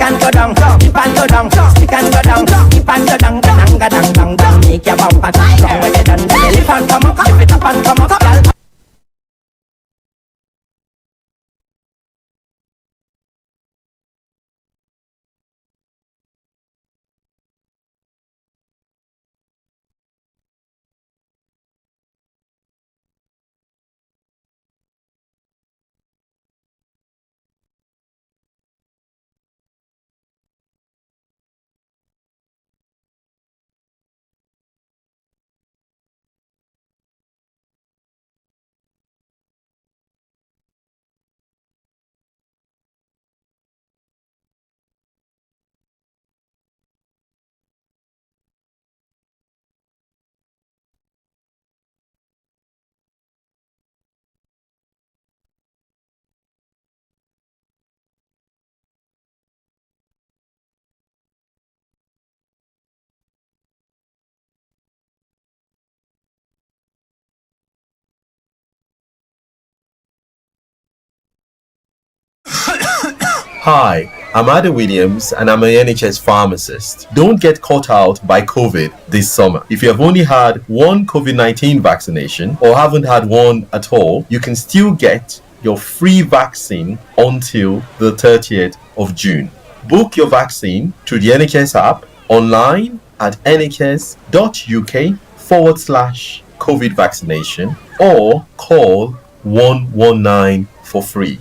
and go down, keep and go down, stick and go down, keep and go down, dang, make your bumper strong when you done. The elephant come up, lift it up and come up, girl. Hi, I'm Ada Williams and I'm an NHS pharmacist. Don't get caught out by COVID this summer. If you have only had one COVID-19 vaccination or haven't had one at all, you can still get your free vaccine until the 30th of June. Book your vaccine through the NHS app online at nhs.uk/COVID vaccination or call 119 for free.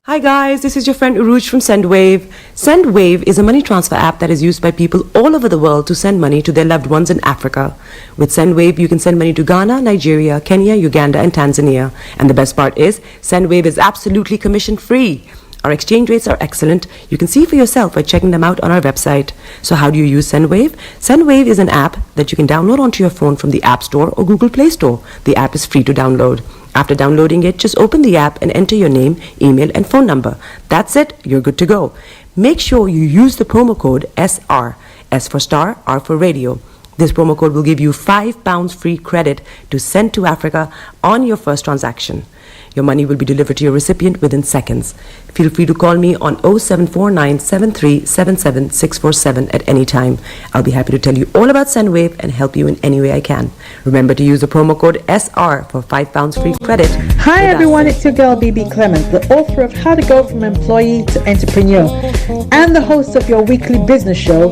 Hi guys, this is your friend Uruj from SendWave. SendWave is a money transfer app that is used by people all over the world to send money to their loved ones in Africa. With SendWave, you can send money to Ghana, Nigeria, Kenya, Uganda, and Tanzania. And the best part is, SendWave is absolutely commission-free. Our exchange rates are excellent. You can see for yourself by checking them out on our website. So how do you use SendWave? SendWave is an app that you can download onto your phone from the App Store or Google Play Store. The app is free to download. After downloading it, just open the app and enter your name, email, and phone number. That's it. You're good to go. Make sure you use the promo code SR. S for star, R for radio. This promo code will give you £5 free credit to send to Africa on your first transaction. Your money will be delivered to your recipient within seconds. Feel free to call me on 0749 7377 647 at any time. I'll be happy to tell you all about SendWave and help you in any way I can. Remember to use the promo code SR for £5 free credit. Hi everyone, it's your girl BB Clement, the author of How to Go From Employee to Entrepreneur and the host of your weekly business show,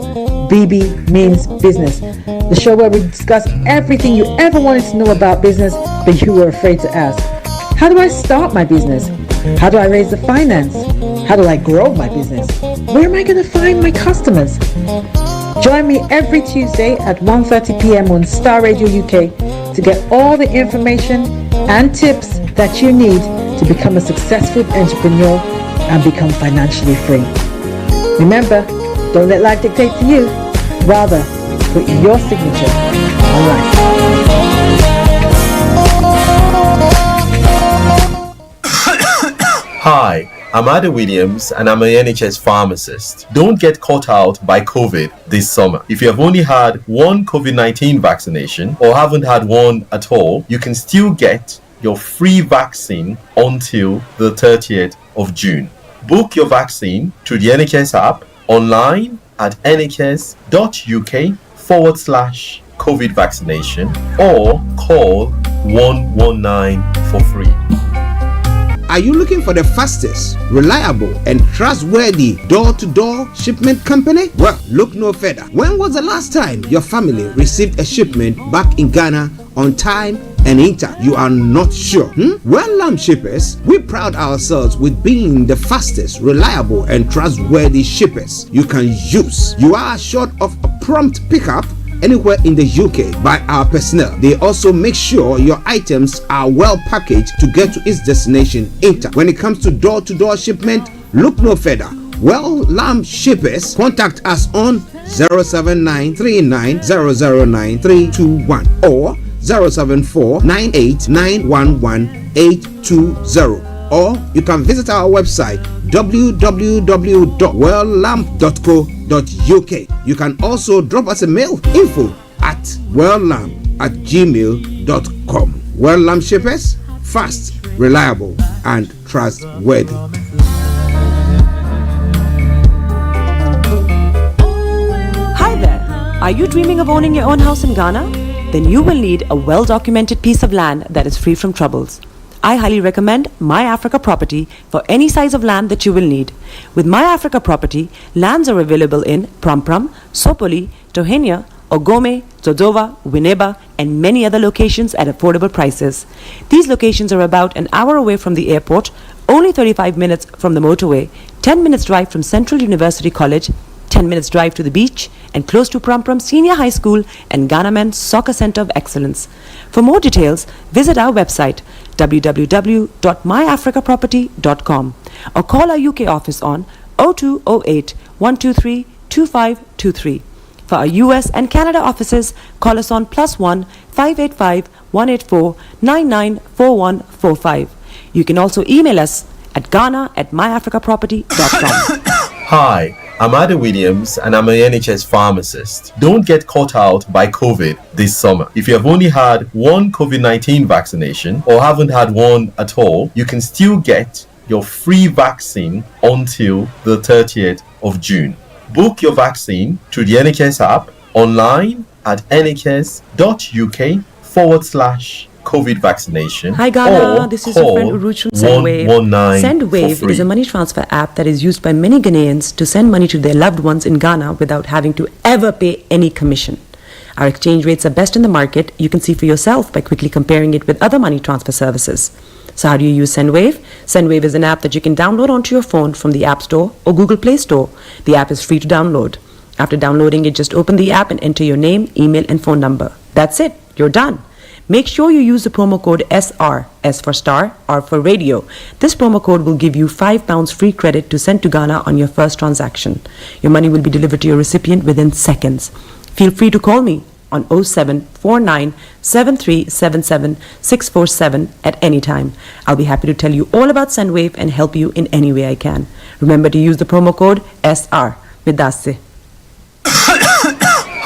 BB Means Business, the show where we discuss everything you ever wanted to know about business but you were afraid to ask. How do I start my business? How do I raise the finance? How do I grow my business? Where am I going to find my customers? Join me every Tuesday at 1:30 p.m. on Star Radio UK to get all the information and tips that you need to become a successful entrepreneur and become financially free. Remember, don't let life dictate to you. Rather, put your signature on life. Hi, I'm Ada Williams and I'm an NHS pharmacist. Don't get caught out by COVID this summer. If you have only had one COVID-19 vaccination or haven't had one at all, you can still get your free vaccine until the 30th of June. Book your vaccine through the NHS app, online at nhs.uk/COVID vaccination or call 119 for free. Are you looking for the fastest, reliable, and trustworthy door-to-door shipment company? Well, look no further. When was the last time your family received a shipment back in Ghana on time and in time? You are not sure? Well, Lamb Shippers, we pride ourselves with being the fastest, reliable, and trustworthy shippers you can use. You are assured of a prompt pickup anywhere in the UK by our personnel. They also make sure your items are well packaged to get to its destination in time. When it comes to door-to-door shipment, look no further. Well, Lamb Shippers, contact us on 07939009321 or 07498911820, or you can visit our website www.welllamp.co.uk. You can also drop us a mail, info@welllamp@gmail.com. Well Lamp Shippers, fast, reliable, and trustworthy. Hi there. Are you dreaming of owning your own house in Ghana? Then you will need a well-documented piece of land that is free from troubles. I highly recommend My Africa Property for any size of land that you will need. With My Africa Property, lands are available in Prampram, Sopoli, Tohenia, Ogome, Dodova, Winneba, and many other locations at affordable prices. These locations are about an hour away from the airport, only 35 minutes from the motorway, 10 minutes drive from Central University College, 10 minutes drive to the beach, and close to Prampram Senior High School and Ghana Men's Soccer Center of Excellence. For more details, visit our website www.myafricaproperty.com or call our UK office on 0208 123 2523. For our US and Canada offices, call us on +1 585 184 994145. You can also email us at ghana@myafricaproperty.com. Hi, I'm Ada Williams and I'm an NHS pharmacist. Don't get caught out by COVID this summer. If you have only had one COVID-19 vaccination or haven't had one at all, you can still get your free vaccine until the 30th of June. Book your vaccine through the NHS app, online at nhs.uk/COVID vaccination. Hi Ghana, this is your friend Uruj from Sendwave. Sendwave is a money transfer app that is used by many Ghanaians to send money to their loved ones in Ghana without having to ever pay any commission. Our exchange rates are best in the market. You can see for yourself by quickly comparing it with other money transfer services. So how do you use Sendwave? Sendwave is an app that you can download onto your phone from the App Store or Google Play Store. The app is free to download. After downloading it, just open the app and enter your name, email, and phone number. That's it. You're done. Make sure you use the promo code SR, S for star, R for radio. This promo code will give you £5 free credit to send to Ghana on your first transaction. Your money will be delivered to your recipient within seconds. Feel free to call me on 0749 7377 647 at any time. I'll be happy to tell you all about Sendwave and help you in any way I can. Remember to use the promo code SR. Vidase.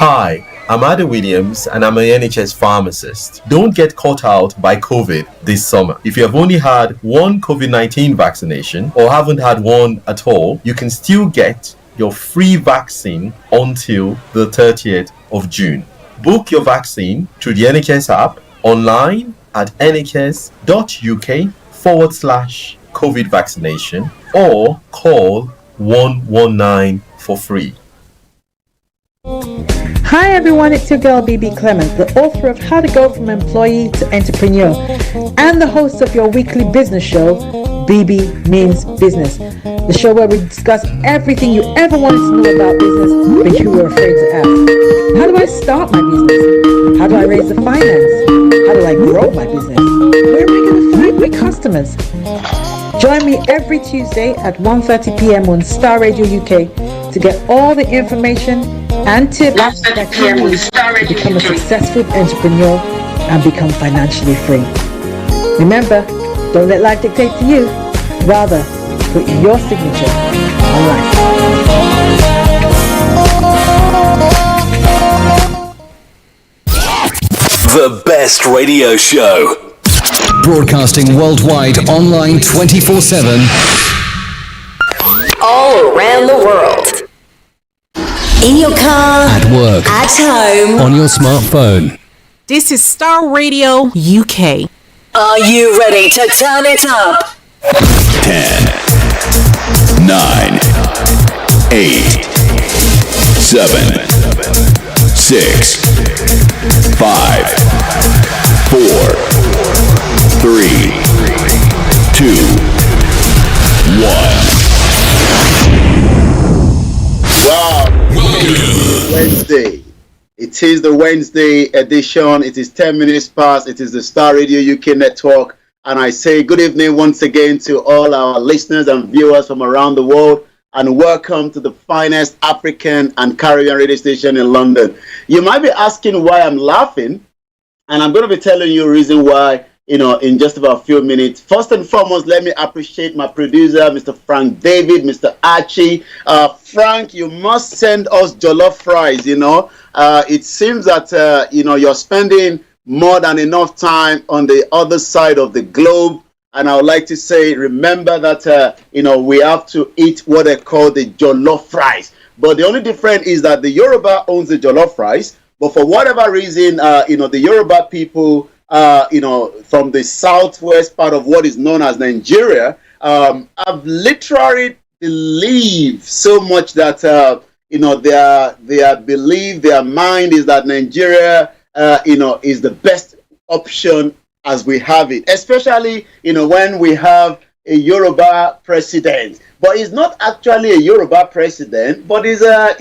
Hi, I'm Ada Williams and I'm an NHS pharmacist. Don't get caught out by COVID this summer. If you have only had one COVID-19 vaccination or haven't had one at all, you can still get your free vaccine until the 30th of June. Book your vaccine through the NHS app, online at nhs.uk/COVID vaccination or call 119 for free. Hi everyone, it's your girl BB Clement, the author of How to Go From Employee to Entrepreneur and the host of your weekly business show, BB Means Business. The show where we discuss everything you ever wanted to know about business but you were afraid to ask. How do I start my business? How do I raise the finance? How do I grow my business? Where am I going to find my customers? Join me every Tuesday at 1:30 p.m. on Star Radio UK to get all the information and tips that you need to become a successful entrepreneur and become financially free. Remember, don't let life dictate to you. Rather, put your signature on life. The best radio show. Broadcasting worldwide, online 24/7. All around the world. In your car, At work, at home, on your smartphone. This is Star Radio UK. Are you ready to turn it up? 10, 9, 8, 7, 6, 5, 4, 3, 2, 1. Wow. Wednesday. It is the Wednesday edition. It is 10 minutes past. It is the Star Radio UK network. And I say good evening once again to all our listeners and viewers from around the world. And welcome to the finest African and Caribbean radio station in London. You might be asking why I'm laughing. And I'm going to be telling you a reason why, in just about a few minutes. First and foremost, let me appreciate my producer, Mr. Frank David, Mr. Archie. Frank, you must send us jollof fries, It seems that, you're spending more than enough time on the other side of the globe. And I would like to say, remember that, we have to eat what they call the jollof fries. But the only difference is that the Yoruba owns the jollof fries. But for whatever reason, the Yoruba people, from the southwest part of what is known as Nigeria, have literally believed so much that, their belief, their mind is that Nigeria, is the best option as we have it, especially, when we have a Yoruba president. But he's not actually a Yoruba president, but he's a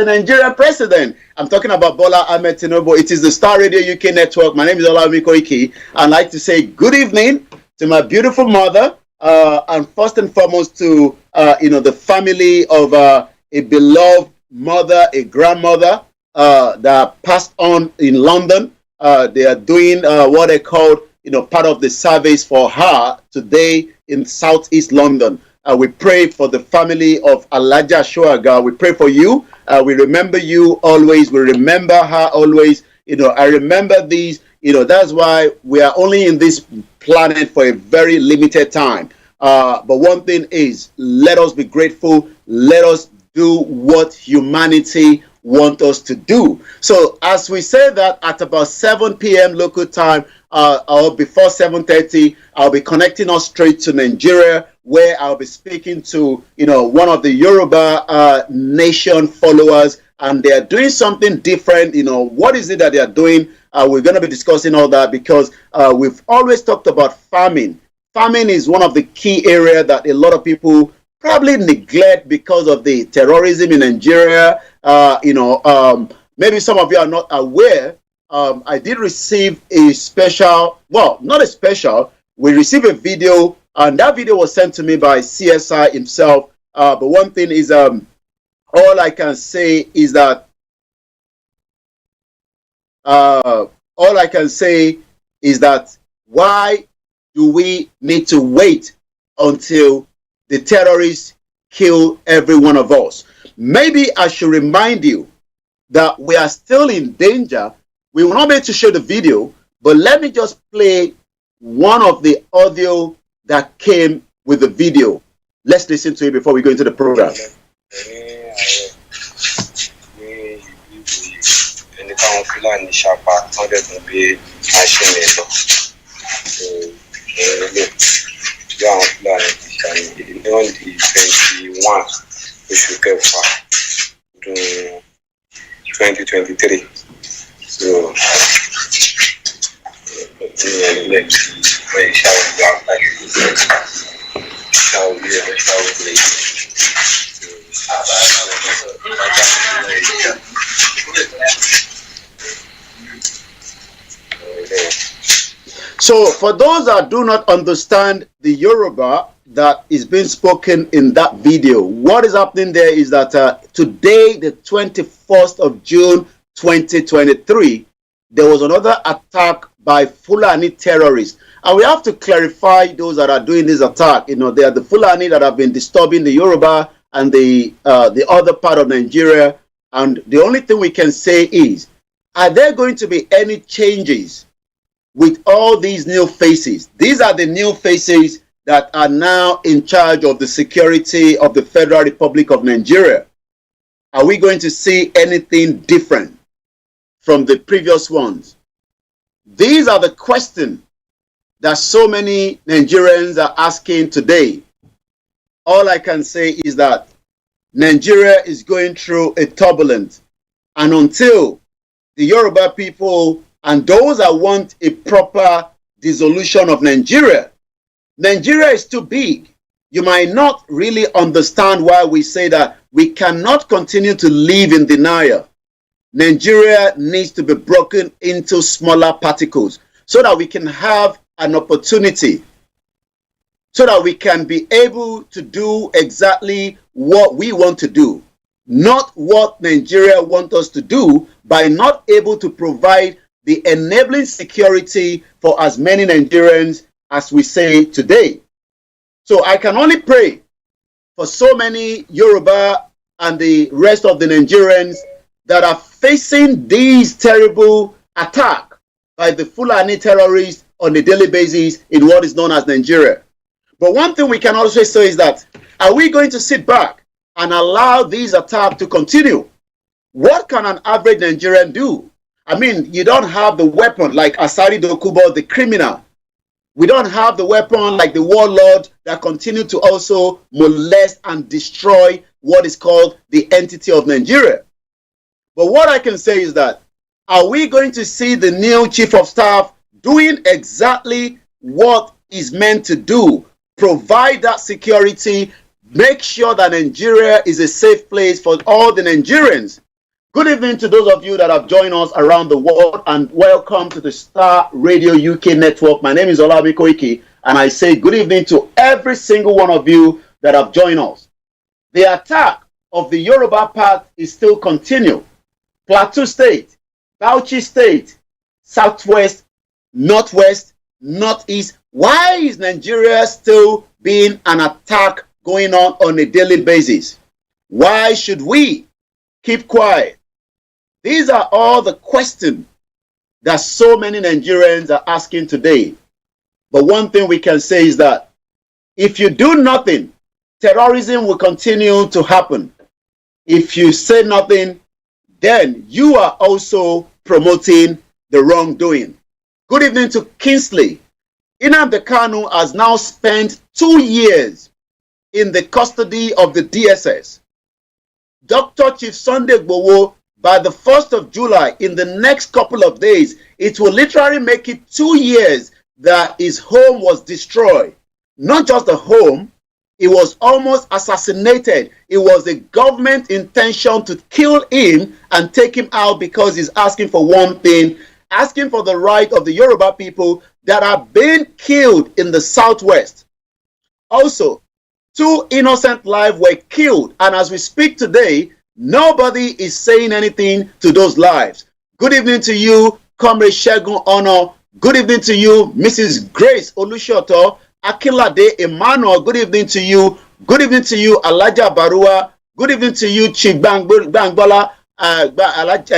Nigerian president. I'm talking about Bola Ahmed Tinubu. It is the Star Radio UK network. My name is Olayomi Koiki. I'd like to say good evening to my beautiful mother, and first and foremost to the family of a beloved mother, a grandmother that passed on in London. They are doing what they call part of the service for her today in Southeast London. We pray for the family of Alaja Shoaga. We pray for you. We remember you always. We remember her always. I remember these. That's why we are only in this planet for a very limited time. But one thing is, let us be grateful. Let us do what humanity wants us to do. So as we say that at about 7 p.m. local time, or before 7:30, I'll be connecting us straight to Nigeria, where I'll be speaking to, one of the Yoruba nation followers, and they are doing something different. What is it that they are doing? We're going to be discussing all that because we've always talked about farming. Farming is one of the key areas that a lot of people probably neglect because of the terrorism in Nigeria. Maybe some of you are not aware. I did receive a special, well, not a special, we received a video, and that video was sent to me by CSI himself. But one thing is, all I can say is that, why do we need to wait until the terrorists kill every one of us? Maybe I should remind you that we are still in danger. We will not be able to show the video, but let me just play one of the audio that came with the video. Let's listen to it before we go into the program. 2023. So, So, for those that do not understand the Yoruba that is being spoken in that video, what is happening there is that today, the 21st of June 2023, there was another attack by Fulani terrorists. And we have to clarify those that are doing this attack. You know, they are the Fulani that have been disturbing the Yoruba and the other part of Nigeria. And the only thing we can say is, are there going to be any changes with all these new faces? These are the new faces that are now in charge of the security of the Federal Republic of Nigeria. Are we going to see anything different from the previous ones? These are the questions that so many Nigerians are asking today. All I can say is that Nigeria is going through a turbulence, and until the Yoruba people and those that want a proper dissolution of Nigeria, Nigeria is too big. You might not really understand why we say that we cannot continue to live in denial. Nigeria needs to be broken into smaller particles so that we can have an opportunity, so that we can be able to do exactly what we want to do, not what Nigeria wants us to do by not able to provide the enabling security for as many Nigerians as we say today. So I can only pray for so many Yoruba and the rest of the Nigerians that are facing these terrible attacks by the Fulani terrorists on a daily basis in what is known as Nigeria. But one thing we can also say is that, are we going to sit back and allow these attacks to continue? What can an average Nigerian do? I mean, you don't have the weapon like Asari Dokubo, the criminal. We don't have the weapon like the warlord that continue to also molest and destroy what is called the entity of Nigeria. But what I can say is that, are we going to see the new chief of staff doing exactly what is meant to do? Provide that security, make sure that Nigeria is a safe place for all the Nigerians. Good evening to those of you that have joined us around the world, and welcome to the Star Radio UK network. My name is Olayomi Koiki, and I say good evening to every single one of you that have joined us. The attack of the Yoruba part is still continuing. Plateau State, Bauchi State, Southwest, Northwest, Northeast. Why is Nigeria still being an attack going on a daily basis? Why should we keep quiet? These are all the questions that so many Nigerians are asking today. But one thing we can say is that if you do nothing, terrorism will continue to happen. If you say nothing, then you are also promoting the wrongdoing. Good evening to Kingsley. Nnamdi Kanu has now spent 2 years in the custody of the DSS. Dr. Chief Sunday Igboho, by the 1st of July, in the next couple of days, it will literally make it 2 years that his home was destroyed. Not just the home, he was almost assassinated. It was a government intention to kill him and take him out because he's asking for one thing, asking for the right of the Yoruba people that are being killed in the Southwest. Also, 2 innocent lives were killed, and as we speak today, nobody is saying anything to those lives. Good evening to you, Comrade Shegun Ono. Good evening to you, Mrs. Grace Olushoto. Akinlade Emmanuel, good evening to you. Good evening to you, Alaja Barua. Good evening to you, Chief Bangbola.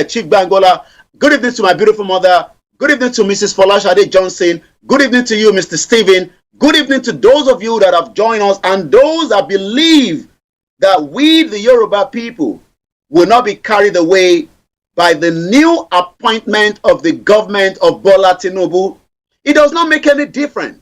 Chief Bangola. Good evening to my beautiful mother. Good evening to Mrs. Folashade Johnson. Good evening to you, Mr. Stephen. Good evening to those of you that have joined us and those that believe that we, the Yoruba people, will not be carried away by the new appointment of the government of Bola Tinubu. It does not make any difference.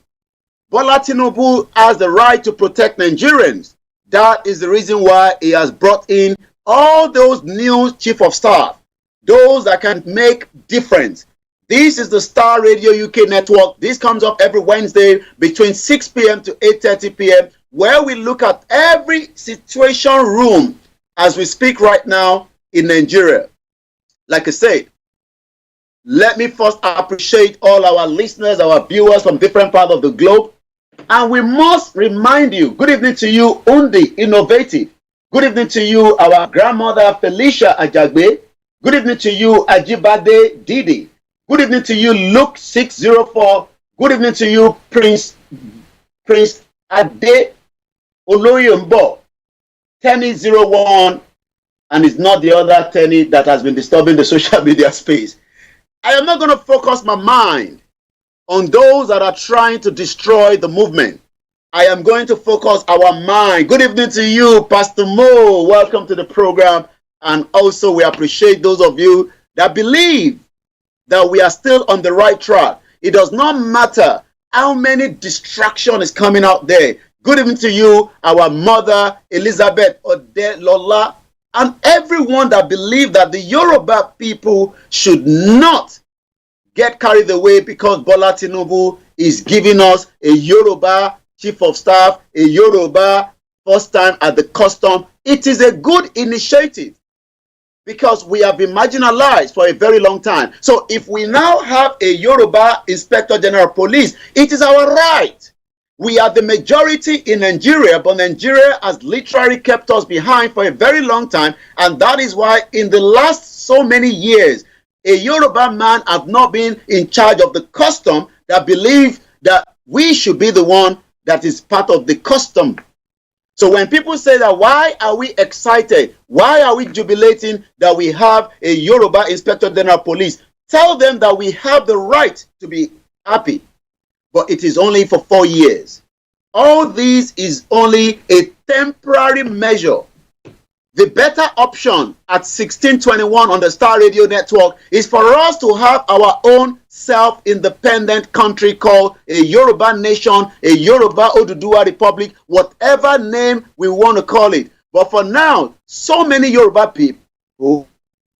Bola Tinubu has the right to protect Nigerians. That is the reason why he has brought in all those new chief of staff. those that can make difference. This is the Star Radio UK network. This comes up every Wednesday between 6 p.m. to 8:30 p.m., where we look at every situation room as we speak right now in Nigeria. Like I said, let me first appreciate all our listeners, our viewers from different parts of the globe. And we must remind you, good evening to you, Undi Innovative. Good evening to you, our grandmother Felicia Ajagbe. Good evening to you, Ajibade Didi. Good evening to you, Luke 604. Good evening to you, Prince Ade Oloyombo, Tenny 01, and it's not the other Tenny that has been disturbing the social media space. I am not going to focus my mind on those that are trying to destroy the movement. I am going to focus our mind. Good evening to you, Pastor Mo. Welcome to the program. And also we appreciate those of you that believe that we are still on the right track. It does not matter how many distractions is coming out there. Good evening to you, our mother, Elizabeth Odelola, and everyone that believes that the Yoruba people should not get carried away because Bola Tinubu is giving us a Yoruba chief of staff, a Yoruba first time at the custom. It is a good initiative because we have been marginalized for a very long time. So if we now have a Yoruba Inspector General of Police, it is our right. We are the majority in Nigeria, but Nigeria has literally kept us behind for a very long time. And that is why in the last so many years, a Yoruba man has not been in charge of the custom that believe that we should be the one that is part of the custom. So when people say that, why are we excited? Why are we jubilating that we have a Yoruba Inspector General of Police? Tell them that we have the right to be happy, but it is only for 4 years. All this is only a temporary measure. The better option at 1621 on the Star Radio Network is for us to have our own self-independent country called a Yoruba Nation, a Yoruba Oduduwa Republic, whatever name we want to call it. But for now, so many Yoruba people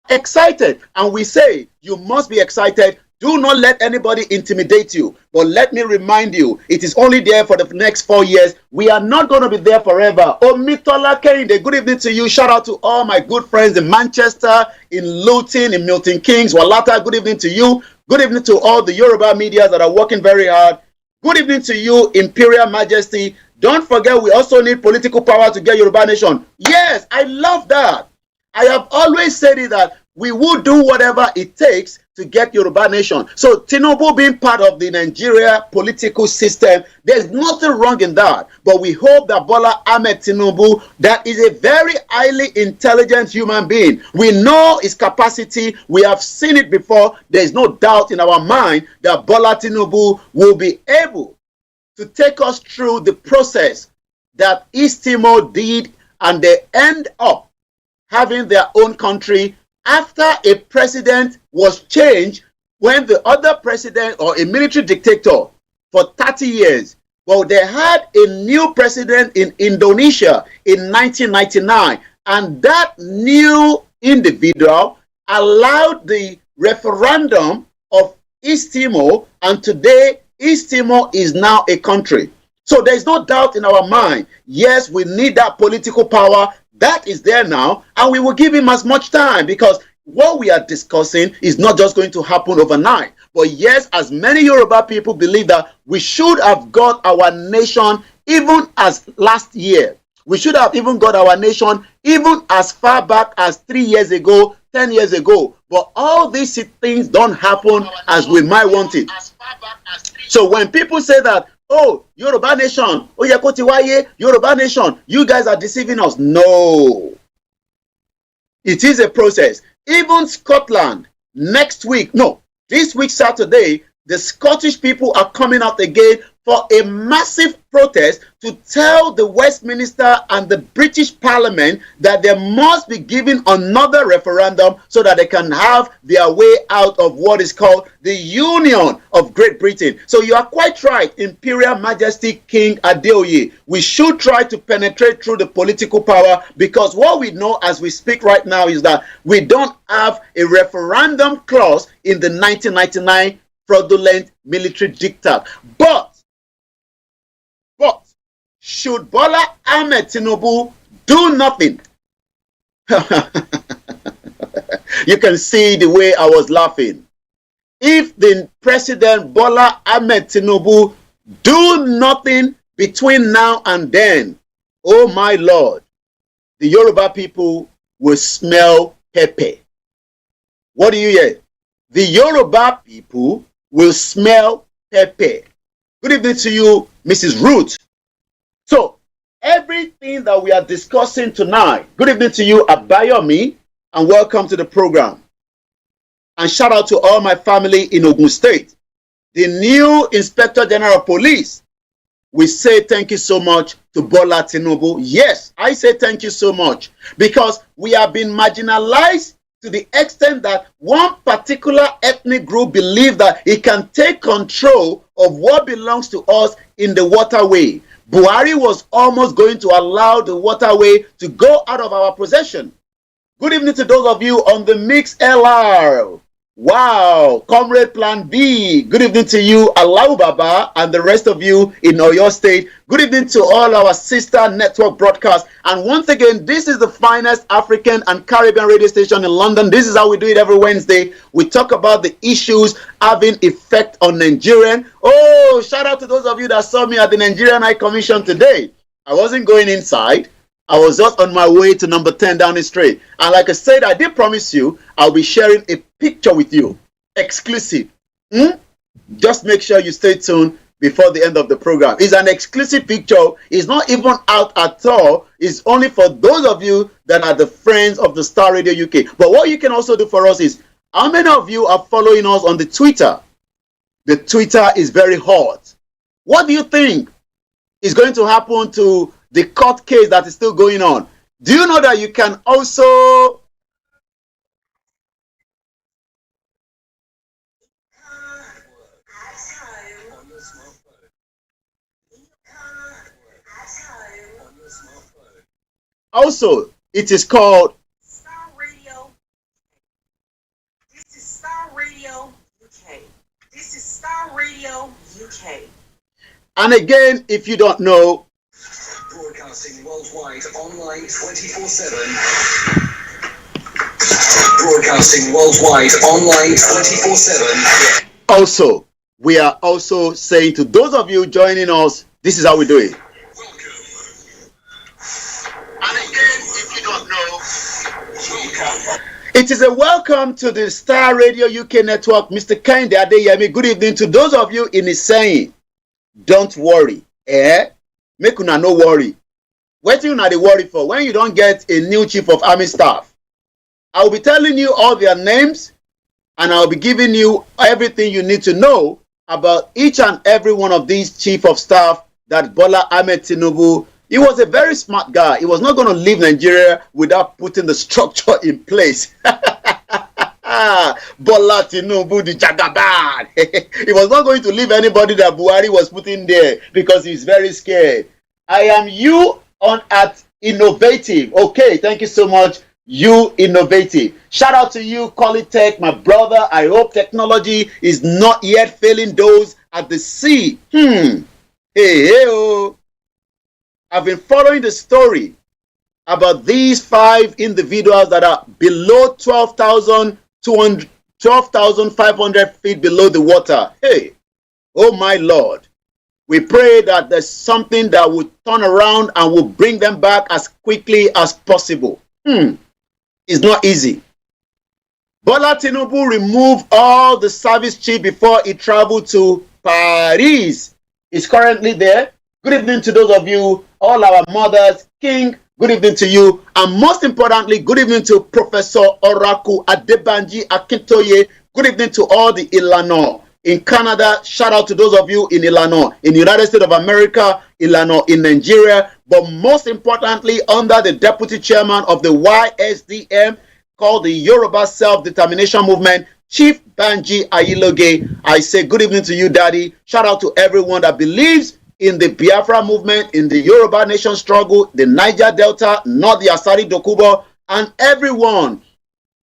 are excited, and we say you must be excited. Do not let anybody intimidate you. But let me remind you, it is only there for the next 4 years. We are not going to be there forever. Omitola Kehinde, good evening to you. Shout out to all my good friends in Manchester, in Luton, in Milton Keynes, Walata. Good evening to you. Good evening to all the Yoruba media that are working very hard. Good evening to you, Imperial Majesty. Don't forget, we also need political power to get Yoruba Nation. Yes, I love that. I have always said it that we will do whatever it takes to get Yoruba Nation. So Tinubu being part of the Nigeria political system, there's nothing wrong in that. But we hope that Bola Ahmed Tinubu, that is a very highly intelligent human being. We know his capacity. We have seen it before. There's no doubt in our mind that Bola Tinubu will be able to take us through the process that East Timor did, and they end up having their own country after a president was changed when the other president or a military dictator for 30 years. Well, they had a new president in Indonesia in 1999, and that new individual allowed the referendum of East Timor, and today East Timor is now a country. So there's no doubt in our mind, yes, we need that political power. That is there now, and we will give him as much time, because what we are discussing is not just going to happen overnight. But yes, as many Yoruba people believe that we should have got our nation even as last year. We should have even got our nation even as far back as 3 years ago, 10 years ago. But all these things don't happen as we might want it. So when people say that, oh, Yoruba Nation, oh, Yakotiwaye, Yoruba Nation, you guys are deceiving us. No. It is a process. Even Scotland, next week, no, this week Saturday, the Scottish people are coming out again for a massive protest to tell the Westminster and the British Parliament that they must be given another referendum so that they can have their way out of what is called the Union of Great Britain. So you are quite right, Imperial Majesty King Adeoye. We should try to penetrate through the political power, because what we know as we speak right now is that we don't have a referendum clause in the 1999 fraudulent military diktat. But should Bola Ahmed Tinubu do nothing? You can see the way I was laughing. If the President Bola Ahmed Tinubu do nothing between now and then, oh my Lord, the Yoruba people will smell pepper. What do you hear? The Yoruba people will smell pepper. Good evening to you, Mrs. Ruth. So, everything that we are discussing tonight, good evening to you, Abayomi, and welcome to the program. And shout out to all my family in Ogun State. The new Inspector General of Police, we say thank you so much to Bola Tinubu. Yes, I say thank you so much, because we have been marginalized to the extent that one particular ethnic group believe that it can take control of what belongs to us in the waterway. Buhari was almost going to allow the waterway to go out of our possession. Good evening to those of you on the Mix LR. Wow, Comrade Plan B. Good evening to you, Allahu Baba, and the rest of you in Oyo State. Good evening to all our sister network broadcasts. And once again, this is the finest African and Caribbean radio station in London. This is how we do it every Wednesday. We talk about the issues having effect on Nigerian. Oh, shout out to those of you that saw me at the Nigerian High Commission today. I wasn't going inside. I was just on my way to number 10 Downing Street. And like I said, I did promise you, I'll be sharing a picture with you. Exclusive. Just make sure you stay tuned before the end of the program. It's an exclusive picture. It's not even out at all. It's only for those of you that are the friends of the Star Radio UK. But what you can also do for us is, how many of you are following us on the Twitter? The Twitter is very hot. What do you think is going to happen to the court case that is still going on? Do you know that you can also it is called Star Radio. This is Star Radio UK. This is Star Radio UK. And again, if you don't know, broadcasting worldwide online 24/7. Broadcasting worldwide online 24/7. Also, we are also saying to those of you joining us, this is how we do it. And again, if you don't know, it is a welcome to the Star Radio UK network. Mr. Kende Adeyemi, good evening to those of you in Iseyin. Don't worry. Make una no worry. What you not worry for when you don't get a new chief of army staff? I will be telling you all their names, and I'll be giving you everything you need to know about each and every one of these chief of staff that Bola Ahmed Tinubu. He was a very smart guy. He was not going to leave Nigeria without putting the structure in place. Bola Tinubu, the Jagaban. He was not going to leave anybody that Buhari was putting there because he's very scared. I am you on at Innovative. Okay, thank you so much. You Innovative. Shout out to you, Qualitech, my brother. I hope technology is not yet failing those at the sea. Oh. I've been following the story about these 5 individuals that are below 12,500 feet below the water. Hey, oh my Lord. We pray that there's something that will turn around and will bring them back as quickly as possible. It's not easy. Bola Tinubu removed all the service chief before he traveled to Paris. He's currently there. Good evening to those of you, all our mothers. King, good evening to you. And most importantly, good evening to Professor Oraku Adebanji Akintoye. Good evening to all the Ilano. in Canada. Shout out to those of you in Illinois, in the United States of America, Illinois, in Nigeria, but most importantly, under the deputy chairman of the YSDM, called the Yoruba Self-Determination Movement, Chief Banji Ayiloge. I say good evening to you, Daddy. Shout out to everyone that believes in the Biafra movement, in the Yoruba nation struggle, the Niger Delta, not the Asari Dokubo, and everyone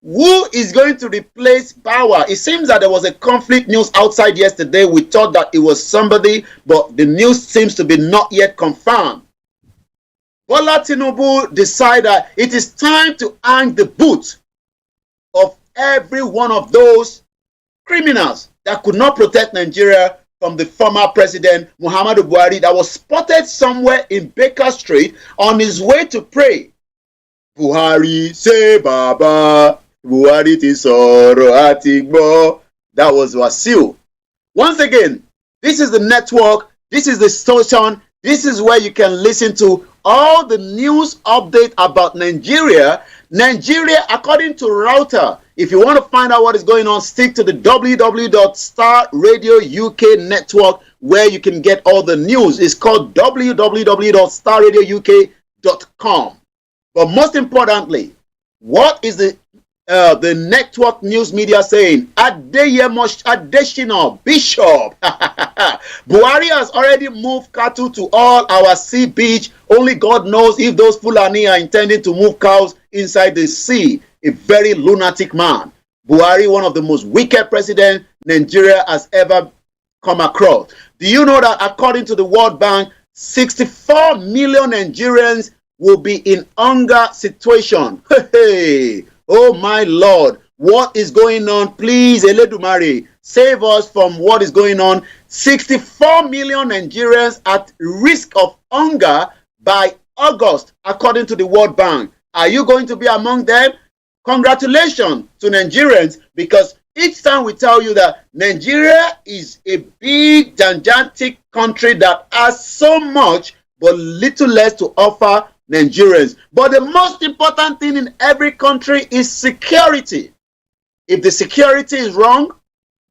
who is going to replace Power. It seems that there was a conflict news outside yesterday. We thought that it was somebody, but the news seems to be not yet confirmed. Bola Tinubu decided it is time to hang the boot of every one of those criminals that could not protect Nigeria from the former president Muhammadu Buhari, that was spotted somewhere in Baker Street on his way to pray. Buhari say Baba, Buhari ti sọ̀rọ̀ àti gbọ́. That was Wasiu. Once again, this is the network, this is the station, this is where you can listen to all the news update about Nigeria. Nigeria, according to Router, if you want to find out what is going on, stick to the www.starradiouk network, where you can get all the news. It's called www.starradiouk.com. But most importantly, what is the network news media saying? Adeshina Bishop. Buhari has already moved cattle to all our sea beach. Only God knows if those Fulani are intending to move cows inside the sea. A very lunatic man. Buhari, one of the most wicked presidents Nigeria has ever come across. Do you know that according to the World Bank, 64 million Nigerians will be in hunger situation? Hey, oh my Lord, what is going on? Please, Eledumare, save us from what is going on. 64 million Nigerians at risk of hunger by August, according to the World Bank. Are you going to be among them? Congratulations to Nigerians, because each time we tell you that Nigeria is a big, gigantic country that has so much but little less to offer Nigerians. But the most important thing in every country is security. If the security is wrong,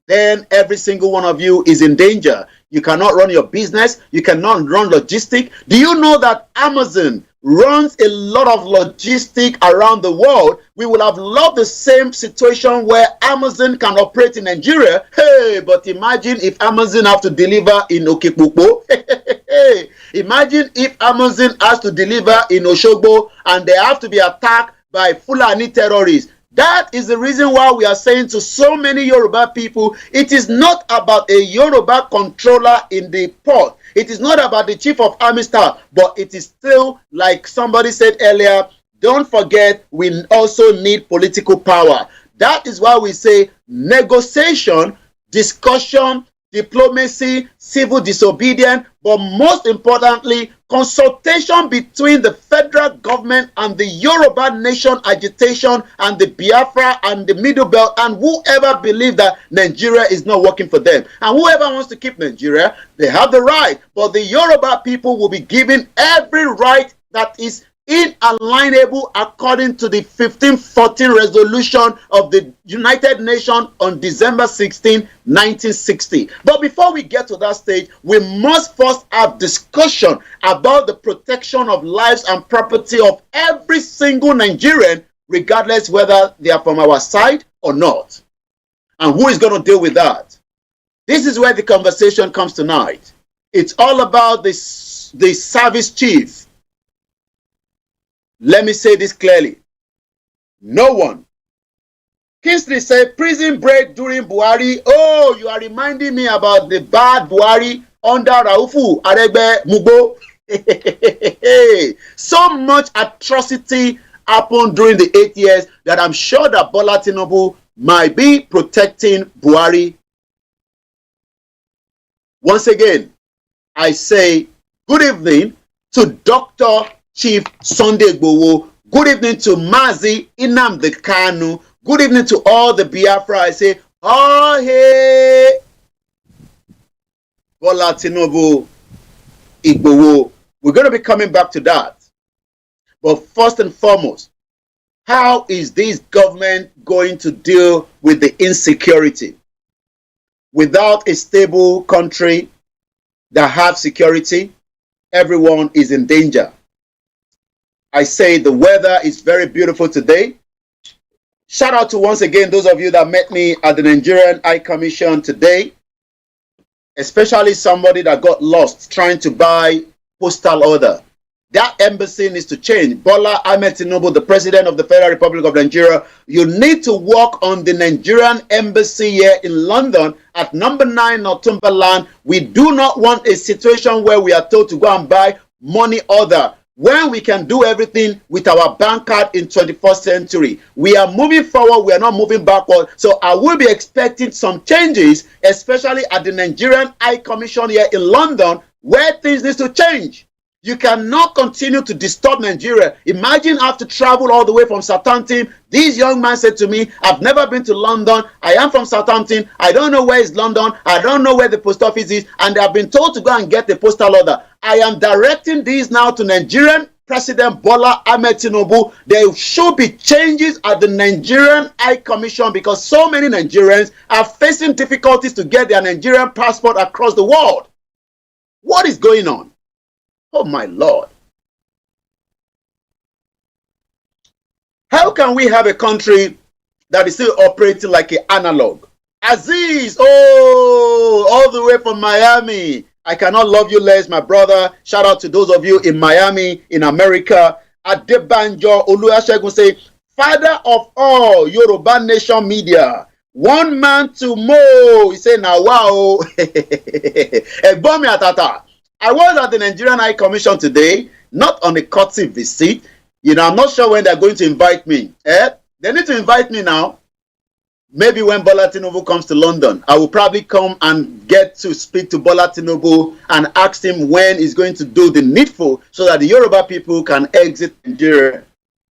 then every single one of you is in danger. You cannot run your business. You cannot run logistics. Do you know that Amazon runs a lot of logistics around the world? We would have loved the same situation where Amazon can operate in Nigeria. Hey, but imagine if Amazon have to deliver in Okekpokpo. Imagine if Amazon has to deliver in Oshogbo and they have to be attacked by Fulani terrorists. That is the reason why we are saying to so many Yoruba people, it is not about a Yoruba controller in the port. It is not about the chief of army staff, but it is still, like somebody said earlier, don't forget, we also need political power. That is why we say negotiation, discussion, diplomacy, civil disobedience, but most importantly, consultation between the federal government and the Yoruba nation agitation and the Biafra and the Middle Belt and whoever believes that Nigeria is not working for them. And whoever wants to keep Nigeria, they have the right. But the Yoruba people will be given every right that is inalienable according to the 1514 resolution of the United Nations on December 16, 1960. But before we get to that stage, we must first have discussion about the protection of lives and property of every single Nigerian, regardless whether they are from our side or not. And who is going to deal with that? This is where the conversation comes tonight. It's all about the service chief. Let me say this clearly. No one. Kingsley said, prison break during Buhari. Oh, you are reminding me about the bad Buhari under Raufu Aregbe Mugo. So much atrocity happened during the 8 years that I'm sure that Bola Tinubu might be protecting Buhari. Once again, I say good evening to Dr. Chief Sunday Igboho. Good evening to Mazi Nnamdi Kanu. Good evening to all the Biafra. I say, oh hey, Bola Tinubu Igboho. We're going to be coming back to that. But first and foremost, how is this government going to deal with the insecurity? Without a stable country that have security, everyone is in danger. I say the weather is very beautiful today. Shout out to once again those of you that met me at the Nigerian High Commission today, especially somebody that got lost trying to buy postal order. That embassy needs to change. Bola Ahmed Tinubu, the President of the Federal Republic of Nigeria, you need to work on the Nigerian embassy here in London at number 9 Northumberland. We do not want a situation where we are told to go and buy money order when we can do everything with our bank card in 21st century. We are moving forward, we are not moving backward. So I will be expecting some changes, especially at the Nigerian High Commission here in London, where things need to change. You cannot continue to disturb Nigeria. Imagine I have to travel all the way from Southampton. This young man said to me, I've never been to London. I am from Southampton. I don't know where is London. I don't know where the post office is. And they have been told to go and get the postal order. I am directing this now to Nigerian President Bola Ahmed Tinubu. There should be changes at the Nigerian High Commission because so many Nigerians are facing difficulties to get their Nigerian passport across the world. What is going on? Oh my Lord. How can we have a country that is still operating like an analog? Aziz, oh, all the way from Miami. I cannot love you less, my brother. Shout out to those of you in Miami, in America. Adebanjo Oluwasegun say, father of all Yoruba Nation media. One man to Mo. He say, now wow. Egbomi atata. I was at the Nigerian High Commission today, not on a courtesy visit. You know, I'm not sure when they're going to invite me. They need to invite me now. Maybe when Bola Tinubu comes to London, I will probably come and get to speak to Bola Tinubu and ask him when he's going to do the needful so that the Yoruba people can exit Nigeria.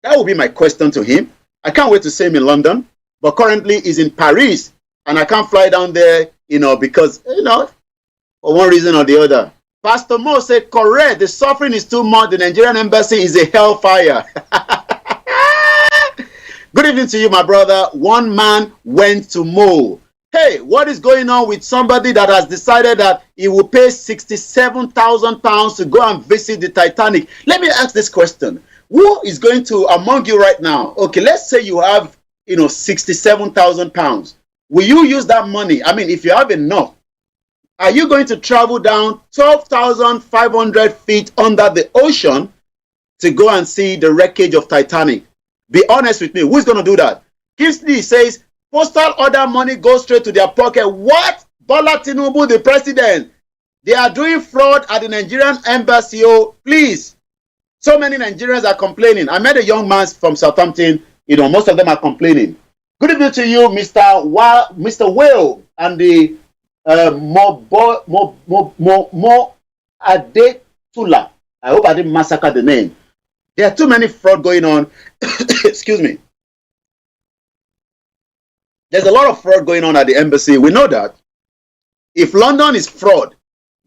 That will be my question to him. I can't wait to see him in London, but currently he's in Paris and I can't fly down there, you know, because, you know, for one reason or the other. Pastor Mo said, correct, the suffering is too much. The Nigerian embassy is a hellfire. Good evening to you, my brother. One man went to Mo. Hey, what is going on with somebody that has decided that he will pay £67,000 to go and visit the Titanic? Let me ask this question. Who is going to, among you right now, okay, let's say you have, you know, £67,000. Will you use that money? I mean, if you have enough, are you going to travel down 12,500 feet under the ocean to go and see the wreckage of Titanic? Be honest with me. Who's going to do that? Kingsley says, postal order money goes straight to their pocket. What? Bola Tinubu, the president. They are doing fraud at the Nigerian embassy. Oh, please. So many Nigerians are complaining. I met a young man from Southampton. You know, most of them are complaining. Good evening to you, Mr. Will, and the Mo Adetula. I hope I didn't massacre the name. There are too many fraud going on. Excuse me. There's a lot of fraud going on at the embassy. We know that. If London is fraud,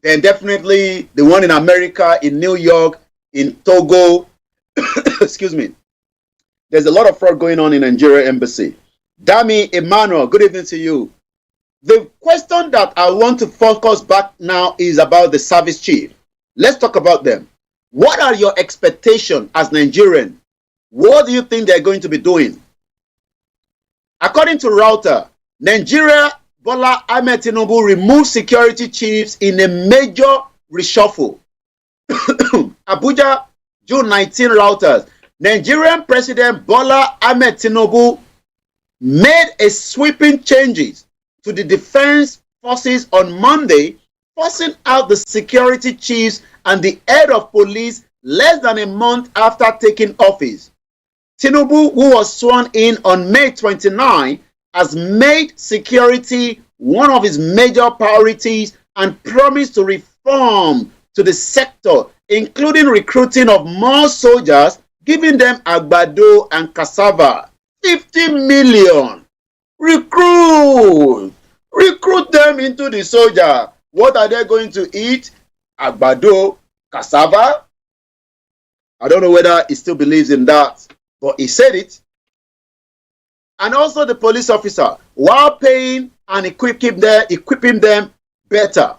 then definitely the one in America, in New York, in Togo, excuse me. There's a lot of fraud going on in Nigeria embassy. Dami Emmanuel, good evening to you. The question that I want to focus back now is about the service chief. Let's talk about them. What are your expectations as Nigerian? What do you think they're going to be doing? According to Router, Nigeria, Bola Ahmed Tinubu removed security chiefs in a major reshuffle. Abuja, June 19 Reuters. Nigerian President Bola Ahmed Tinubu made a sweeping changes to the defense forces on Monday, forcing out the security chiefs and the head of police less than a month after taking office. Tinubu, who was sworn in on May 29, has made security one of his major priorities and promised to reform to the sector, including recruiting of more soldiers, giving them agbado and cassava. 50 million. Recruit them into the soldier. What are they going to eat? Agbado, cassava. I don't know whether he still believes in that, but he said it. and also the police officer while paying and equipping them better.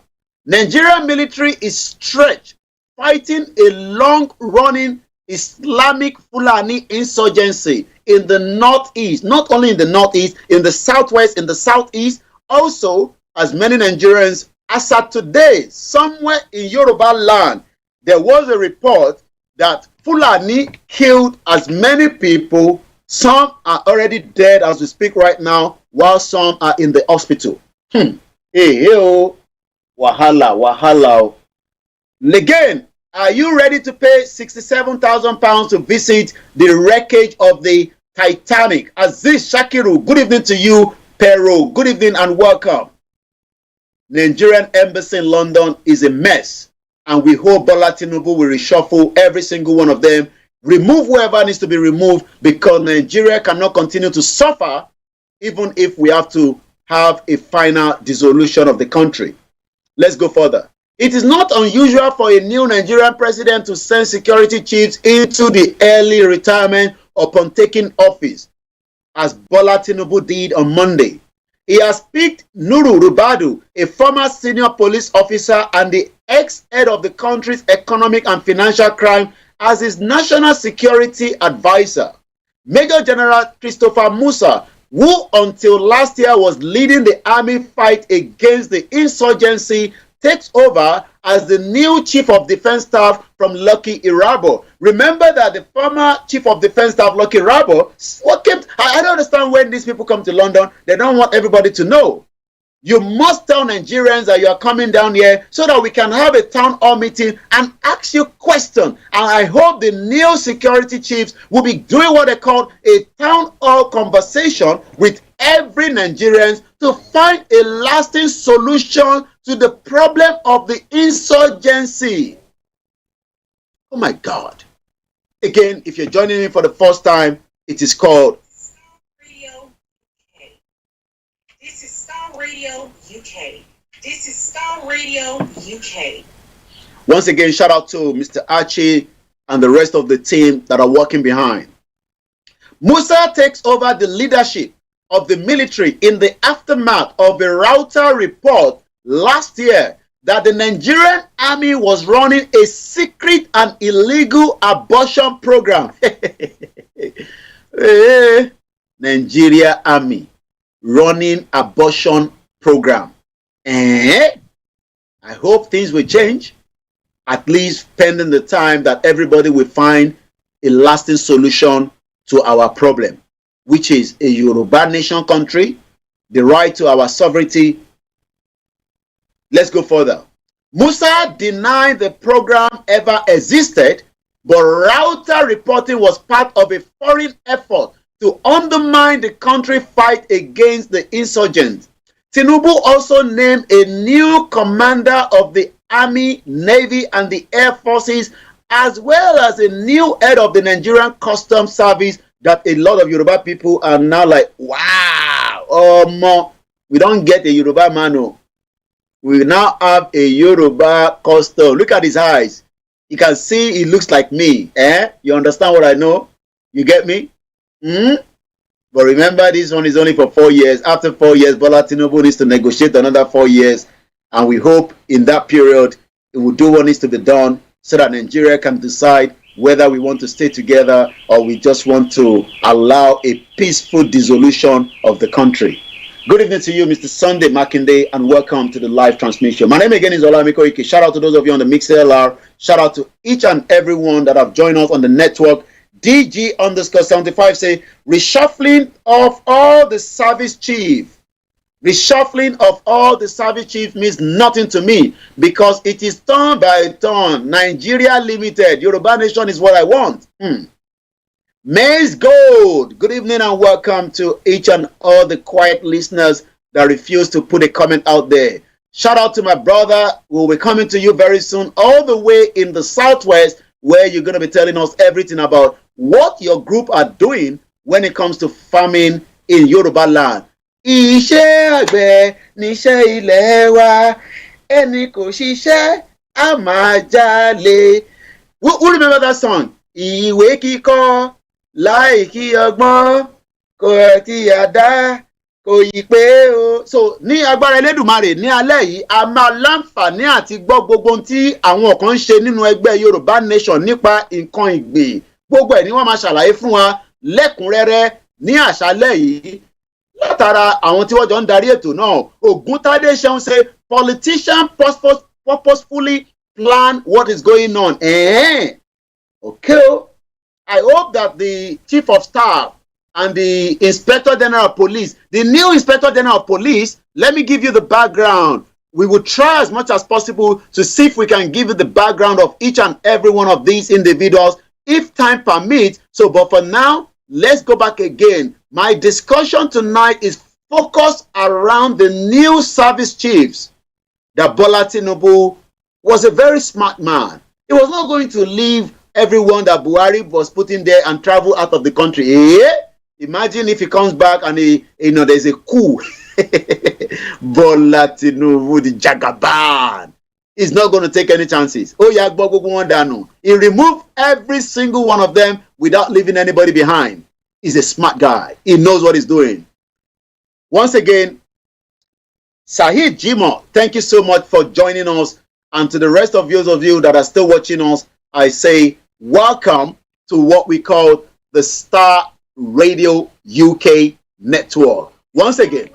Nigerian military is stretched, fighting a long-running Islamic Fulani insurgency in the northeast, not only in the northeast, in the southwest, in the southeast. Also, as many Nigerians, as at today, somewhere in Yoruba land, there was a report that Fulani killed as many people. Some are already dead as we speak right now, while some are in the hospital. Wahala, wahala. Again, are you ready to pay £67,000 to visit the wreckage of the Titanic? Aziz Shakiru, good evening to you. Pero, good evening and welcome. Nigerian embassy in London is a mess, and we hope Bola Tinubu will reshuffle every single one of them, remove whoever needs to be removed, because Nigeria cannot continue to suffer even if we have to have a final dissolution of the country. Let's go further. It is not unusual for a new Nigerian president to send security chiefs into the early retirement upon taking office, as Bola Tinubu did on Monday. He has picked Nuru Rubadu, a former senior police officer and the ex-head of the country's economic and financial crime, as his national security advisor. Major General Christopher Musa, who until last year was leading the army fight against the insurgency, takes over as the new Chief of Defense Staff from Lucky Irabo. Remember that the former Chief of Defense Staff, Lucky Irabo, I don't understand when these people come to London, they don't want everybody to know. You must tell Nigerians that you are coming down here so that we can have a town hall meeting and ask you questions. And I hope the new security chiefs will be doing what they call a town hall conversation with every Nigerian to find a lasting solution to the problem of the insurgency. Oh my God. Again, if you're joining me for the first time, it is called Radio UK. This is Star Radio UK. This is Star Radio UK. Once again, shout out to Mr. Archie and the rest of the team that are working behind. Musa takes over the leadership of the military in the aftermath of a router report last year that the Nigerian army was running a secret and illegal abortion program. Nigeria army running abortion program. I hope things will change, at least pending the time that everybody will find a lasting solution to our problem, which is a Yoruba nation country, the right to our sovereignty. Let's go further. Musa denied the program ever existed, but router reporting was part of a foreign effort to undermine the country's fight against the insurgents. Tinubu also named a new commander of the Army, Navy, and the Air Forces, as well as a new head of the Nigerian Customs Service, that a lot of Yoruba people are now like, wow, we don't get a Yoruba man. We now have a Yoruba custom. Look at his eyes. You can see he looks like me. You understand what I know? You get me? But remember, this one is only for 4 years. After 4 years, Bola Tinubu needs to negotiate another 4 years. And we hope in that period, it will do what needs to be done so that Nigeria can decide whether we want to stay together or we just want to allow a peaceful dissolution of the country. Good evening to you, Mr. Sunday Makinde, and welcome to the live transmission. My name again is Olayomi Koiki. Shout out to those of you on the MixLR. Shout out to each and everyone that have joined us on the network. DG_75 say, reshuffling of all the service chief. Reshuffling of all the service chiefs means nothing to me because it is turn by turn. Nigeria Limited, Yoruba Nation is what I want. Maize Gold, good evening and welcome to each and all the quiet listeners that refuse to put a comment out there. Shout out to my brother who will be coming to you very soon, all the way in the southwest, where you're going to be telling us everything about what your group are doing when it comes to farming in Yoruba land. Iṣẹ́ àgbẹ̀ níṣẹ́ ilẹ̀ wa, ẹni kò ṣiṣẹ́ á máa jalè. Who remember that song? Ìwé kíkọ́ láì kí ọgbọ́n kò tí ì dá kò yí pé o. So ní agbára Elédùmarè ní alẹ́ yìí a máa láǹfààní àti gbọ́ gbogbo ohun tí àwọn kan ń ṣe nínú ẹgbẹ́ Yorùbá Nation nípa nǹkan ìgbìn gbogbo ẹ̀ ni wọ́n máa ṣàlàyé fún wa lẹ́kùnrẹ́rẹ́ ní àṣálẹ́ yìí látara àwọn tí wọ́n jọ ń darí ètò náà. Ògúntádé ṣeun ṣe politician purposefully plan what is going on. Okay, I hope that the chief of staff and the Inspector General of Police, the new Inspector General of Police, let me give you the background. We will try as much as possible to see if we can give you the background of each and every one of these individuals, if time permits. So, but for now, let's go back again. My discussion tonight is focused around the new service chiefs. That Bola Tinubu was a very smart man. He was not going to leave everyone that Buhari was putting there and travel out of the country. Imagine if he comes back and there's a coup. Bola Tinubu, the Jagaban, is not going to take any chances. He removed every single one of them without leaving anybody behind. He's a smart guy. He knows what he's doing. Once again, Sahid Jimo, thank you so much for joining us. And to the rest of those of you that are still watching us, I say welcome to what we call the Star Radio UK network. Once again.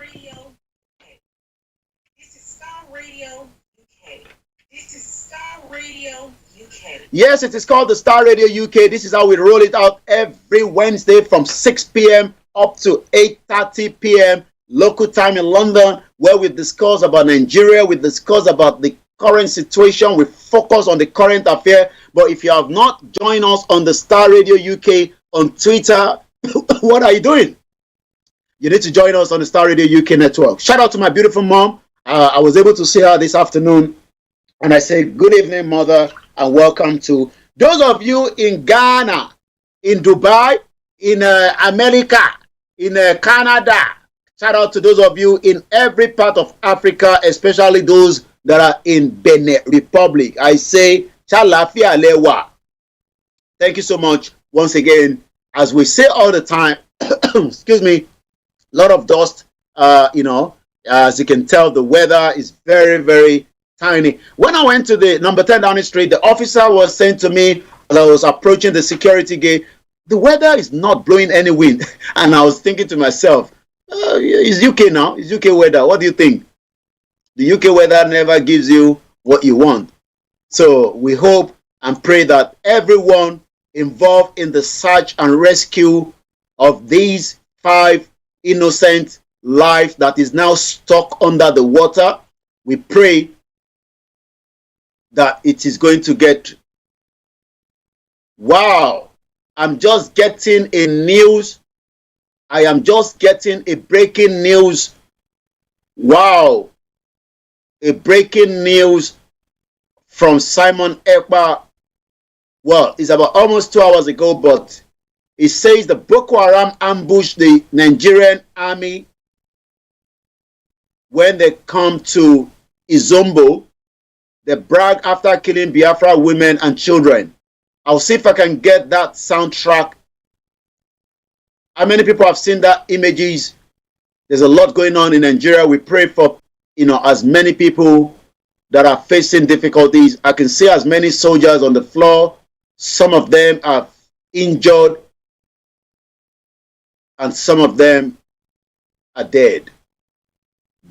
This is Star Radio UK. This is Star Radio UK. Yes, it is called the Star Radio UK. This is how we roll it out every Wednesday from 6 p.m. up to 8:30 p.m. local time in London, where we discuss about Nigeria, we discuss about the current situation, we focus on the current affair. But if you have not joined us on the Star Radio UK on Twitter, what are you doing? You need to join us on the Star Radio UK network. Shout out to my beautiful mom. I was able to see her this afternoon, and I say good evening, mother, and welcome to those of you in Ghana, in Dubai, in America, in Canada. Shout out to those of you in every part of Africa, especially those that are in Benin Republic. I say, Chalafia Lewa. Thank you so much once again. As we say all the time, excuse me, a lot of dust, as you can tell, the weather is very, very tiny. When I went to the number 10 Downing Street, the officer was saying to me, as I was approaching the security gate, the weather is not blowing any wind. And I was thinking to myself, it's UK now, it's UK weather. What do you think? The UK weather never gives you what you want. So we hope and pray that everyone involved in the search and rescue of these 5 innocent lives that is now stuck under the water, we pray that it is going to get... Wow! I'm just getting a news. I am just getting a breaking news. Wow! A breaking news from Simon Ekpa. Well, it's about almost 2 hours ago, but it says the Boko Haram ambushed the Nigerian army when they come to Izombo. They brag after killing Biafra women and children. I'll see if I can get that soundtrack. How many people have seen that images? There's a lot going on in Nigeria. We pray for, as many people that are facing difficulties. I can see as many soldiers on the floor. Some of them are injured, and some of them are dead.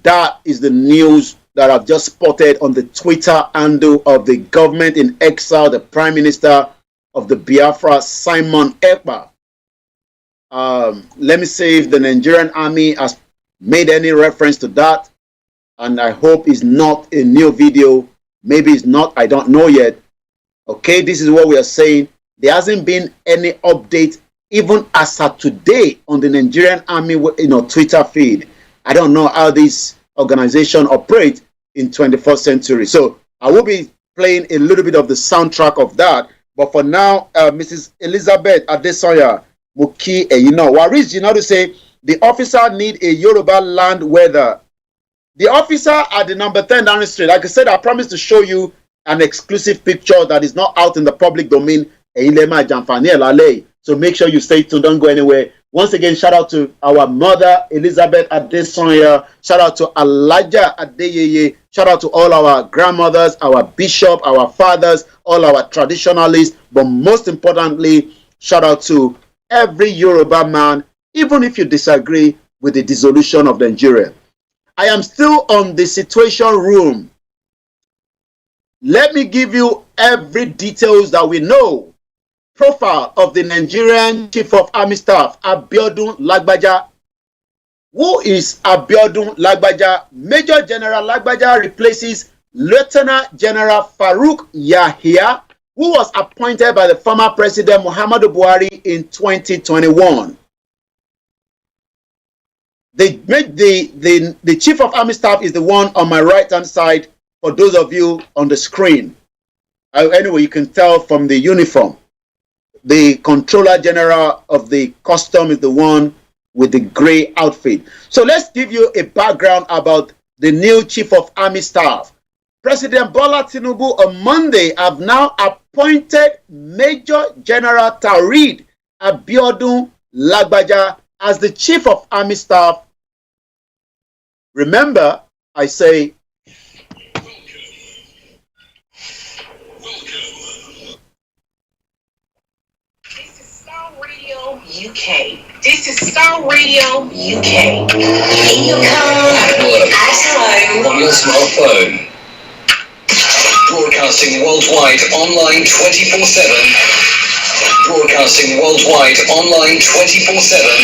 That is the news that I've just spotted on the Twitter handle of the government in exile, the Prime Minister of the Biafra, Simon Ekpa. Let me see if the Nigerian army has made any reference to that. And I hope it's not a new video. Maybe it's not. I don't know yet. Okay, this is what we are saying. There hasn't been any update even as of today on the Nigerian army Twitter feed. I don't know how this organization operates in 21st century. So I will be playing a little bit of the soundtrack of that. But for now, Mrs. Elizabeth Adesanya Muki, Waris to say the officer need a Yoruba land weather. The officer at the number 10 Downing Street, like I said, I promised to show you an exclusive picture that is not out in the public domain. So make sure you stay tuned, don't go anywhere. Once again, shout out to our mother, Elizabeth Adesonya. Shout out to Alaja Adeyeye. Shout out to all our grandmothers, our bishop, our fathers, all our traditionalists. But most importantly, shout out to every Yoruba man, even if you disagree with the dissolution of Nigeria. I am still on the Situation Room. Let me give you every details that we know. Profile of the Nigerian Chief of Army Staff, Abiodun Lagbaja. Who is Abiodun Lagbaja? Major General Lagbaja replaces Lieutenant General Farouk Yahya, who was appointed by the former President Muhammadu Buhari in 2021. The Chief of Army Staff is the one on my right-hand side, for those of you on the screen. Anyway, you can tell from the uniform. The Controller General of the Custom is the one with the gray outfit. So let's give you a background about the new Chief of Army Staff. President Bola Tinubu on Monday have now appointed Major General Tarid Abiodun Lagbaja as the Chief of Army Staff. Remember, I say, UK. This is Star Radio UK. In your car, at work, at home, on your smartphone. Broadcasting worldwide, online 24/7. Broadcasting worldwide, online 24/7.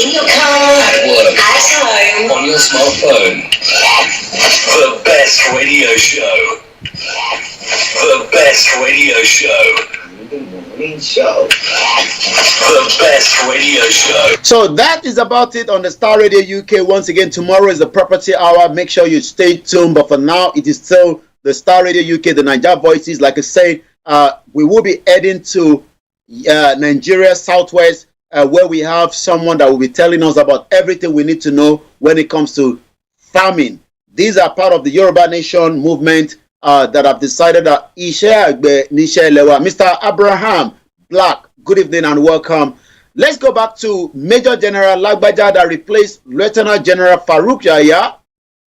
in your car, At work, at home, on your smartphone. The best radio show. The best radio show. The best radio show. So that is about it on the Star Radio UK. Once again, tomorrow is the property hour. Make sure you stay tuned. But for now, it is still the Star Radio UK, the Niger Voices. Like I said, we will be heading to Nigeria Southwest, where we have someone that will be telling us about everything we need to know when it comes to farming. These are part of the Yoruba Nation movement that have decided that Mr. Abraham Black, good evening and welcome. Let's go back to Major General Lagbaja that replaced Lieutenant General Farouk Yahya.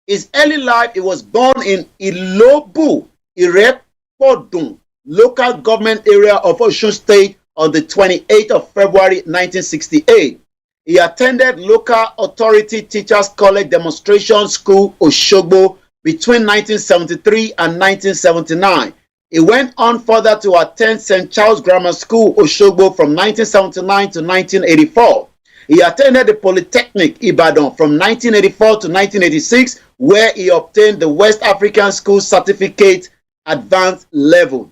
His early life, he was born in Ilobu, Irepodun, local government area of Osun State on the 28th of February 1968. He attended local authority teachers college demonstration school Oshogbo between 1973 and 1979. He went on further to attend St. Charles Grammar School, Oshogbo from 1979 to 1984. He attended the Polytechnic Ibadan from 1984 to 1986, where he obtained the West African School Certificate Advanced Level.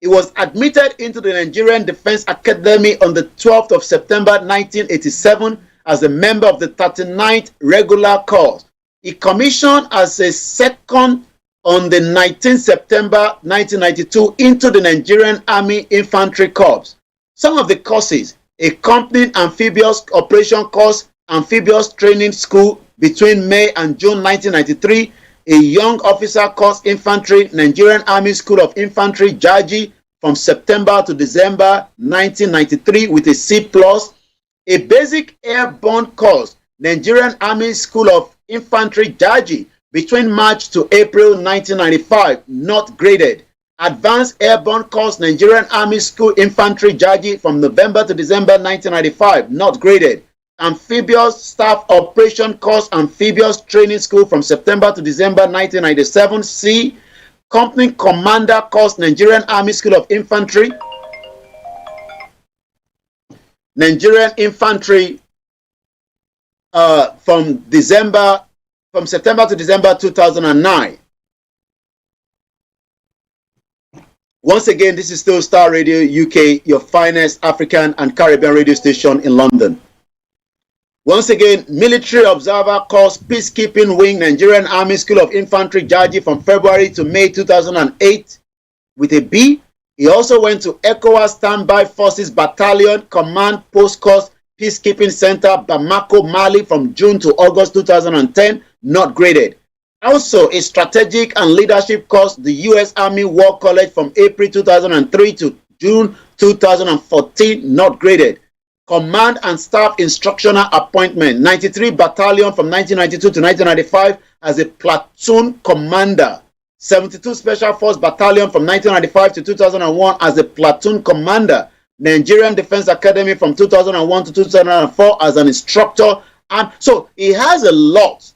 He was admitted into the Nigerian Defense Academy on the 12th of September 1987 as a member of the 39th Regular Corps. He commissioned as a second on the 19th September 1992 into the Nigerian Army Infantry Corps. Some of the courses: a company amphibious operation course, amphibious training school between May and June 1993, a young officer course infantry, Nigerian Army School of Infantry, Jaji, from September to December 1993 with a C+, a basic airborne course, Nigerian Army School of Infantry, Jaji, between March to April 1995, not graded. Advanced Airborne Course, Nigerian Army School Infantry, Jaji, from November to December 1995, not graded. Amphibious Staff Operation Course, Amphibious Training School from September to December 1997, C. Company Commander Course, Nigerian Army School of Infantry, Nigerian Infantry, from September to December 2009. Once again, this is still Star Radio UK, your finest African and Caribbean radio station in London. Once again, Military Observer Course, Peacekeeping Wing, Nigerian Army School of Infantry, Jaji, from February to May 2008 with a B. He also went to ECOWAS Standby Forces Battalion, Command Post Course, Peacekeeping Center, Bamako, Mali, from June to August 2010, not graded. Also, a Strategic and Leadership Course, the U.S. Army War College, from April 2003 to June 2014, not graded. Command and Staff Instructional Appointment. 93 Battalion from 1992 to 1995 as a platoon commander. 72 Special Force Battalion from 1995 to 2001 as a platoon commander. Nigerian Defense Academy from 2001 to 2004 as an instructor. And so he has a lot.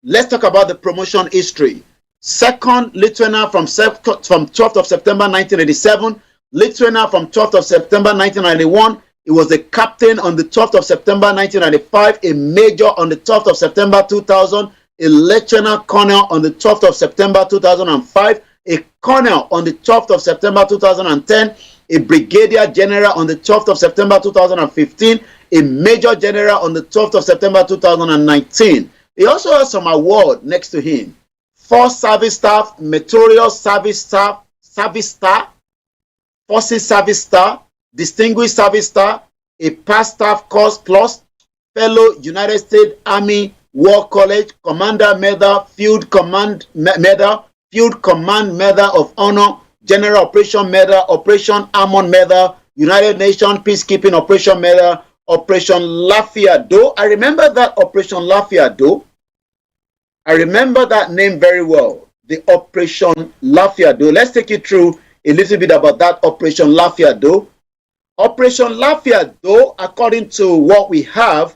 Let's talk about the promotion history. Second Lieutenant from 12th of September 1987. Lieutenant from 12th of September 1991. He was a captain on the 12th of September 1995, a major on the 12th of September 2000, a lieutenant colonel on the 12th of September 2005, a colonel on the 12th of September 2010, a brigadier general on the 12th of September 2015, a major general on the 12th of September 2019. He also has some award next to him. 4 service staff, Meritorious Service Star, Forces Service Star, Distinguished Service Star, a Past Staff Course Plus, Fellow United States Army War College, Commander Medal, Field Command Medal, Field Command Medal of Honor, General Operation Medal, Operation Ammon Medal, United Nations Peacekeeping Operation Medal, Operation Lafayette. I remember that Operation Lafayette. I remember that name very well. The Operation Lafayette. Let's take you through a little bit about that Operation Lafayette. Operation Lafayette, according to what we have,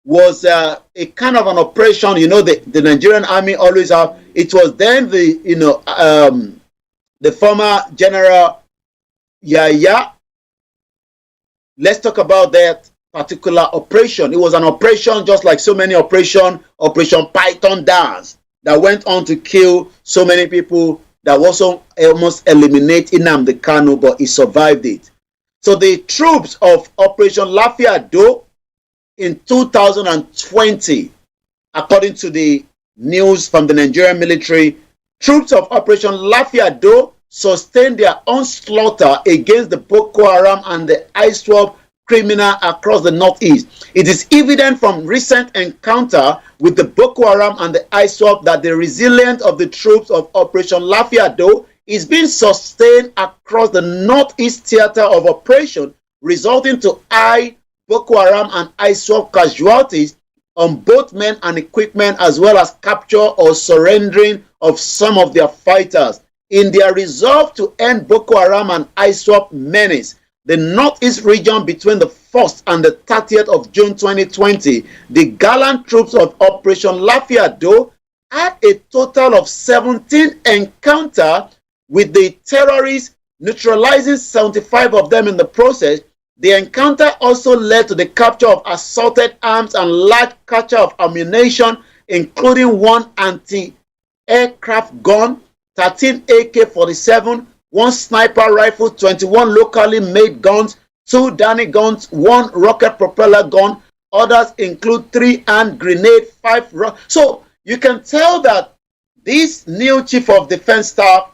was a kind of an operation. You know, the Nigerian Army always have. It was then the former General Yaya. Let's talk about that particular operation. It was an operation just like so many Operation Python Dance that went on to kill so many people, that also almost eliminate Nnamdi Kanu, but he survived it. So the troops of Operation Lafayette in 2020, according to the news from the Nigerian military, troops of Operation Lafayette sustained their onslaught against the Boko Haram and the ISWAP criminal across the Northeast. It is evident from recent encounter with the Boko Haram and the ISWAP that the resilience of the troops of Operation Lafayette is being sustained across the Northeast theater of operation, resulting to high Boko Haram and ISWAP casualties on both men and equipment, as well as capture or surrendering of some of their fighters. In their resolve to end Boko Haram and ISWAP menace, the Northeast region between the 1st and the 30th of June 2020, the gallant troops of Operation Lafayette had a total of 17 encounters with the terrorists, neutralizing 75 of them in the process. The encounter also led to the capture of assaulted arms and large catcher of ammunition, including 1 anti-aircraft gun, 13 AK-47, 1 sniper rifle, 21 locally made guns, 2 Danny guns, 1 rocket propeller gun. Others include 3 hand grenade, 5 So you can tell that this new chief of defense staff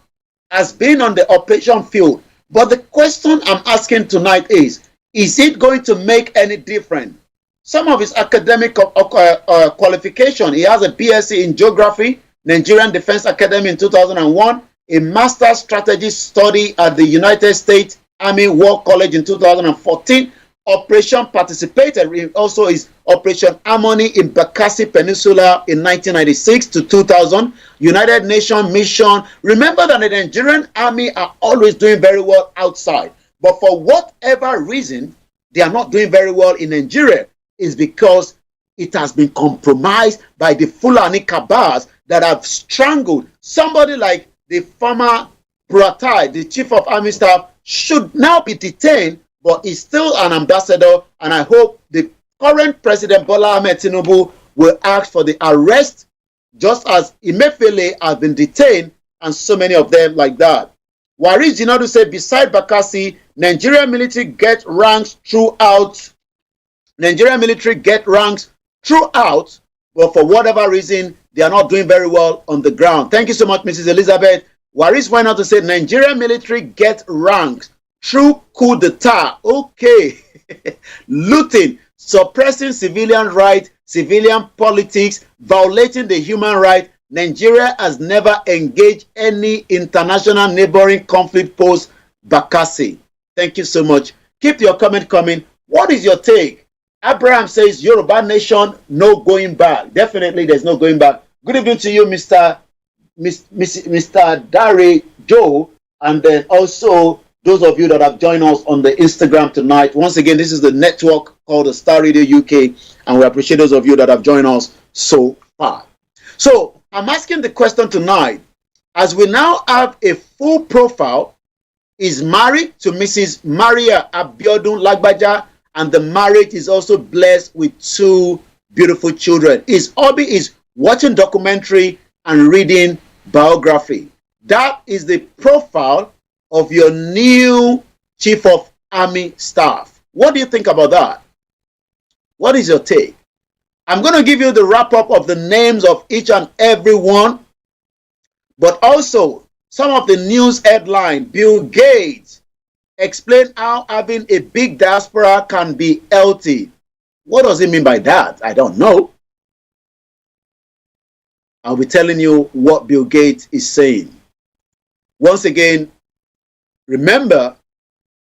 has been on the operation field. But the question I'm asking tonight is it going to make any difference? Some of his academic qualification, he has a BSc in Geography, Nigerian Defense Academy in 2001, a Master's Strategy Study at the United States Army War College in 2014, Operation participated in also is Operation Harmony in Bakassi Peninsula in 1996 to 2000, United Nations mission. Remember that the Nigerian Army are always doing very well outside, but for whatever reason, they are not doing very well in Nigeria. Is because it has been compromised by the Fulani cabals that have strangled somebody like the former Buratai, the Chief of Army Staff, should now be detained, but is still an ambassador, and I hope the current President Bola Ahmed Tinubu will ask for the arrest, just as Emefiele has been detained, and so many of them like that. Waris Jinadu said, beside Bakassi, Nigerian military get ranks throughout. Nigerian military get ranks throughout, but for whatever reason, they are not doing very well on the ground. Thank you so much, Mrs. Elizabeth. Waris went on to say, Nigerian military get ranks through coup d'etat. Okay. Looting, suppressing civilian rights, civilian politics, violating the human rights. Nigeria has never engaged any international neighboring conflict post Bakassi. Thank you so much, Keep your comment coming. What is your take? Abraham says Yoruba nation, no going back. Definitely there's no going back. Good evening to you, Mr. Dare Joe, and then also those of you that have joined us on the Instagram tonight. Once again, this is the network called the Star Radio UK, and we appreciate those of you that have joined us so far. So I'm asking the question tonight, as we now have a full profile, is married to Mrs. Maria Abiodun Lagbaja, and the marriage is also blessed with 2 beautiful children. His hobby is watching documentary and reading biography. That is the profile of your new Chief of Army Staff. What do you think about that? What is your take? I'm going to give you the wrap-up of the names of each and every one, but also some of the news headline. Bill Gates explain how having a big diaspora can be healthy. What does it mean by that? I don't know. I'll be telling you what Bill Gates is saying. Once again, remember,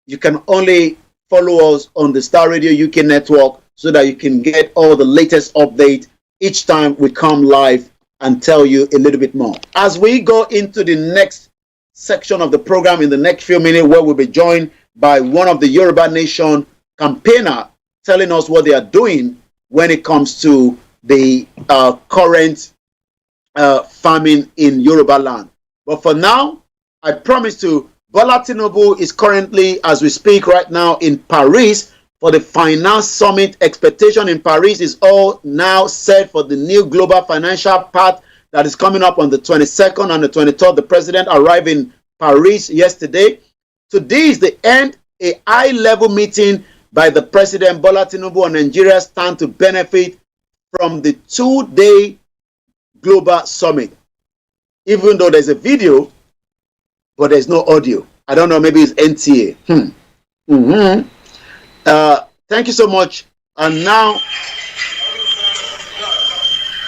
you can only follow us on the Star Radio UK network so that you can get all the latest updates each time we come live and tell you a little bit more. As we go into the next section of the program in the next few minutes, where we'll be joined by one of the Yoruba Nation campaigner telling us what they are doing when it comes to the current famine in Yoruba land. But for now, I promise to, Bola Tinubu is currently, as we speak right now, in Paris for the Finance Summit. Expectation in Paris is all now set for the new global financial pact that is coming up on the 22nd and the 23rd. The president arrived in Paris yesterday. Today is the end, a high-level meeting by the president, Bola Tinubu, on Nigeria stand to benefit from the 2-day global summit. Even though there's a video, but there's no audio. I don't know, maybe it's NTA. Thank you so much. And now,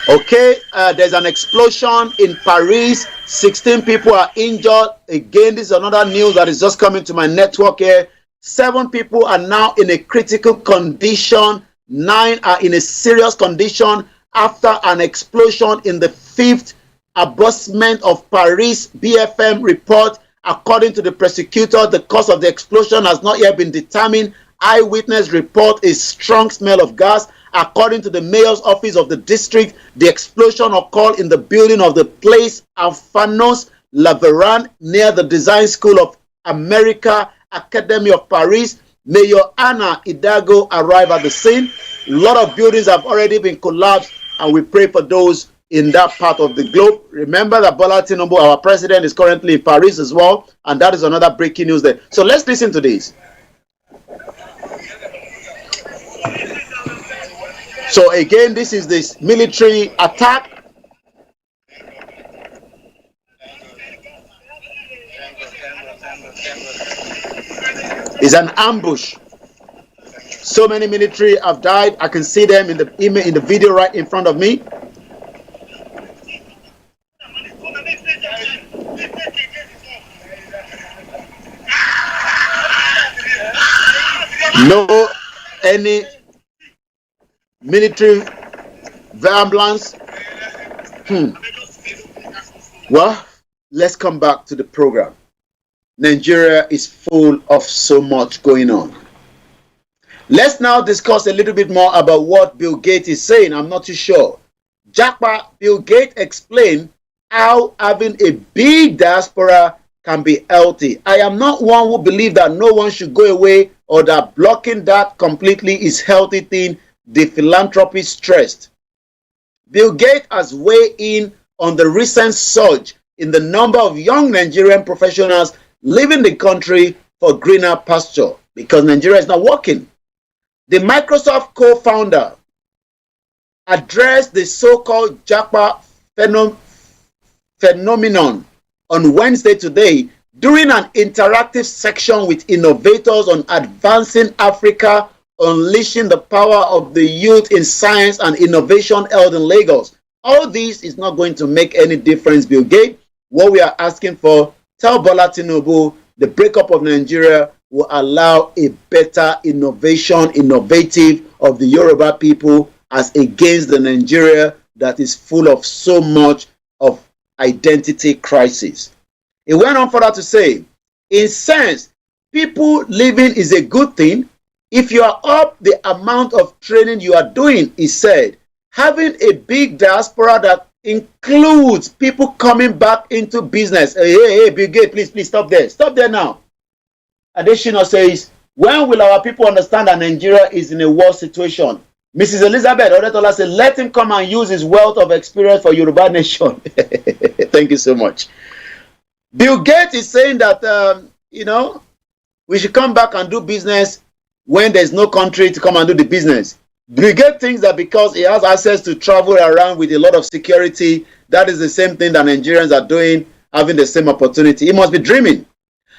okay, there's an explosion in Paris. 16 people are injured. Again, this is another news that is just coming to my network here. 7 people are now in a critical condition. 9 are in a serious condition after an explosion in the 5th abutment of Paris. BFM report, according to the prosecutor, the cause of the explosion has not yet been determined. Eyewitness report a strong smell of gas. According to the mayor's office of the district, the explosion occurred in the building of the Place Alphanos Laveran near the Design School of America Academy of Paris. Mayor Anna Hidalgo arrived at the scene. A lot of buildings have already been collapsed, and we pray for those in that part of the globe. Remember that Bola Tinubu, our president, is currently in Paris as well, and that is another breaking news there. So let's listen to this. So again, this is this military attack. It's an ambush. So many military have died. I can see them in the image, in the video right in front of me. No any military ambulance. Well, let's come back to the program. Nigeria is full of so much going on. Let's now discuss a little bit more about what Bill Gates is saying. I'm not too sure. Japa, Bill Gates explained how having a big diaspora can be healthy. I am not one who believes that no one should go away or that blocking that completely is healthy thing. The philanthropist stressed. Bill Gates has weighed in on the recent surge in the number of young Nigerian professionals leaving the country for greener pasture because Nigeria is not working. The Microsoft co-founder addressed the so-called Japa phenomenon on Wednesday today during an interactive section with innovators on advancing Africa, unleashing the power of the youth in science and innovation held in Lagos. All this is not going to make any difference, Bill Gates. What we are asking for, tell Bola Tinubu the breakup of Nigeria will allow a better innovative of the Yoruba people as against the Nigeria that is full of so much of identity crisis. He went on further to say, in sense, people living is a good thing. If you are up the amount of training you are doing, he said, having a big diaspora that includes people coming back into business. Hey, Bill Gates, please stop there. Stop there now. Adeshina says, when will our people understand that Nigeria is in a war situation? Mrs. Elizabeth Odetola said, let him come and use his wealth of experience for Yoruba nation. Thank you so much. Bill Gates is saying that, we should come back and do business when there's no country to come and do the business. Bill Gates thinks that because he has access to travel around with a lot of security, that is the same thing that Nigerians are doing, having the same opportunity. He must be dreaming.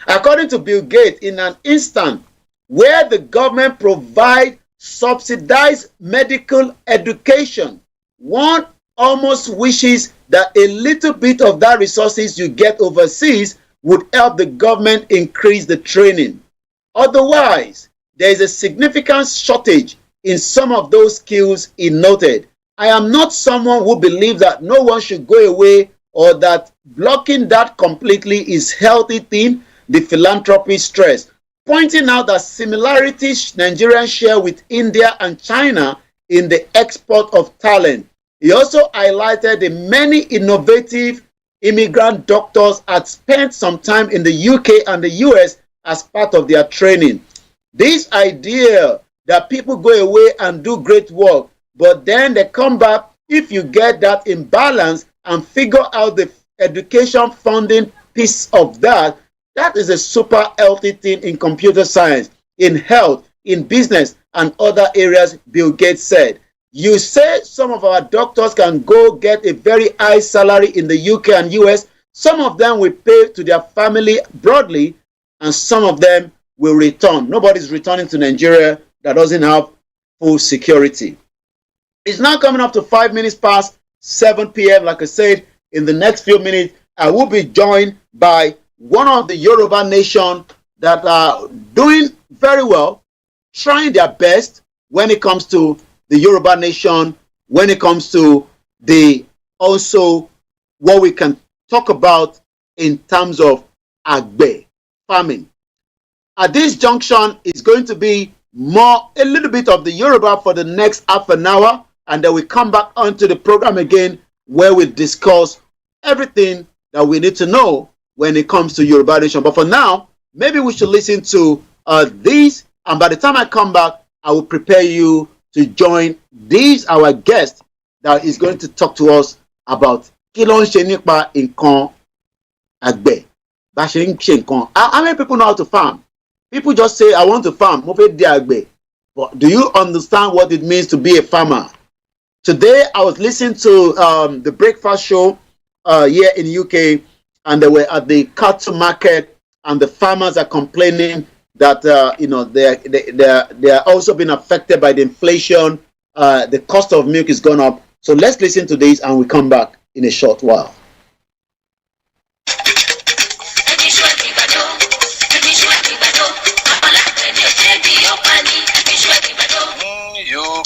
According to Bill Gates, in an instant where the government provides subsidized medical education, one almost wishes that a little bit of that resources you get overseas would help the government increase the training. Otherwise, there is a significant shortage in some of those skills, he noted. I am not someone who believes that no one should go away or that blocking that completely is healthy thing, the philanthropy stress, pointing out that similarities Nigerians share with India and China in the export of talent. He also highlighted the many innovative immigrant doctors had spent some time in the UK and the US as part of their training. This idea that people go away and do great work, but then they come back, if you get that imbalance and figure out the education funding piece of that, that is a super healthy thing in computer science, in health, in business, and other areas, Bill Gates said. You say some of our doctors can go get a very high salary in the UK and US. Some of them will pay to their family broadly, and some of them will return. Nobody's returning to Nigeria that doesn't have full security. It's now coming up to 5 minutes past 7 p.m. Like I said, in the next few minutes, I will be joined by one of the Yoruba nation that are doing very well, trying their best when it comes to the Yoruba nation, when it comes to the also what we can talk about in terms of agbe, farming. At this junction, it's going to be a little bit of the Yoruba for the next half an hour, and then we come back onto the program again where we discuss everything that we need to know when it comes to Yoruba nation. But for now, maybe we should listen to these, and by the time I come back, I will prepare you to join our guest that is going to talk to us about Kilon Shenipa Inkan Agbe. How many people know how to farm? People just say, I want to farm. But do you understand what it means to be a farmer? Today, I was listening to the breakfast show here in UK, and they were at the cattle market, and the farmers are complaining that they are also being affected by the inflation. The cost of milk is gone up. So let's listen to this, and we come back in a short while.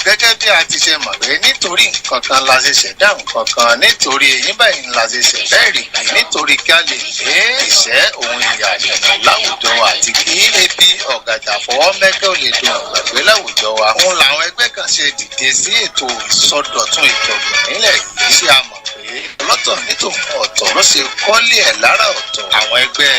Gẹ́gẹ́ bí a ti ṣe mọ̀ pé nítorí nǹkan kan la ṣe ṣẹ̀dá nǹkan kan, nítorí èyí báyìí la ṣe ṣẹ̀dá ìrìgbì, nítorí kí a lè lé ìṣẹ́ ohun ìyà ìyànà láwùjọ wa àti kí ebi ọ̀gàjà fọwọ́ mẹ́kẹ́ ò lè dùn ìgbàgbé láwùjọ wa. Òun làwọn ẹgbẹ́ kan ṣe dìde sí ètò ìsọdọ̀tun ìtọ̀gbìn nílẹ̀ yìí, ṣé a mọ̀ pé ọlọ́tọ̀ nítòun ọ̀tọ̀ ló ṣe kọ́lé ẹ̀ lára ọ̀tọ̀. Àwọn ẹgbẹ́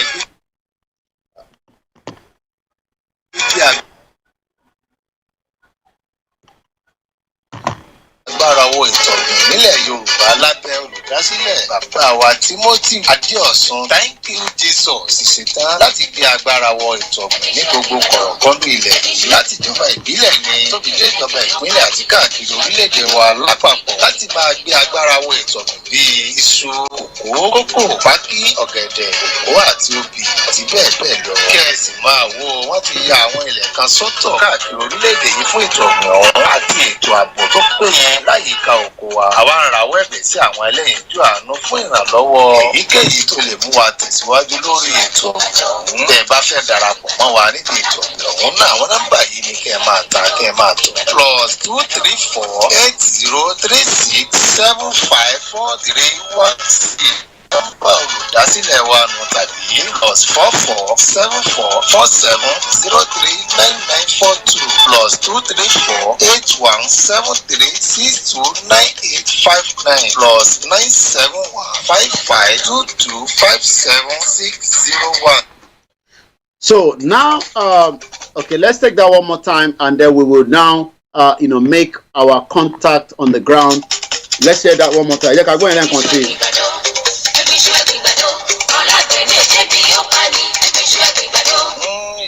agbára owó ìtọ̀gbìn nílẹ̀ Yorùbá lábẹ́ olùdásílẹ̀ bàbá wa Timothy Adéọ̀sùn Thank you Jesus ṣetán láti gbé agbára wọ ìtọ̀gbìn ní gbogbo kọ̀rọ̀kọ́ndù ilẹ̀ yìí, láti ìjọba ìbílẹ̀ ní tóbi dé ìjọba ìpínlẹ̀ àti káàkiri orílẹ̀-èdè wa lápapọ̀, láti máa gbé agbára wọ ìtọ̀gbìn bíi iṣu, kòkó, pákí, ọ̀gẹ̀dẹ̀, kòkó àti obì àti bẹ́ẹ̀ bẹ́ẹ̀ lọ. Kí ẹ sì máa wo, wọ́n ti ya àwọn ilẹ̀ kan sọ́tọ̀ káàkiri orílẹ̀-èdè yìí fún ìtọ̀gbìn ọ̀hún àti ètò ààbò tó péye láyìíká oko wa. Àwa ń rawọ́ ẹ̀bẹ̀ sí àwọn ẹlẹ́yinjú àánú fún ìrànlọ́wọ́ èyíkéyìí tó lè mú wa tẹ̀síwájú lórí ètò ọ̀hún. Tẹ́ ẹ bá fẹ́ darapọ̀ mọ́ wa níbi ètò ọ̀hún náà, àwọn nọ́mbà yìí ni kẹ́ ẹ máa ta kẹ́ ẹ máa tọ̀. +2348036754316. Nọ́mbà olùdásílẹ̀ wa nù tàbí +447447039942 +2348173629859 +97155225761. So now, okay, let's take that one more time, and then we will now, make our contact on the ground. Let's hear that one more time. Yeah, go ahead and continue.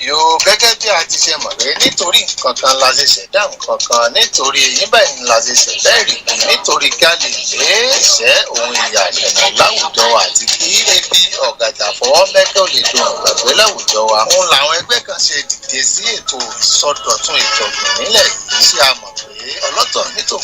Yo, gẹ́gẹ́ bí a ti ṣe mọ̀ pé nítorí nǹkan kan la ṣe ṣẹ̀dá nǹkan kan, nítorí èyí báyìí la ṣe ṣẹ̀dá ìrìbì, nítorí ká lè lé ìṣẹ́ ohun ìyà ìṣẹ̀lẹ̀ láwùjọ wa àti kí ebi ọ̀gàjà fọwọ́ mẹ́kẹ́ ò lè dùn gbàgbé láwùjọ wa. Òun làwọn ẹgbẹ́ kan ṣe dìde sí ètò ìsọdọ̀tun ìtọ̀gbìn nílẹ̀ yìí, ṣé a mọ̀ pé ọlọ́tọ̀ nítòun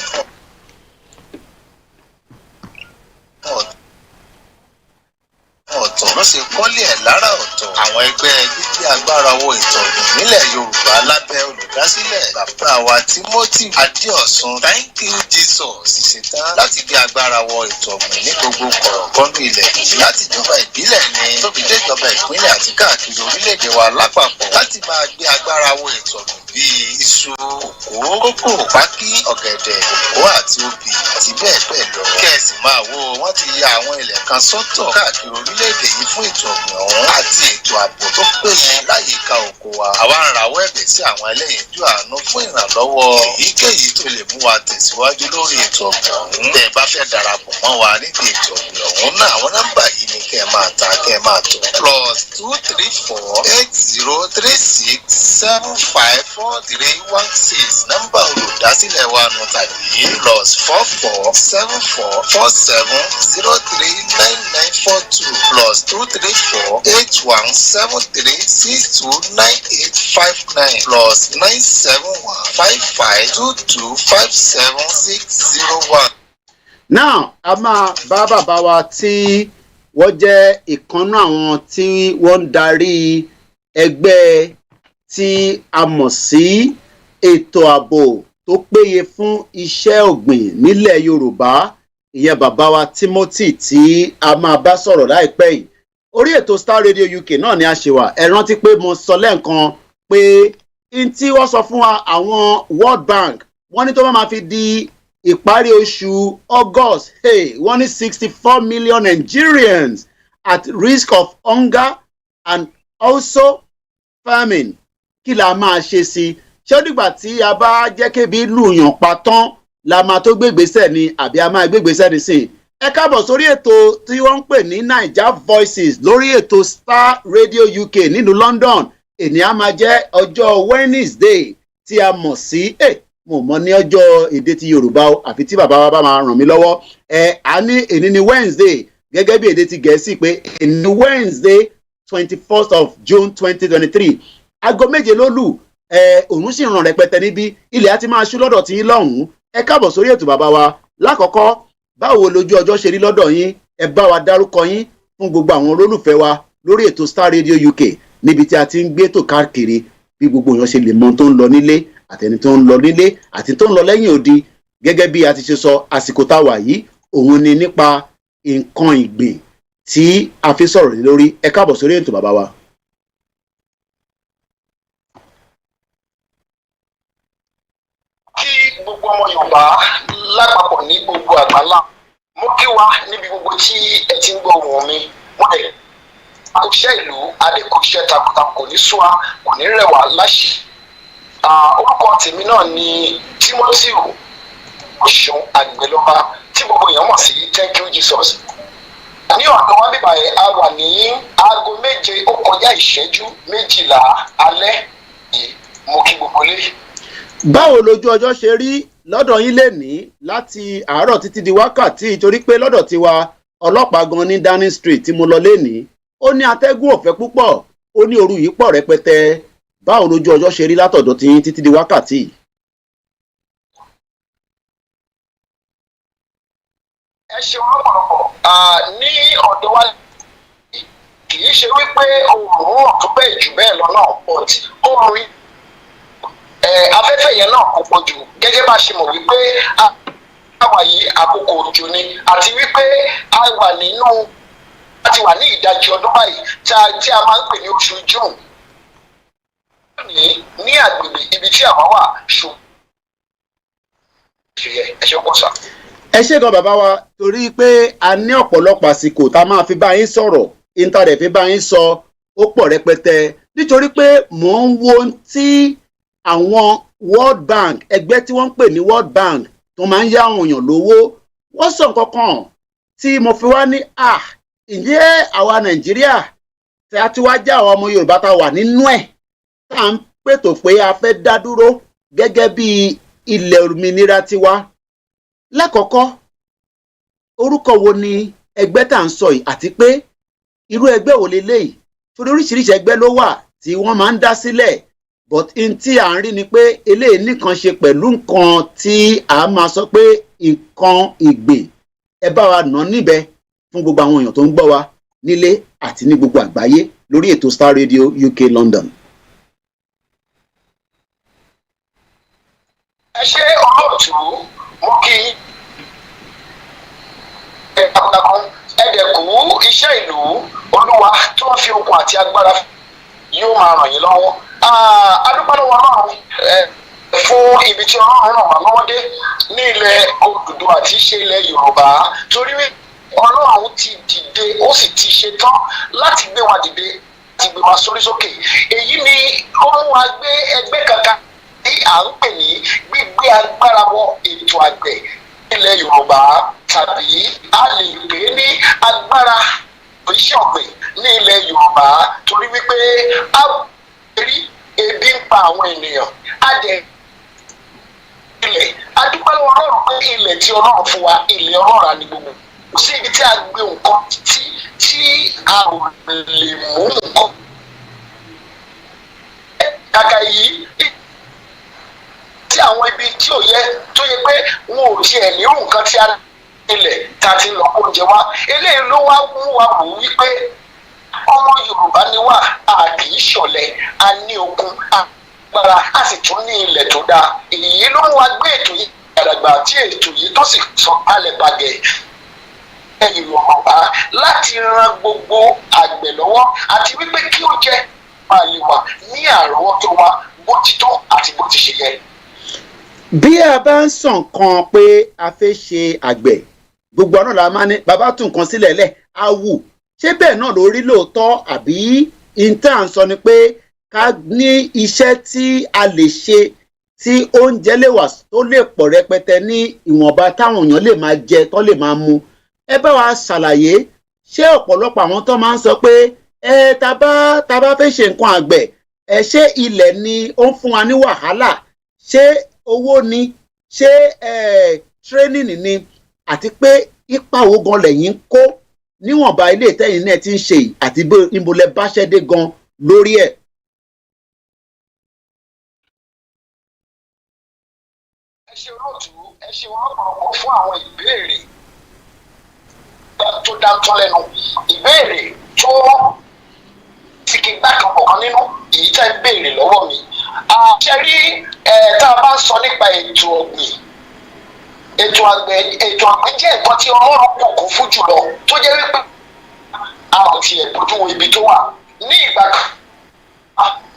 ọ̀tọ̀ ló ṣe kọ́lé ẹ̀ lára ọ̀tọ̀. Àwọn ẹgbẹ́ gbígbé agbára wọ ìtọ̀gbìn nílẹ̀ Yorùbá lábẹ́ olùdásílẹ̀ bàbá wa Timothy Adéọ̀sùn Thank you Jesus ṣetán láti gbé agbára wọ ìtọ̀gbìn ní gbogbo kọ̀rọ̀kọ́ndù ilẹ̀ yìí, láti ìjọba ìbílẹ̀ ni tóbi dé ìjọba ìpínlẹ̀ àti káàkiri orílẹ̀-èdè wa lápapọ̀, láti máa gbé agbára wọ ìtọ̀gbìn bíi iṣu, kòkó, pákí, ọ̀gẹ̀dẹ̀, kòkó àti obì àti bẹ́ẹ̀ bẹ́ẹ̀ lọ. Kẹ́sì máa wo wọ́n ti ya àwọn ilẹ̀ kan sọ́tọ̀ káàkiri orílẹ̀-èdè yìí fún ètò ọ̀gbìn ọ̀hún àti ètò ààbò tó péye láyìíká oko wa. Àwa ń rawọ́ ẹ̀bẹ̀ sí àwọn ẹlẹ́yinjú àánú fún ìrànlọ́wọ́ èyíkéyìí tó lè mú wa tẹ̀síwájú lórí ètò ọ̀gbìn ọ̀hún. Tẹ́ ẹ bá fẹ́ darapọ̀ mọ́ wa níbi ètò ọ̀gbìn ọ̀hún náà, àwọn nọ́mbà yìí ni kẹ́ ẹ máa ta kẹ́ ẹ máa tọ̀. +2348036754316. Nọ́mbà olùdásílẹ̀ wa nù tàbí +447447039942 +2348173629859 +97155225761. Now, a máa bá bàbá wa tí wọ́n jẹ́ ìkànnú àwọn tí wọ́n ń darí ẹgbẹ́ tí a mọ̀ sí ètò ààbò tó péye fún iṣẹ́ ọ̀gbìn nílẹ̀ Yorùbá, ìyẹn bàbá wa Timothy tí a máa bá sọ̀rọ̀ láìpẹ́ yìí. Orí ètò Star Radio UK náà ni a ṣe wà. Ẹ rántí pé mo sọ lẹ́ẹ̀kan pé tí wọ́n sọ fún wa àwọn World Bank, wọ́n ní tó bá máa fi di ìparí oṣù August, wọ́n ní 64 million Nigerians at risk of hunger and also famine. Kí la máa ṣe sí? Ṣé ó dìgbà tí a bá jẹ́ kébi lùyàn pa tán la máa tó gbégbésẹ̀ ni àbí a máa gbégbésẹ̀ ní sí? Ẹ káàbọ̀ sórí ètò tí wọ́n ń pè ní Naija Voices lórí ètò Star Radio UK nílùú London. Èní á máa jẹ́ ọjọ́ Wednesday tí a mọ̀ sí mo mọ̀ ní ọjọ́ èdè ti Yorùbá o, àfi tí bàbá wa bá máa ràn mí lọ́wọ́. A ní èní ni Wednesday gẹ́gẹ́ bí èdè ti Gẹ̀ẹ́sì pé èní Wednesday 21st of June 2023. Aago 7 ló lù. Òun sì ràn rẹpẹtẹ níbí, ilẹ̀ á ti máa ṣú lọ́dọ̀ tí yín lọ́hùn-ún. Ẹ káàbọ̀ sórí ètò bàbá wa. Lákọ̀ọ́kọ́, báwo lójú ọjọ́ ṣe rí lọ́dọ̀ yín? Ẹ bá wa dárúkọ yín fún gbogbo àwọn olólùfẹ́ wa lórí ètò Star Radio UK níbi tí a ti ń gbé ètò káàkiri bí gbogbo èèyàn ṣe lè mọ tó ń lọ nílé àtẹni tó ń lọ nílé àti tó ń lọ lẹ́yìn odi. Gẹ́gẹ́ bí a ti ṣe sọ, àsìkò tá a wà yìí òun ni nípa nǹkan ìgbìn tí a fi sọ̀rọ̀ lórí. Ẹ káàbọ̀ sórí ètò bàbá wa. Kí gbogbo ọmọ Yorùbá lápapọ̀ ní gbogbo àgbálá, mo kí wa níbi gbogbo tí ẹ ti ń gbọ́ ohùn mi. Wọ́n lè àkóṣẹ́ ìlú adékòṣẹ́ takuntakun kò ní súwa kò ní rẹwà láṣì. Orúkọ tèmi náà ni Timothy Ọ̀ṣun Àgbẹ̀lọ́ba tí gbogbo èèyàn mọ̀ sí Thank you Jesus. Ní ọ̀dọ̀ wa bíbá ẹ̀ a wà ní aago 7 ó kọjá ìṣẹ́jú 12 alẹ́ yìí. Mo kí gbogbo lé. Báwo lójú ọjọ́ ṣe rí lọ́dọ̀ yín lénìí láti àárọ̀ títí di wákàtí? Torí pé lọ́dọ̀ tiwa ọlọ́pàá gan ní Downing Street tí mo lọ lénìí, ó ní atẹ́gùn ọ̀fẹ́ púpọ̀, ó ní ooru yìí pọ̀ rẹpẹtẹ. Báwo lójú ọjọ́ ṣe rí látọ̀dọ̀ tí yín títí di wákàtí? ṣe ọlọ́pọ̀lọpọ̀ ní ọ̀dọ̀ wa kì í ṣe wípé òòrùn ọ̀tún bẹ́ẹ̀ jù bẹ́ẹ̀ lọ náà pọ̀ tí òòrùn afẹ́fẹ́ yẹn náà kò pọ̀ jù gẹ́gẹ́ bá ṣe mọ̀ wípé àwa yìí àkókò òjò ni àti wípé a wà ní ìdajì ọdún báyìí tí a máa ń pè ní oṣù June ní agbègbè ibi tí àwa wà ṣùgbọ́n ẹ ṣe kọ́ sà. ẹ ṣé gan bàbá wa torí pé a ní ọ̀pọ̀lọpọ̀ àsìkò tá a máa fi bá yín sọ̀rọ̀ intanet fi bá yín sọ ó pọ̀ rẹpẹtẹ nítorí pé mò ń wo tí àwọn World Bank ẹgbẹ́ tí wọ́n ń pè ní World Bank tó máa ń yá àwọn èèyàn lówó wọ́n sọ nǹkan kan tí mo fi wá ní ǹjẹ́ àwa Nàìjíríà tí a ti wá já àwọn ọmọ Yorùbá tá a wà nínú ẹ̀ tá à ń pètò pé a fẹ́ dá dúró gẹ́gẹ́ bí ilẹ̀ òmìnira tiwa lákọ̀ọ́kọ́ orúkọ wo ni ẹgbẹ́ tá à ń sọ yìí àti pé irú ẹgbẹ́ wo leléyìí torí oríṣiríṣi ẹgbẹ́ ló wà tí wọ́n máa ń dá sílẹ̀ but in tí à ń rí ni pé eléyìí nìkan ṣe pẹ̀lú nǹkan tí a máa sọ pé nǹkan ìgbè ẹ bá wa nà níbẹ̀ fún gbogbo àwọn èèyàn tó ń gbọ́ wa nílé àti ní gbogbo àgbáyé lórí ètò Star Radio UK London. ẹ ṣe olóòtú mú kí ẹ̀ẹ́dẹ̀kú iṣẹ́ ìlú olúwa tó ń fi okun àti agbára yóò máa ràn yín lọ́wọ́. adúpẹ́lọ́wọ́ náà fún ibi tí ọlọ́run ràn wá lọ́wọ́ dé ní ilẹ̀ Odùduwà àti ṣe ilẹ̀ Yorùbá torí ọlọ́run ti dìde ó sì ti ṣe tán láti gbé wa dìde láti gbé wa sórí sókè. èyí ni ó mú wa gbé ẹgbẹ́ kankan tí à ń pè ní gbígbé agbára wọ ètò àgbẹ̀ ilẹ̀ Yorùbá tàbí a lè pè é ní agbára iṣẹ́ ọ̀gbìn ní ilẹ̀ Yorùbá torí wípé a rí ebi ń pa àwọn ènìyàn a dẹ̀ ilẹ̀ a dúpẹ́ lọ́wọ́ Ọlọ́run pé ilẹ̀ tí Ọlọ́run fún wa ilẹ̀ ọlọ́ràá ni gbogbo kò sí ibi tí a gbé nǹkan tí a ò lè mú nǹkan kàkà yìí tí àwọn ibi tí ò yẹ tó yẹ pé wọn ò tiẹ̀ ní nǹkan tí a ilẹ̀ tá a ti lọ oúnjẹ wa eléyìí ló wá mú wa wò wípé ọmọ Yorùbá ni wá a kì í ṣọ̀lẹ a ní okun agbára a sì tún ní ilẹ̀ tó dáa èyí ló mú wa gbé ètò yìí àdàgbà tí ètò yìí tó sì sọ alẹ́ bàgẹ́ ẹ̀yìn Yorùbá láti ran gbogbo àgbẹ̀ lọ́wọ́ àti wípé kí ó jẹ́ máa lè wà ní àrọ́wọ́tó wa bó ti tó àti bó ti ṣe yẹ. bí a bá ń sàn kan pé a fẹ́ ṣe àgbẹ̀ gbogbo ọ̀nà la máa ní bàbá tún nǹkan sílẹ̀ lẹ̀ á wù ṣé bẹ́ẹ̀ náà ló rí lóòótọ́ àbí ìta ń sọ ni pé ká ní iṣẹ́ tí a lè ṣe tí oúnjẹ lè wà tó lè pọ̀ rẹpẹtẹ ní ìwọ̀nba táwọn èèyàn lè máa jẹ tó lè máa mu ẹ bá wa ṣàlàyé ṣé ọ̀pọ̀lọpọ̀ àwọn tó máa ń sọ pé tá bá fẹ́ ṣe nǹkan àgbẹ̀ ṣé ilẹ̀ ni ó ń fún wa ní wàhálà ṣé owó ni ṣé training ni àti pé ipa wo gan lẹ́yìn ń kó níwọ̀nba ilé ìtẹ́yìn náà ti ń ṣe àti ibo lẹ bá ṣẹ́ dé gan lórí ẹ̀. ẹ ṣe olóòtú ẹ ṣe ọlọ́pàá fún àwọn ìbéèrè tó dáńtọ́ lẹ́nu ìbéèrè tó ti kí gbàkan kọ̀ọ̀kan nínú èyí tá ń béèrè lọ́wọ́ mi. ṣe rí tá a bá ń sọ nípa ètò ọ̀gbìn ètò àgbẹ̀ jẹ́ nǹkan tí Ọlọ́run kò kún fún jùlọ tó jẹ́ wípé a ò tiẹ̀ bójú wo ibi tó wà ní ìgbà kan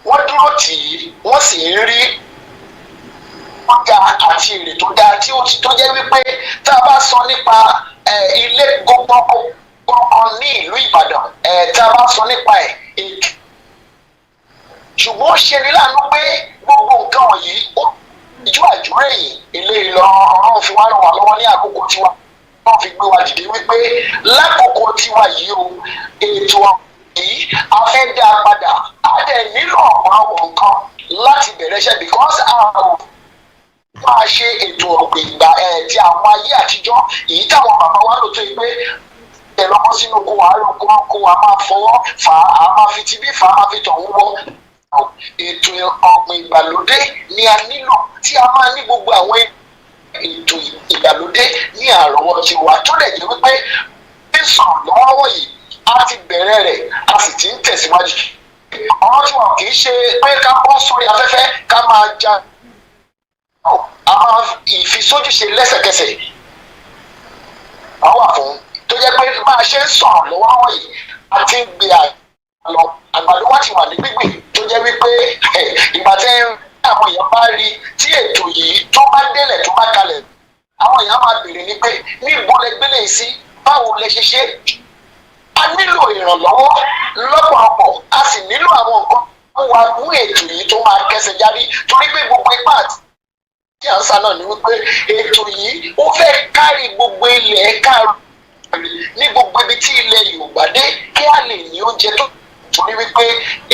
wọ́n dúró tì í wọ́n sì ń rí ọjà àti èrè tó dáa tó jẹ́ wípé tá a bá sọ nípa ilé gbọ́ngbọ́n ní ìlú Ìbàdàn tá a bá sọ nípa ètò ṣùgbọ́n ó ṣe ní láàánú pé gbogbo nǹkan wọ̀nyí ó ìjú àjúrẹ́ yìí ilé ìlọ ọ̀run fi wá ràn wá lọ́wọ́ ní àkókò tiwa wọ́n fi gbé wa dìde wípé lákòókò tiwa yìí o ètò yìí a fẹ́ dá a padà a dẹ̀ nílò ọ̀pọ̀lọpọ̀ nǹkan láti bẹ̀rẹ̀ iṣẹ́ because àwọn máa ṣe ètò ọ̀gbìn ìgbà ti àwọn ayé àtijọ́ èyí táwọn bàbá wa lò tó yẹ pé ẹ lọ́kọ́ sínú oko àárọ̀kọ́ kó a máa fọwọ́ fà á máa fi tibí fà á máa fi tọ̀hún wọ́ ètò ọ̀gbìn ìgbàlódé ni a nílò tí a máa ní gbogbo àwọn ètò ìgbàlódé ní àrọ́wọ́tó wa tó lè jẹ́ wípé sísàn lọ́wọ́ yìí a ti bẹ̀rẹ̀ rẹ̀ a sì ti ń tẹ̀síwájú. Àwọn tí wọn kì í ṣe pé ká bọ́ sórí afẹ́fẹ́ ká máa ja àwọn ìfisójúṣe lẹ́sẹ̀kẹsẹ̀ àwọn àfọ̀n tó jẹ́ pé bá a ṣe ń sọ̀rọ̀ lọ́wọ́ yìí a ti ń gbé àlọ́ àgbàdo wá ti wà ní gbígbìn tó jẹ́ wípé ìgbà tẹ́ àwọn èèyàn bá rí tí ètò yìí tó bá délẹ̀ tó bá kalẹ̀ àwọn èèyàn máa béèrè ní pé níbo lẹ gbélé sí báwo lẹ ṣe ṣe. A nílò ìrànlọ́wọ́ lọ́pọ̀lọpọ̀ a sì nílò àwọn nǹkan wa mú ètò yìí tó máa kẹsẹ̀ járí torí pé gbogbo ipá àti àǹsà náà ni wípé ètò yìí ó fẹ́ kárí gbogbo ilẹ̀ káàró ní gbogbo ibi tí ilẹ̀ Yorùbá dé kí a lè ní oúnjẹ tó torí wípé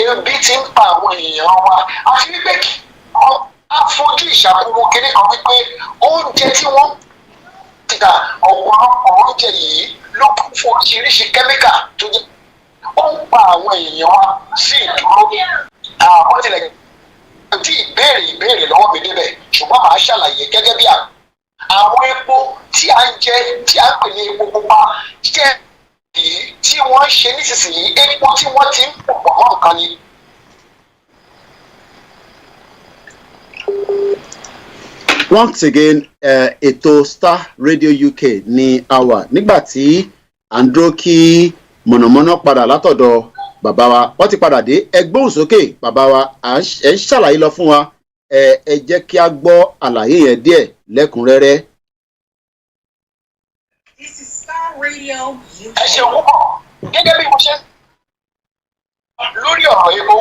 ebi ti ń pa àwọn èèyàn wa àti wípé kí a fojú ìṣàkóso kiri kan wípé oúnjẹ tí wọ́n ti ta ọ̀pọ̀lọpọ̀ oúnjẹ yìí ló kún fún oríṣiríṣi kẹ́míkà tó jẹ́ ó ń pa àwọn èèyàn wa sí ìdúró àwọn tilẹ̀ tí ìbéèrè lọ́wọ́ mi débẹ̀ ṣùgbọ́n màá ṣàlàyé gẹ́gẹ́ bí àwọn epo tí a ń jẹ tí a ń pè ní epo pupa jẹ́ èyí tí wọ́n ń ṣe nísinsìnyí epo tí wọ́n ti ń pọ̀ mọ́ nǹkan ni. Once again, ètò Star Radio UK ní àwa nígbà tí à ń dúró kí mọ̀nàmọ́ná padà látọ̀dọ̀ bàbá wa wọ́n ti padà dé ẹgbọ́n sókè bàbá wa ẹ̀ ń ṣàlàyé lọ fún wa ẹ jẹ́ kí a gbọ́ àlàyé yẹn díẹ̀ lẹ́kùnrẹ́rẹ́. This is Star Radio UK. Ẹ ṣe òun bọ̀ gẹ́gẹ́ bí mo ṣe lórí ọ̀rọ̀ epo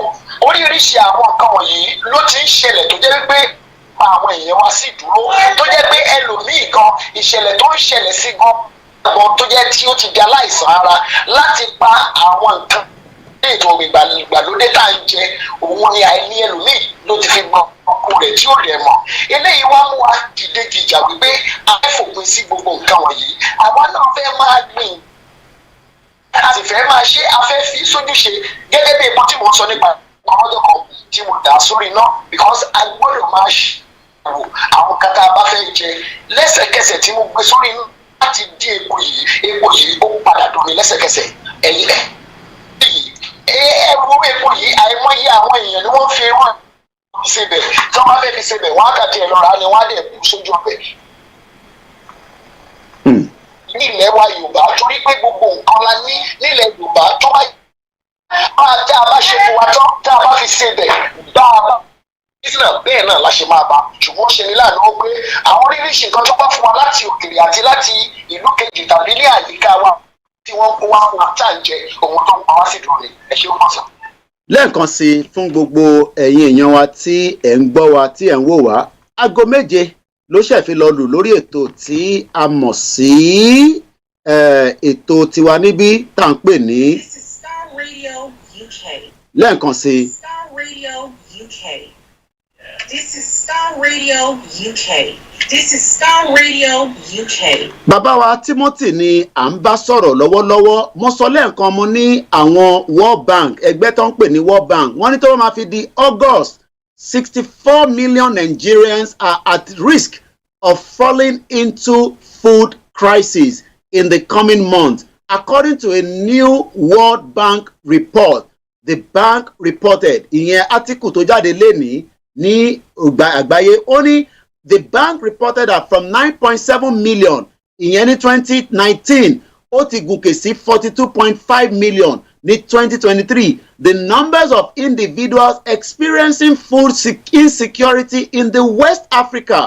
oríṣiríṣi àwọn nǹkan wọ̀nyí ló ti ń ṣẹlẹ̀ tó jẹ́ wípé àwọn èèyàn wá sí dúró tó jẹ́ pé ẹlòmíì gan ìṣẹ̀lẹ̀ tó ń ṣẹlẹ̀ sí gan tó jẹ́ tí ó ti di aláìsàn ara láti pa àwọn nǹkan ètò ìgbàlódé tá à ń jẹ òun ni àìní ẹlòmíì ló ti fi gbọ́n ọkọ rẹ̀ tí ó rẹ̀ mọ̀ eléyìí wá mú wa dìde jìjà wípé a fẹ́ fòpin sí gbogbo nǹkan wọ̀nyí àwa náà fẹ́ máa gbìn a sì fẹ́ máa ṣe a fẹ́ fi sójúṣe gẹ́gẹ́ bí epo tí mo sọ nípa ọmọdé kan tí mo dà sórí iná because a gbọ́dọ̀ máa ṣe àwọn kata bá fẹ́ jẹ lẹ́sẹ̀kẹsẹ̀ tí mo gbé sórí iná láti dín epo yìí ó padà domi lẹ́sẹ̀kẹsẹ̀ ẹ̀yìn ẹ̀rù epo yìí àìmọye àwọn èèyàn ni wọ́n fi rán sebẹ̀ tí wọ́n bá fẹ́ fi sebẹ̀ wọ́n á kà tiẹ̀ lọ́ra ni wọ́n á dẹ̀ kú sójú ọbẹ̀. ní ilẹ̀ wa Yorùbá torí pé gbogbo nǹkan la ní nílẹ̀ Yorùbá tó bá tá a bá ṣe fún wa tán tá a bá fi sebẹ̀ bá a bá náà bẹ́ẹ̀ náà la ṣe máa bá ṣùgbọ́n ṣe ní láàánú ó pé àwọn oríṣiríṣi nǹkan tó bá fún wa láti òkèèrè àti láti ìlú kejì tàbí ní àyíká wa tí wọ́n kó wá fún wa tá à ń jẹ ohun tó ń pa wá sí dùn rẹ̀ ẹ ṣe ó pọ̀ sàn. lẹ́ẹ̀kan sí i fún gbogbo ẹ̀yin èèyàn wa tí ẹ̀ ń gbọ́ wa tí ẹ̀ ń wò wá aago 7 ló ṣẹ̀fi lọ lù lórí ètò tí a mọ̀ sí ètò tiwa níbí tá à ń pè ní. This is Star Radio UK. lẹ́ẹ̀kan sí i. Star Radio UK. This is Star Radio UK. This is Star Radio UK. Bàbá wa Timothy ni à ń bá sọ̀rọ̀ lọ́wọ́lọ́wọ́. Mo sọ lẹ́ẹ̀kan mo ní àwọn World Bank ẹgbẹ́ tó ń pè ní World Bank. Wọ́n ní tó máa fi di August 64 million Nigerians are at risk of falling into food crisis in the coming months. According to a new World Bank report, the bank reported ìyẹn article tó jáde lénìí ní àgbáyé ó ní the bank reported that from 9.7 million ìyẹn ní 2019 ó ti gòkè sí 42.5 million ní 2023. The numbers of individuals experiencing food insecurity in the West Africa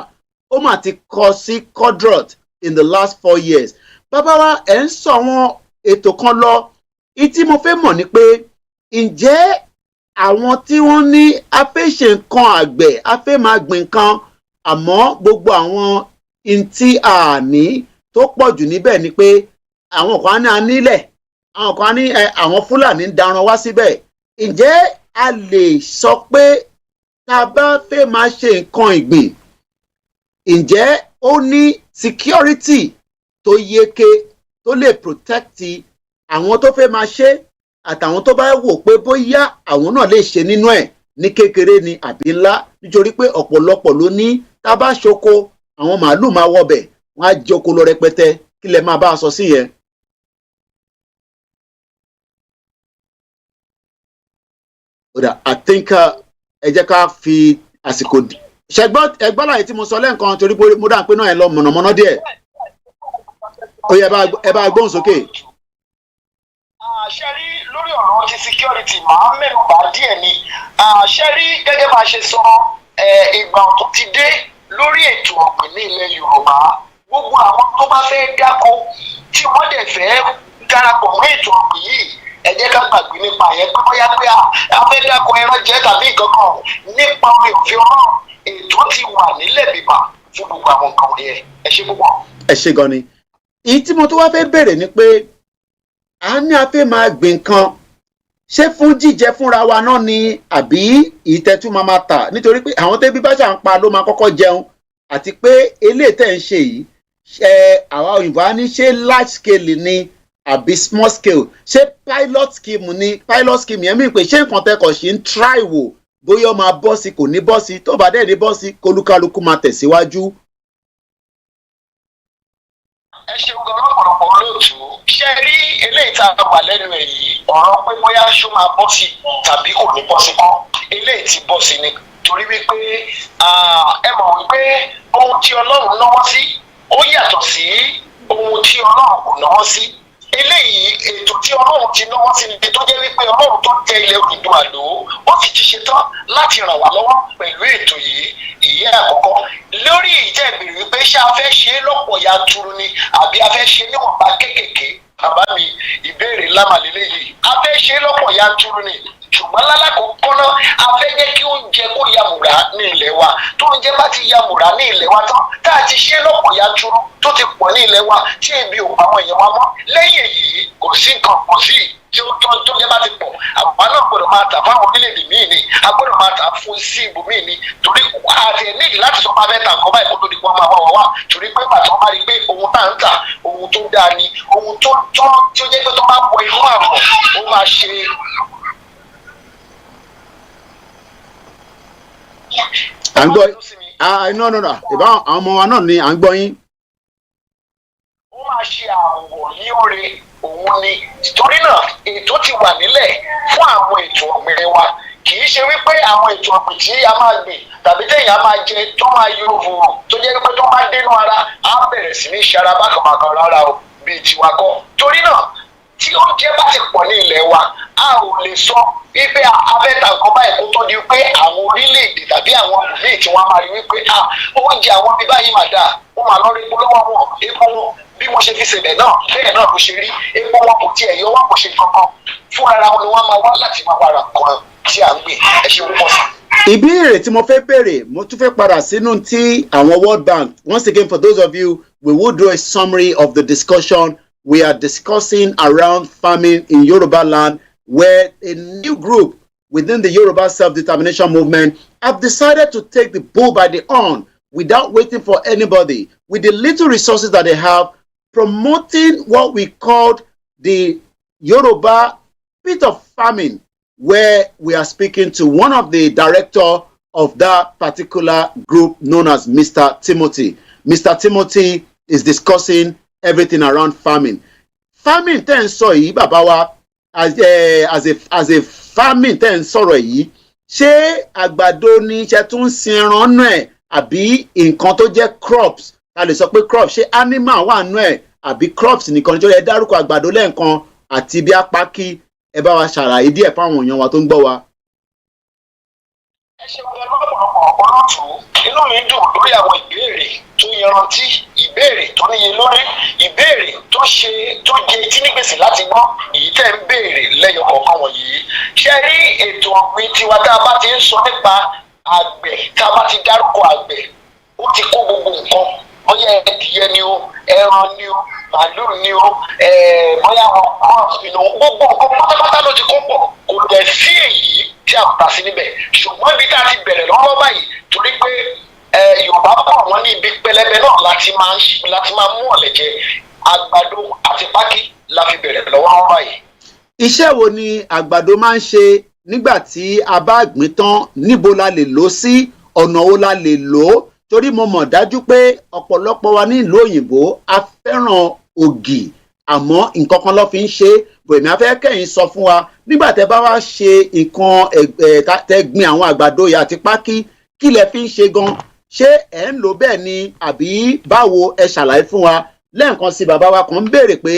ó mà ti kọ sí quadrat in the last 4 years. Bàbá wa ẹ̀ ń sọ àwọn ètò kan lọ ìtí mo fẹ́ mọ̀ ni pé ǹjẹ́ àwọn tí wọ́n ní a fẹ́ ṣe nǹkan àgbẹ̀ a fẹ́ máa gbìn nǹkan àmọ́ gbogbo àwọn ntí àní tó pọ̀ jù níbẹ̀ ni pé àwọn kan ní a nílẹ̀ àwọn kan ní àwọn Fúlàní ń daran wá síbẹ̀ ǹjẹ́ a lè sọ pé tá a bá fẹ́ máa ṣe nǹkan ìgbìn ǹjẹ́ ó ní security tó yeke tó lè protect àwọn tó fẹ́ máa ṣe àtàwọn tó bá wò pé bóyá àwọn náà lè ṣe nínú ẹ̀ ní kékeré ni àbí ńlá nítorí pé ọ̀pọ̀lọpọ̀ ló ní tá a bá ṣoko àwọn màálù máa wọbẹ̀ wọ́n á jókòó lọ rẹpẹtẹ kí lẹ máa bá a sọ sí yẹn. I think ẹ jẹ́ ká fi àsìkò ṣẹgbọ́n ẹgbọ́n láyé tí mo sọ lẹ́ǹkan torí mo dá pé náà ẹ lọ mọ̀nàmọ́ná díẹ̀ ó yẹ ẹ bá gbóhùn sókè. ṣe rí lórí ọ̀rọ̀ ti security máa mẹ́nu bá díẹ̀ ni ṣe rí gẹ́gẹ́ bá a ṣe sọ ìgbà ọ̀tún ti dé lórí ètò ọ̀gbìn ní ilẹ̀ Yorùbá gbogbo àwọn tó bá fẹ́ dáko tí wọ́n dẹ̀ fẹ́ darapọ̀ mọ́ ètò ọ̀gbìn yìí ẹ jẹ́ ká gbàgbé nípa yẹn pé bóyá pé a fẹ́ dáko ẹran jẹ tàbí nǹkan kan nípa omi òfin ọlọ́run ètò ti wà nílẹ̀ bíbà fún gbogbo àwọn nǹkan wọ̀nyẹn ẹ ṣe púpọ̀. ẹ ṣe gan ni èyí tí mo tó wá fẹ́ bèrè ni pé a ní a fẹ́ máa gbìn nǹkan ṣé fún jíjẹ fúnra wa náà ni àbí ìtẹ́tù máa tà nítorí pé àwọn tẹ́bí bá ṣà ń pa ló máa kọ́kọ́ jẹun àti pé eléyìí tẹ̀ ń ṣe yìí àwa òyìnbó á ní ṣé large scale ni àbí small scale ṣé pilot scheme ni pilot scheme yẹn mi pé ṣé nǹkan tẹ́kọ̀ ṣe ń try wò bóyá ó máa bọ́ sí kò ní bọ́ sí tó bá dẹ̀ ní bọ́ sí kólúkálukú máa tẹ̀síwájú. ẹ ṣeun gan lọ́pọ̀lọpọ̀ olóòtú ṣe rí eléyìí tá a wà lẹ́nu ẹ̀ yìí ọ̀rọ̀ pé bóyá ṣó máa bọ́ sí tàbí kò ní bọ́ sí kọ́ eléyìí ti bọ́ sí ni torí wípé ẹ mọ̀ wípé ohun tí Ọlọ́run náwó sí ó yàtọ̀ sí ohun tí Ọlọ́run kò náwó sí eléyìí ètò tí Ọlọ́run ti náwó sí ni tó jẹ́ wípé Ọlọ́run tó tẹ ilẹ̀ Odùduwà lò ó sì ti ṣetán láti ràn wá lọ́wọ́ pẹ̀lú ètò yìí ìyẹn àkọ́kọ́ lórí ìjẹ́ ìbéèrè wípé ṣé a fẹ́ ṣe é lọ́pọ̀ yanturu ni àbí a fẹ́ ṣe é níwọ̀nba kéékèèké bàbá mi ìbéèrè lámàlélẹ́ yìí a fẹ́ ṣe é lọ́pọ̀ yanturu ni ṣùgbọ́n lálákọ̀ọ́kọ́ náà a fẹ́ jẹ́ kí oúnjẹ kó yamùrá ní ilẹ̀ wa tó oúnjẹ bá ti yamùrá ní ilẹ̀ wa tán tá a ti ṣe é lọ́pọ̀ yanturu tó ti pọ̀ ní ilẹ̀ wa tí ebi ò pa àwọn èèyàn wa mọ́ lẹ́yìn èyí kò sí nǹkan kò sí tí ó tó jẹ́ bá ti pọ̀ àwa náà gbọ́dọ̀ máa tà fáwọn orílẹ̀-èdè míì ni a gbọ́dọ̀ máa tà fún sí ibòmíì ni torí àti ẹ̀ nídìí láti sọ pé a fẹ́ ta nǹkan báyìí kó tó di pé wọ́n máa wá wá torí pé pàtó wọ́n bá rí i pé ohun tá à ń tà ohun tó dáa ni ohun tó jẹ́ pé tó bá wọ inú àpò ó máa ṣe. à ń gbọ́ no ìbá àwọn ọmọ wa náà ni à ń gbọ́ yín. ó máa ṣe àwọ̀ ní oore òun ni torí náà ètò ti wà nílẹ̀ fún àwọn ètò ọ̀gbìn wa kì í ṣe wípé àwọn ètò ọ̀gbìn tí a máa gbìn tàbí téèyàn máa jẹ tó máa yọ òfò tó jẹ́ wípé tó máa dénú ara á bẹ̀rẹ̀ sí ní ṣe ara bákanbákan rárá o bíi tiwa kọ́ torí náà tí oúnjẹ bá ti pọ̀ ní ilẹ̀ wa a ò lè sọ wípé abẹ́ta nǹkan báyìí kó tó di pé àwọn orílẹ̀-èdè tàbí àwọn òmíì tí wọ́n máa rí wípé oúnjẹ àwọn bíi báyìí máa dáa ó máa lọ rí epo lọ́wọ́ wọn epo wọn bí mo ṣe fi ṣẹlẹ̀ náà bẹ́ẹ̀ náà ló ṣe rí epo wọn kò tiẹ̀ yọ wọn kò ṣe kankan fún ara wọn ni wọ́n máa wá láti máa wàrà kan tí à ń gbìn ẹ ṣe púpọ̀ sí. ìbéèrè tí mo fẹ́ béèrè mo tún fẹ́ padà sínú tí àwọn World Bank once again for those of you we will do a summary of the discussion we are discussing around farming in Yoruba land where a new group within the Yoruba self-determination movement have decided to take the bull by the horn without waiting for anybody with the little resources that they have promoting what we called the Yoruba bit of farming where we are speaking to one of the director of that particular group known as Mr. Timothy. Mr. Timothy is discussing everything around farming. Farming tẹ́ ń sọ yìí bàbá wa as a farming tẹ́ ń sọ̀rọ̀ yìí ṣé àgbàdo ni iṣẹ́ tó ń sin ẹran náà ẹ̀ àbí nǹkan tó jẹ́ crops ta lè sọ pé crops ṣé animal wà nù ẹ̀ àbí crops nìkan nítorí ẹ dárúkọ àgbàdo lẹ́ẹ̀kan àti bí apákí ẹ bá wa ṣàlàyé díẹ̀ fáwọn èèyàn wa tó ń gbọ́ wa. ẹ ṣe wọn lọ́pọ̀lọpọ̀ olóòtú inú mi dùn lórí àwọn ìbéèrè tó yanrantí ìbéèrè tó níye lórí ìbéèrè tó jẹ etí ní gbèsè láti gbọ́ èyí tẹ́ ń béèrè lẹ́yọ kọ̀ọ̀kan wọ̀nyí ṣe rí ètò ọ̀gbìn tiwa tá a bá ti ń sọ nípa àgbẹ̀ tá a bá ti dárúkọ àgbẹ̀ ó ti kó gbogbo nǹkan bóyá ẹdìyẹ ni o ẹran ni o màálù ni o bóyá àwọn gbogbo nǹkan pátápátá ló ti kó pọ̀ kò dẹ̀ sí èyí tí a kà sí níbẹ̀ ṣùgbọ́n ibi tá a ti bẹ̀rẹ̀ lọ́wọ́ báyìí torí pé Yorùbá pọ̀ wọ́n ní ibi pẹlẹbẹ náà láti máa mú ọ̀lẹ̀ jẹ àgbàdo àti pákí la fi bẹ̀rẹ̀ lọ́wọ́ báyìí. iṣẹ́ wo ni àgbàdo máa ń ṣe nígbà tí a bá gbìn tán níbo la lè lò sí ọ̀nà wo la lè lò ó torí mo mọ̀ dájú pé ọ̀pọ̀lọpọ̀ wa ní ìlú òyìnbó a fẹ́ràn ògì àmọ́ nǹkan kan ló fi ń ṣe bòmí afẹ́ kẹ́yìn sọ fún wa nígbà tẹ́ bá wá ṣe nǹkan tẹ́ gbin àwọn àgbàdo yìí àti pákí kí lẹ fi ń ṣe gan ṣé ẹ̀ ń lò bẹ́ẹ̀ ni àbí báwo ẹ ṣàlàyé fún wa lẹ́ẹ̀kan sí bàbá wa kan ń béèrè pé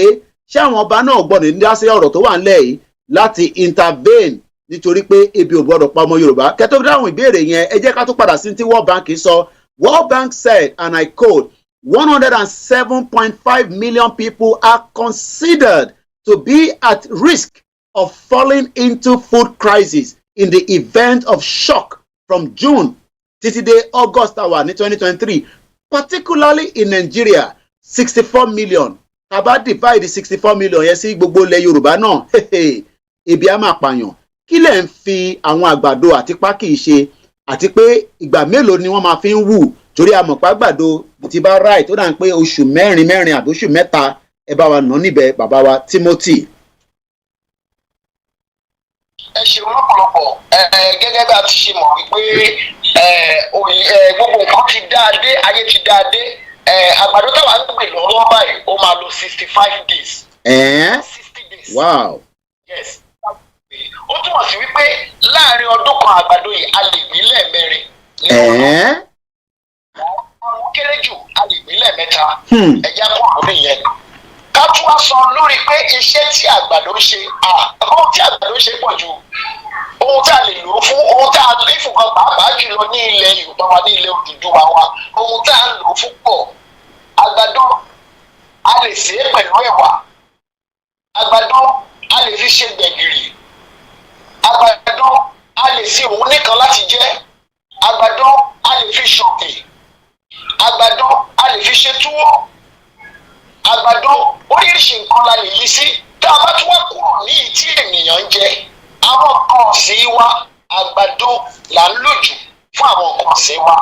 ṣé àwọn ọba náà gbọ́dọ̀ ní dá sí ọ̀rọ̀ tó wà ńlẹ̀ yìí láti intervene nítorí pé ebi ò gbọ́dọ̀ pa ọmọ Yorùbá kẹ́tọ́ dáhùn ìbéèrè yẹn ẹ jẹ́ ká tún padà sí ti World Bank sọ World Bank said and I quote 107.5 million people are considered to be at risk of falling into food crisis in the event of shock from June títí dé August ní 2023 particularly in Nigeria 64 million tàbá divide 64 million yẹn sí gbogbo ilẹ̀ Yorùbá náà ebi á máa pààyàn kí lẹ̀ ń fi àwọn àgbàdo àti pákí ṣe àti pé ìgbà mélòó ni wọ́n máa fi ń wù torí àmọ̀pá àgbàdo ti bá right ó dà ń pé oṣù mẹ́rin àbí oṣù mẹ́ta ẹ bá wa nà níbẹ̀ bàbá wa Timothy. ẹ ṣeun lọ́pọ̀lọpọ̀ gẹ́gẹ́ bí a ti ṣe mọ̀ wípé gbogbo nǹkan ti dáadé ayé ti dáadé àgbàdo táwa ń gbè lọ́wọ́ báyìí ó máa lo 65 days. 60 days. Wow. Yes. ó túmọ̀ sí wípé láàrin ọdún kan àgbàdo yìí a lè gbìn lẹ́ẹ̀mẹrin. ó kéré jù a lè gbìn lẹ́ẹ̀mẹ́ta. ẹ̀já kúrò lórí yẹn. ká tún wá sọ lórí pé iṣẹ́ tí àgbàdo ń ṣe ohun tí àgbàdo ń ṣe pọ̀ jù ohun tí a lè lò fún ohun tí a lè fún kan pàápàá jùlọ ní ilẹ̀ Yorùbá wa ní ilẹ̀ Odùduwà wa ohun tí a lò fún pọ̀ àgbàdo a lè sè é pẹ̀lú ẹ̀wà àgbàdo a lè fi ṣe gbẹ̀gìrì àgbàdo a lè fi òun nìkan láti jẹ àgbàdo a lè fi ṣọ̀kè àgbàdo a lè fi ṣe túwó àgbàdo oríṣiríṣi nǹkan la lè yí sí tá a bá tún wá kúrò ní ìtí ènìyàn ń jẹ àwọn nǹkan ọ̀sìn wa àgbàdo là ń lò jù fún àwọn nǹkan ọ̀sìn wa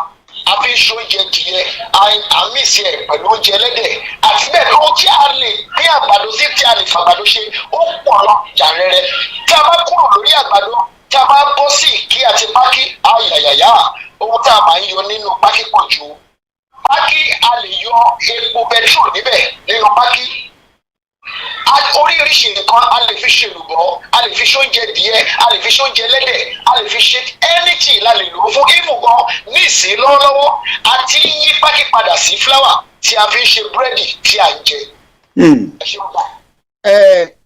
a fi ń ṣe oúnjẹ díẹ̀ àmísí ẹ̀ pẹ̀lú oúnjẹ ẹlẹ́dẹ̀ àti bẹ́ẹ̀ ni ohun tí a lè gbé àgbàdo sí tí a lè fàgbàdo ṣe ó pọ̀ lọ jàrẹrẹ tí a bá kúrò lórí àgbàdo tí a bá bọ́ sí ìkí àti pákí ayàyàyà ohun tá a máa ń yọ nínú pákí pọ̀ jù pákí a lè yọ epo bẹtiró níbẹ̀ nínú pákí oríṣiríṣi nǹkan a lè fi ṣe lùbọ́ a lè fi ṣe oúnjẹ díẹ̀ a lè fi ṣe oúnjẹ ẹlẹ́dẹ̀ a lè fi ṣe anything la lè lò ó fún even gan ní ìsín lọ́wọ́lọ́wọ́ àti yí pákí padà sí fúláwà tí a fi ń ṣe búrẹ́dì tí a ń jẹ.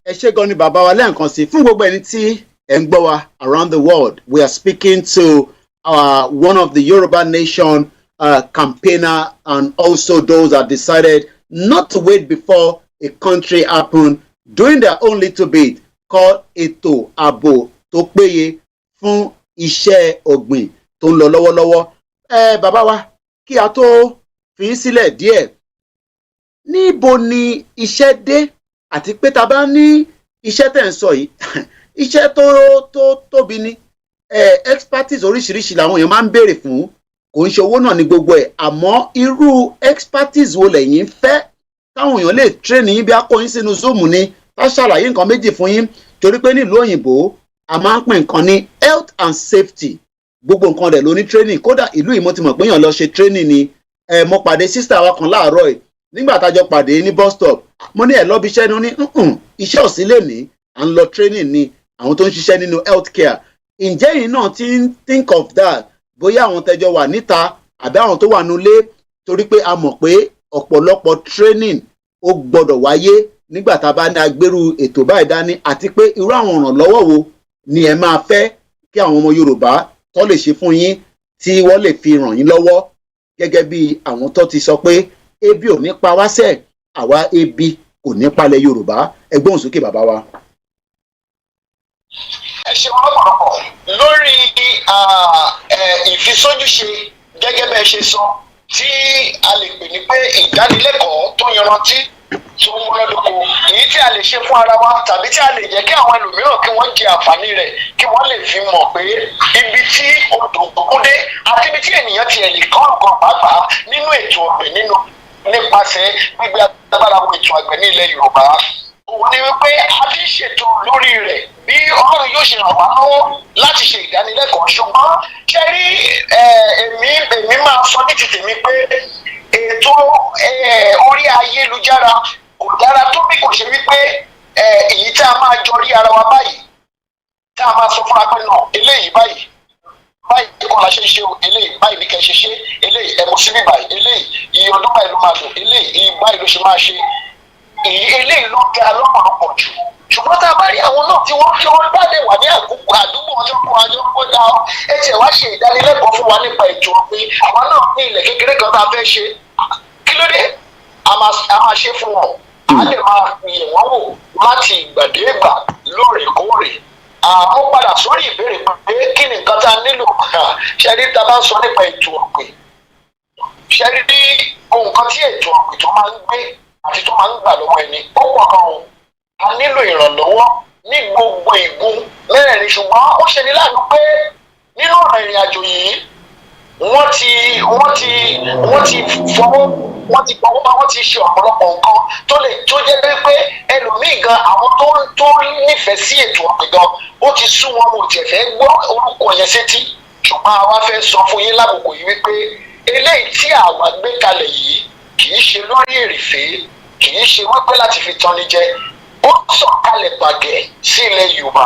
ẹ ṣé gan ni bàbá wa lẹ́ẹ̀kan sí fún gbogbo ẹni tí ẹ ń gbọ́ wa around the world we are speaking to one of the Yoruba nation campaigner and also those that decided not to wait before a country happen doing their own little bit called ètò ààbò tó péye fún iṣẹ́ ọ̀gbìn tó ń lọ lọ́wọ́lọ́wọ́. Bàbá wa kí a tó fi sílẹ̀ díẹ̀ níbo ni iṣẹ́ dé àti pé ta bá ní iṣẹ́ tẹ̀ ń sọ yìí iṣẹ́ tó tóbi ni expertise oríṣiríṣi làwọn èèyàn máa ń béèrè fún kò ń ṣe owó náà ní gbogbo ẹ̀ àmọ́ irú expertise wo lẹ̀yin fẹ́ táwọn èèyàn lè train yín bí a kó yín sínú zoom ni tá ṣàlàyé nǹkan méjì fún yín torí pé nílùú òyìnbó a máa ń pè nǹkan ní health and safety gbogbo nǹkan rẹ̀ ló ní training kódà ìlú yìí mo ti mọ̀ pé èèyàn lọ ṣe training ni mo pàdé sister wa kan láàárọ̀ ẹ̀ nígbà tájọ pàdé ní bus stop mo ní ẹ̀ lọ́bi iṣẹ́ ni ó ní iṣẹ́ ò sí lè ní à ń lọ training ni àwọn tó ń ṣiṣẹ́ nínú health care ǹjẹ́ yìí náà ti ń think of that bóyá àwọn tẹjọ wà níta àbí àwọn tó wà nulẹ̀ torí pé a mọ̀ pé ọ̀pọ̀lọpọ̀ training ó gbọ́dọ̀ wáyé nígbà tá a bá ní agbérù ètò báyìí dání àti pé irú àwọn ìrànlọ́wọ́ wo ni ẹ máa fẹ́ kí àwọn ọmọ Yorùbá tó lè ṣe fún yín tí wọ́n lè fi ràn yín lọ́wọ́ gẹ́gẹ́ bí àwọn tó ti sọ pé ebi ò ní pa wá sẹ́ àwa ebi kò ní palẹ̀ Yorùbá ẹ gbóhùn sókè bàbá wa. ẹ ṣeun lọ́pọ̀lọpọ̀ lórí ìfisójúṣe gẹ́gẹ́ bẹ́ẹ̀ ṣe sọ tí a lè pè ní pé ìdánilẹ́kọ̀ọ́ tó yanrantí tó ń múlẹ́dọ́kọ èyí tí a lè ṣe fún ara wa tàbí tí a lè jẹ́ kí àwọn ẹlòmíràn kí wọ́n jẹ àǹfààní rẹ̀ kí wọ́n lè fi mọ̀ pé ibi tí odò gbogbo dé àti ibi tí ènìyàn ti lè kọ́ nǹkan pàápàá nínú ètò ọ̀gbìn nípasẹ̀ gbígbé agbára wo ètò àgbẹ̀ ní ilẹ̀ Yorùbá òun ni wípé a ti ṣètò lórí rẹ̀ bí Ọlọ́run yóò ṣe ràn wá lọ́wọ́ láti ṣe ìdánilẹ́kọ̀ọ́ ṣùgbọ́n ṣe rí èmi máa sọ ní ti tèmi tèmi pé ètò orí ayélujára kò dára tó bí kò ṣe wípé èyí tá a máa jọ rí ara wa báyìí tá a máa sọ fún wa pé náà eléyìí báyìí kọ́ la ṣe ń ṣe o eléyìí báyìí ní kẹ́ ṣe ṣe eléyìí ẹ̀mú síbí báyìí eléyìí iye ọdún báyìí ló máa lò eléyìí báyìí ló ṣe máa ṣe eléyìí ló ga lọ́pọ̀lọpọ̀ jù ṣùgbọ́n tá a bá rí àwọn náà tí wọ́n bá lè wà ní àkókò àdúgbò ọjọ́ kan ajọ́ kó dá ọ ẹ tiẹ̀ wá ṣe ìdánilẹ́kọ̀ọ́ fún wa nípa ètò ọ̀gbìn àwọn náà ní ilẹ̀ kékeré kan tá a fẹ́ ṣe kí ló dé a máa ṣe fún wọn a lè máa yẹ̀ wọ́n wò láti ìgbàdégbà lóòrèkóòrè mo padà sórí ìbéèrè pé kí ni nǹkan tá a nílò ṣẹ́rí tá a bá ń sọ nípa ètò ọ̀gbìn ṣẹ́rí bí ohun kan tí ètò ọ̀gbìn tó máa ń gbé àti tó máa ń gbà lọ́wọ́ ẹni ó pọ̀ gan o a nílò ìrànlọ́wọ́ ní gbogbo igun mẹ́rẹ̀ẹ̀rin ṣùgbọ́n ó ṣe ní láàánú pé nínú ọ̀nà ìrìn àjò yìí wọ́n ti fọwọ́ bá wọ́n ti ṣe ọ̀pọ̀lọpọ̀ nǹkan tó jẹ́ pé ẹlòmíì gan àwọn tó nífẹ̀ẹ́ sí ètò ọ̀gbìn gan ó ti sún wọn mo tiẹ̀ fẹ́ gbọ́ orúkọ yẹn sétí ṣùgbọ́n àwa fẹ́ sọ fún yín lákòókò yìí wípé eléyìí tí àwa gbé kalẹ̀ yìí kì í ṣe lórí èrèfé kì í ṣe wípé láti fi tọ́ni jẹ ó sọ̀kalẹ̀ gbàgẹ̀ sí ilẹ̀ Yorùbá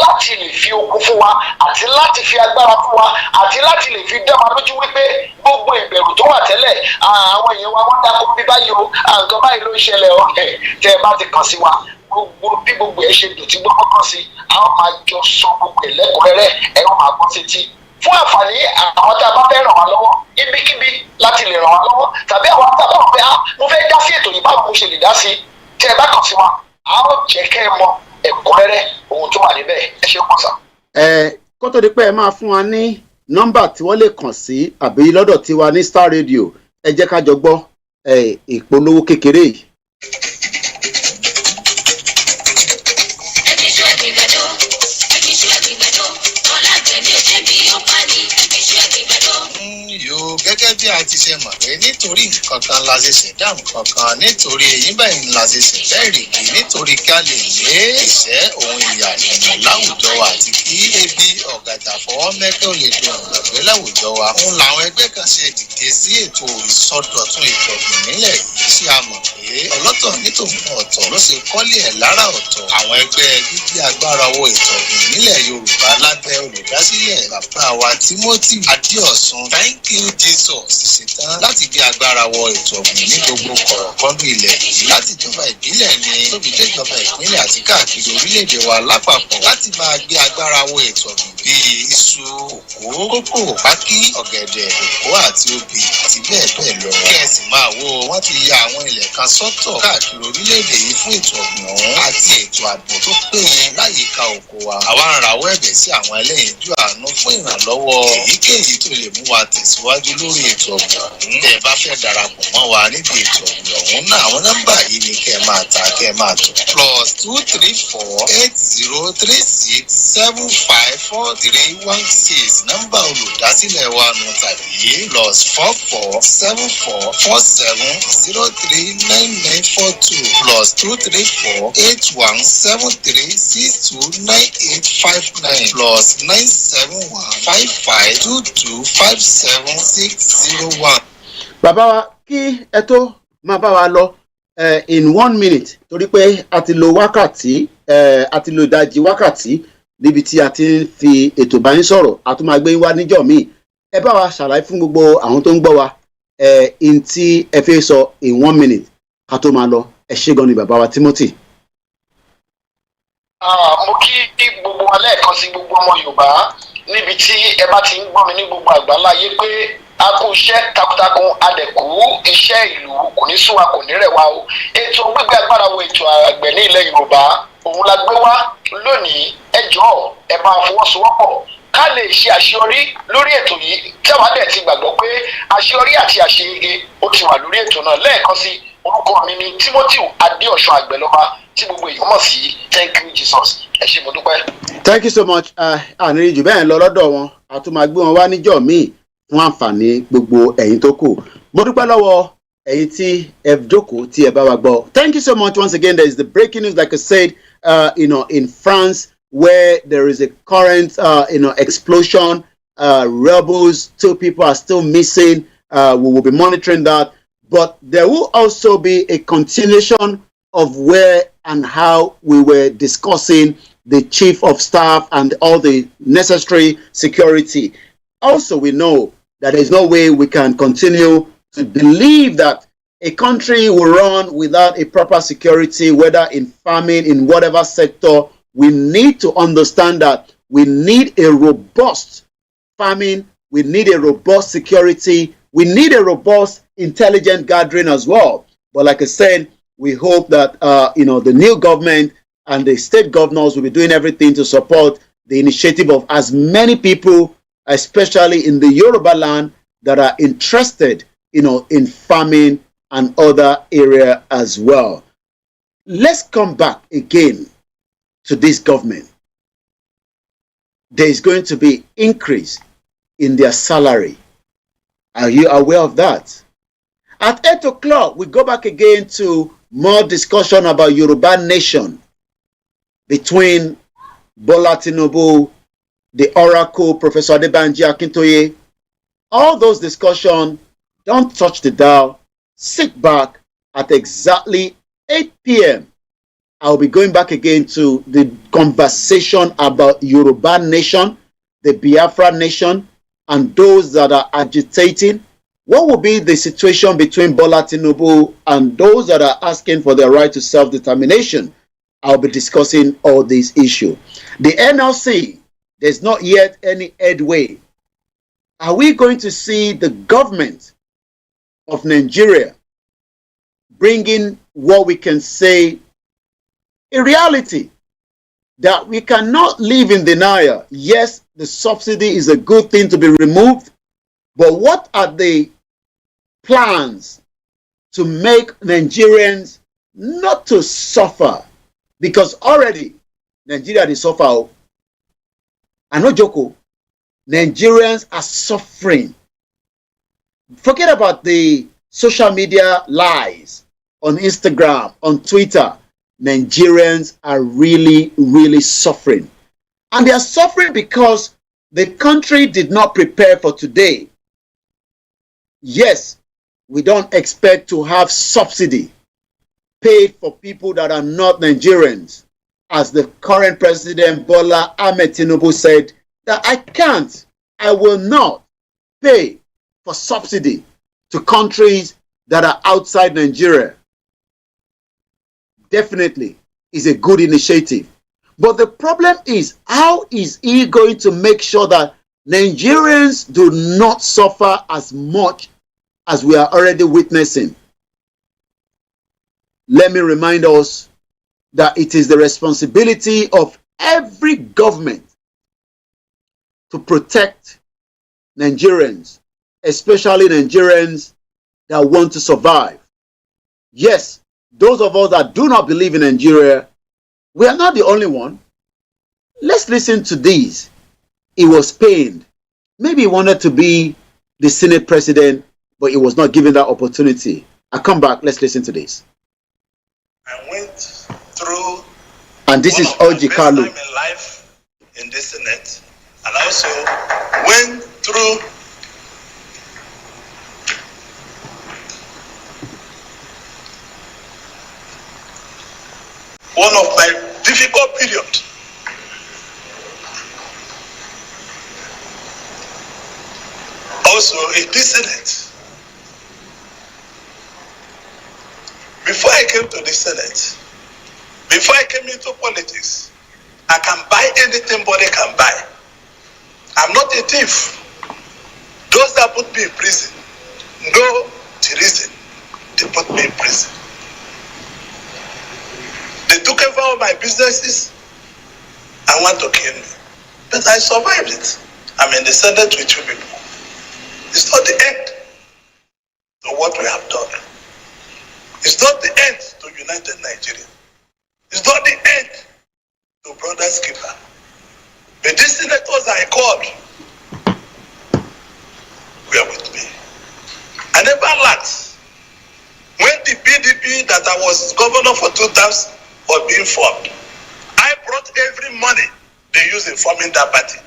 láti lè fi okun fún wa àti láti fi agbára fún wa àti láti lè fi dá wa lójú wípé gbogbo ìbẹ̀rù tó wà tẹ́lẹ̀ àwọn èèyàn wa wọ́n dákú bí báyìí o nǹkan báyìí ló ń ṣẹlẹ̀ ọ́ tẹ́ ẹ bá ti kàn sí wa bí gbogbo ẹ̀ ṣe dùn tí gbogbo kàn sí a ó máa jọ sọ gbogbo ẹ̀ lẹ́kùnrẹ́rẹ́ ẹ ó máa gbọ́ sétí fún àǹfààní àwọn tá a bá fẹ́ ràn wá lọ́wọ́ ibikíbi láti lè ràn wá lọ́wọ́ tàbí àwọn tá a bá wọ̀ pé mo fẹ́ dá sí ètò yìí báwo mo ṣe lè dá sí tẹ́ ẹ bá kàn sí wa a ó jẹ́ kẹ́ ẹ mọ ẹ̀kúnrẹ́rẹ́ ohun tó wà níbẹ̀ ẹ ṣe pọ̀ sá. kó tó di pé ẹ máa fún wa ní nọ́mbà tí wọ́n lè kàn sí àbí lọ́dọ̀ tiwa ní Star Radio ẹ jẹ́ ká jọ gbọ́ ìpolówó kékeré yìí. gẹ́gẹ́ bí a ti ṣe mọ̀ pé nítorí nǹkan kan la ṣe ṣẹ̀dá nǹkan kan nítorí èyí báyìí la ṣe ṣẹ̀dá ìrèké nítorí kí a lè lé ìṣẹ́ ohun ìyà nínú láwùjọ wa àti kí ebi ọ̀gàjà fọwọ́ mẹ́kẹ́ ò lè dùn ọ̀gbẹ́ láwùjọ wa. òun làwọn ẹgbẹ́ kan ṣe dìde sí ètò ìsọdọ̀tun ètò ọ̀gbìn nílẹ̀ yìí ṣé a mọ̀ pé ọlọ́tọ̀ nítòun ọ̀tọ̀ ló ṣe kọ́lé ẹ̀ lára ọ̀tọ̀. àwọn ẹgbẹ́ gbígbé agbára wọ ètò ọ̀gbìn nílẹ̀ Yorùbá lábẹ́ olùdásílẹ̀ bàbá wa Timothy Adéọ̀sùn Thank you Jesus ṣetán láti gbé agbára wọ ètò ọ̀gbìn ní gbogbo kọ̀rọ̀kọ́ndù ilẹ̀ yìí láti ìjọba ìbílẹ̀ ní tóbi dé ìjọba ìpínlẹ̀ àti káàkiri orílẹ̀-èdè wa lápapọ̀ láti máa gbé agbára wọ ètò ọ̀gbìn bíi iṣu kòkó pákí ọ̀gẹ̀dẹ̀ kòkó àti obì àti bẹ́ẹ̀ bẹ́ẹ̀ lọ. kẹ́sì máa wo wọ́n ti ya àwọn ilẹ̀ kan sọ́tọ̀ káàkiri orílẹ̀-èdè yìí fún ètò ọ̀gbìn ọ̀hún àti ètò ààbò tó péye láyìíká oko wa. àwa ń rawọ́ ẹ̀bẹ̀ sí àwọn ẹlẹ́yinjú àánú fún ìrànlọ́wọ́ èyíkéyìí tó lè mú wa tẹ̀síwájú lórí ètò ọ̀gbìn ọ̀hún. tẹ́ ẹ bá fẹ́ darapọ̀ mọ́ wa níbi ètò ọ̀gbìn ọ̀hún náà àwọn nọ́mbà yìí ni kẹ́ ẹ máa ta kẹ́ ẹ máa tò. +2348036754316 nọ́mbà olùdásílẹ̀ wa nù tàbí +447470399942 +2348173629859 +971552257 bàbá wa kí ẹ tó máa bá wa lọ in 1 minute torí pé a ti lo wákàtí a ti lo ìdajì wákàtí níbi tí a ti ń fi ètò bá yín sọ̀rọ̀ a tún máa gbé yín wá níjọ́ míì ẹ bá wa ṣàlàyé fún gbogbo àwọn tó ń gbọ́ wa in tí ẹ fẹ́ sọ in 1 minute ká tó máa lọ ẹ ṣé gan ni bàbá wa Timothy. mo kí gbogbo wa lẹ́ẹ̀kan sí gbogbo ọmọ Yorùbá níbi tí ẹ bá ti ń gbọ́ mi ní gbogbo àgbáláyé pé a kú iṣẹ́ takuntakun adẹ̀kú iṣẹ́ ìlú kò ní sún wa kò ní rẹ̀ wá o. ètò gbígbé agbára wo ètò àgbẹ̀ ní ilẹ̀ Yorùbá òun la gbé wá lónìí ẹ jọ̀ọ́ ẹ máa fọwọ́sowọ́pọ̀ ká lè ṣe àṣeyọrí lórí ètò yìí tí àwa dẹ̀ ti gbàgbọ́ pé àṣeyọrí àti àṣeyege ó ti wà lórí ètò náà. lẹ́ẹ̀kan sí orúkọ mi ni Timothy Adéọ̀sùn Àgbẹ̀lọ́ba tí gbogbo èèyàn mọ̀ sí Thank you Jesus ẹ ṣé mo dúpẹ́. Thank you so much. ànírín jù bẹ́ẹ̀ lọ lọ́dọ̀ wọn a tún máa gbé wọn wá níjọ́ míì fún àǹfààní gbogbo ẹ̀yin tó kù. mo dúpẹ́ lọ́wọ́ ẹ̀yin tí ẹ jókòó tí ẹ bá wa gbọ́. Thank you so much once again. There is the breaking news like I said in France where there is a current explosion. Rebels, 2 people are still missing. We will be monitoring that. But there will also be a continuation of where and how we were discussing the chief of staff and all the necessary security. Also, we know that there's no way we can continue to believe that a country will run without a proper security, whether in farming, in whatever sector. We need to understand that we need a robust farming, we need a robust security, we need a robust intelligent gathering as well. But like I said, we hope that the new government and the state governors will be doing everything to support the initiative of as many people, especially in the Yoruba land, that are interested, in farming and other area as well. Let's come back again to this government. There is going to be increase in their salary. Are you aware of that? At 8 o'clock, we go back again to more discussion about Yoruba nation between Bola Tinubu, the Oracle, Professor Adebanji Akintoye. All those discussions, don't touch the dial. Sit back at exactly 8 p.m. I'll be going back again to the conversation about Yoruba nation, the Biafra nation, and those that are agitating. What will be the situation between Bola Tinubu and those that are asking for their right to self-determination? I'll be discussing all these issues. The NLC, there's not yet any headway. Are we going to see the government of Nigeria bringing what we can say a reality that we cannot live in denial? Yes, the subsidy is a good thing to be removed, but what are the plans to make Nigerians not to suffer? Because already Nigeria is suffer. And no joke, Nigerians are suffering. Forget about the social media lies on Instagram, on Twitter. Nigerians are really, really suffering. And they are suffering because the country did not prepare for today. Yes, we don't expect to have subsidy paid for people that are not Nigerians. As the current president, Bola Ahmed Tinubu, said that I will not pay for subsidy to countries that are outside Nigeria. Definitely is a good initiative. But the problem is, how is he going to make sure that Nigerians do not suffer as much as we are already witnessing? Let me remind us that it is the responsibility of every government to protect Nigerians, especially Nigerians that want to survive. Yes, those of us that do not believe in Nigeria, we are not the only one. Let's listen to these. He was pained. Maybe he wanted to be the Senate president, but he was not given that opportunity. I come back, let's listen to this. I went through and this is Oji Kalu. Time in life in the Senate, and also went through one of my difficult periods. Also in the Senate. Before I came to the Senate, before I came into politics, I can buy anything body can buy. I'm not a thief. Those that put me in prison know the reason they put me in prison. They took over all my businesses and want to kill me. But I survived it. I'm in the Senate with you people. It's not the end to what we have done. It's not the end to United Nigeria. It's not the end to Brothers Keeper. But these senators I called were with me. I never lacked. When the PDP that I was governor for 2 terms was being formed, I brought every money they used in forming that party.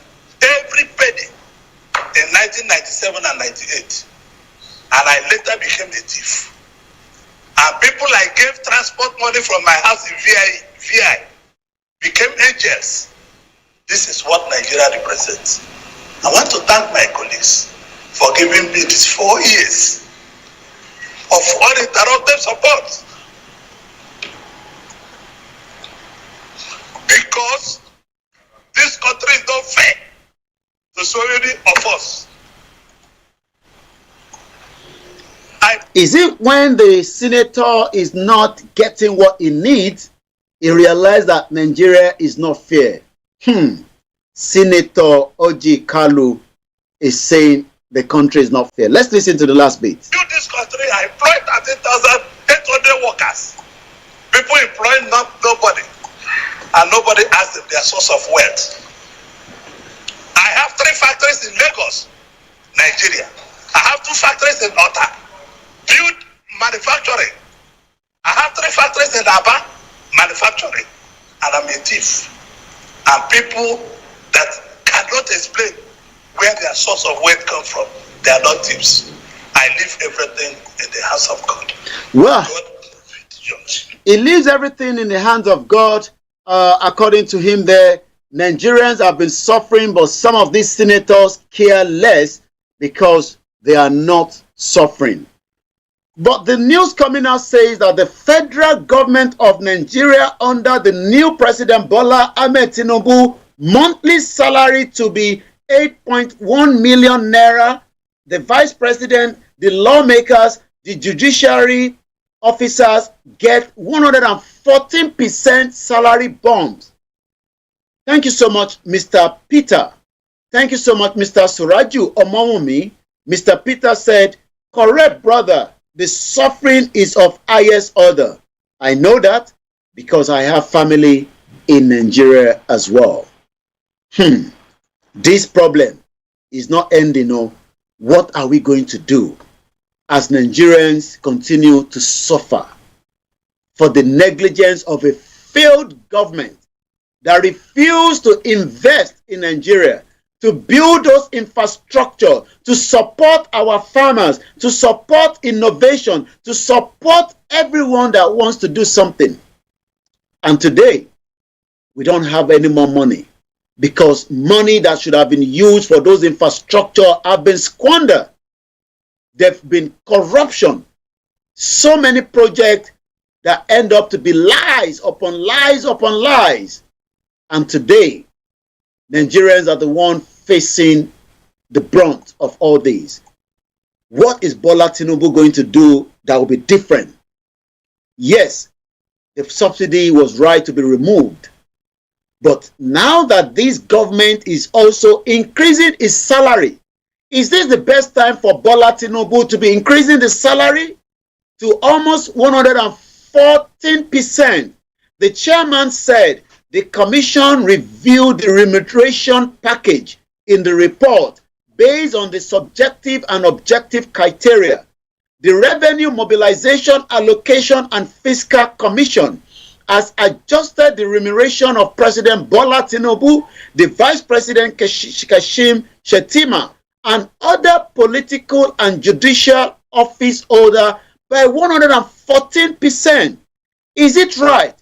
Every penny in 1997 and 98. and I later became a thief. And people I gave transport money from my house in VI became angels. This is what Nigeria represents. I want to thank my colleagues for giving me these 4 years of uninterrupted support. Because this country is not fair to so many of us. Is it when the senator is not getting what he needs, he realized that Nigeria is not fair? Senator Oji Kalu is saying the country is not fair. Let's listen to the last bit. In this country, I employed 13,800 workers. People employing nobody. And nobody asked them their source of wealth. I have 3 factories in Lagos, Nigeria. I have 2 factories in Ota, build manufacturing. I have 3 factories in Aba, manufacturing. And I'm a thief. And people that cannot explain where their source of wealth comes from, they are not thieves. I leave everything in the hands of God. Well, he leaves everything in the hands of God. According to him there, Nigerians have been suffering, but some of these senators care less because they are not suffering. But the news coming out says that the federal government of Nigeria under the new President Bola Ahmed Tinubu monthly salary to be 8.1 million naira. The vice president, the lawmakers, the judiciary officers get 114% salary bumps. Thank you so much, Mr. Peter. Thank you so much, Mr. Suraju Omowumi. Mr. Peter said, correct, brother. The suffering is of highest order. I know that because I have family in Nigeria as well. This problem is not ending. No. What are we going to do as Nigerians continue to suffer for the negligence of a failed government that refused to invest in Nigeria, to build those infrastructure, to support our farmers, to support innovation, to support everyone that wants to do something. And today, we don't have any more money because money that should have been used for those infrastructure have been squandered. There've been corruption. So many projects that end up to be lies upon lies upon lies. And today, Nigerians are the one facing the brunt of all these. What is Bola Tinubu going to do that will be different? Yes, the subsidy was right to be removed. But now that this government is also increasing its salary, is this the best time for Bola Tinubu to be increasing the salary to almost 114%? The chairman said the commission reviewed the remuneration package in the report based on the subjective and objective criteria. The Revenue Mobilization, Allocation and Fiscal Commission has adjusted the remuneration of President Bola Tinubu, the Vice President Kashim Shettima, and other political and judicial office holders by 114%. Is it right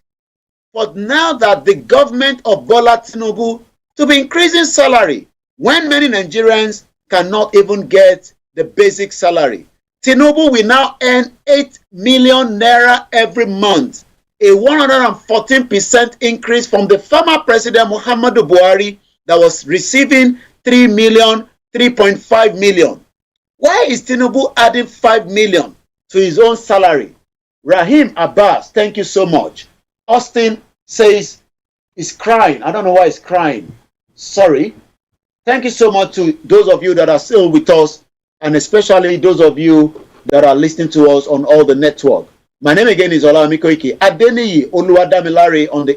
for now that the government of Bola Tinubu to be increasing salary when many Nigerians cannot even get the basic salary? Tinubu will now earn 8 million naira every month, a 114% increase from the former President Muhammadu Buhari that was receiving 3.5 million. Why is Tinubu adding 5 million to his own salary? Rahim Abbas, thank you so much. Austin says he's crying. I don't know why he's crying. Sorry. Thank you so much to those of you that are still with us, and especially those of you that are listening to us on all the network. My name again is Olayomi Koiki. Adeniyi Oluwadamilare on the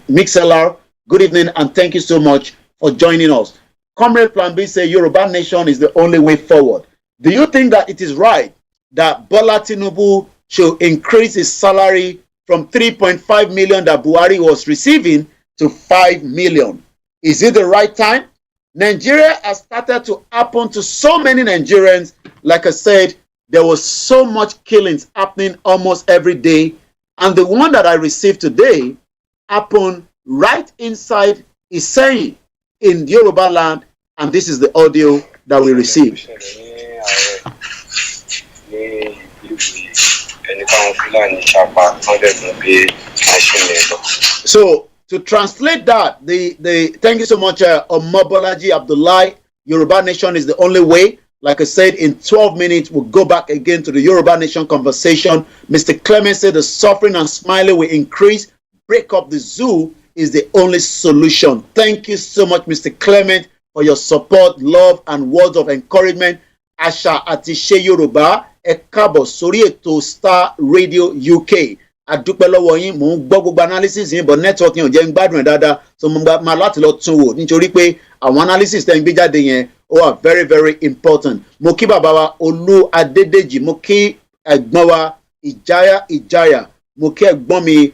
MixLR. Good evening and thank you so much for joining us. Comrade Plan B say Yoruba Nation is the only way forward. Do you think that it is right that Bola Tinubu should increase his salary from 3.5 million that Buhari was receiving to 5 million? Is it the right time? Nigeria has started to happen to so many Nigerians. Like I said, there was so much killings happening almost every day. And the one that I received today happened right inside Iseyin in Yoruba land. And this is the audio that we received. So to translate that, thank you so much, Omobolaji Abdullahi. Yoruba Nation is the only way. Like I said, in 12 minutes, we'll go back again to the Yoruba Nation conversation. Mr. Clement said the suffering and smiling will increase. Break up the zoo is the only solution. Thank you so much, Mr. Clement, for your support, love, and words of encouragement. Asha Atishe Yoruba, ẹ káàbọ̀ sórí ètò Star Radio UK. Adúpẹ́ lọ́wọ́ yín, mò ń gbọ́ gbogbo analysis yín, but network yẹn ò jẹ́ ń gbádùn ẹ̀ dáadáa, so mo máa láti lọ tún wò nítorí pé àwọn analysis tẹ́ ń gbé jáde yẹn ó wà very very important. Mo kí bàbá wa Olú Adédèjì, mo kí ẹ̀gbọ́n wa Ìjáyà, mo kí ẹ̀gbọ́n mi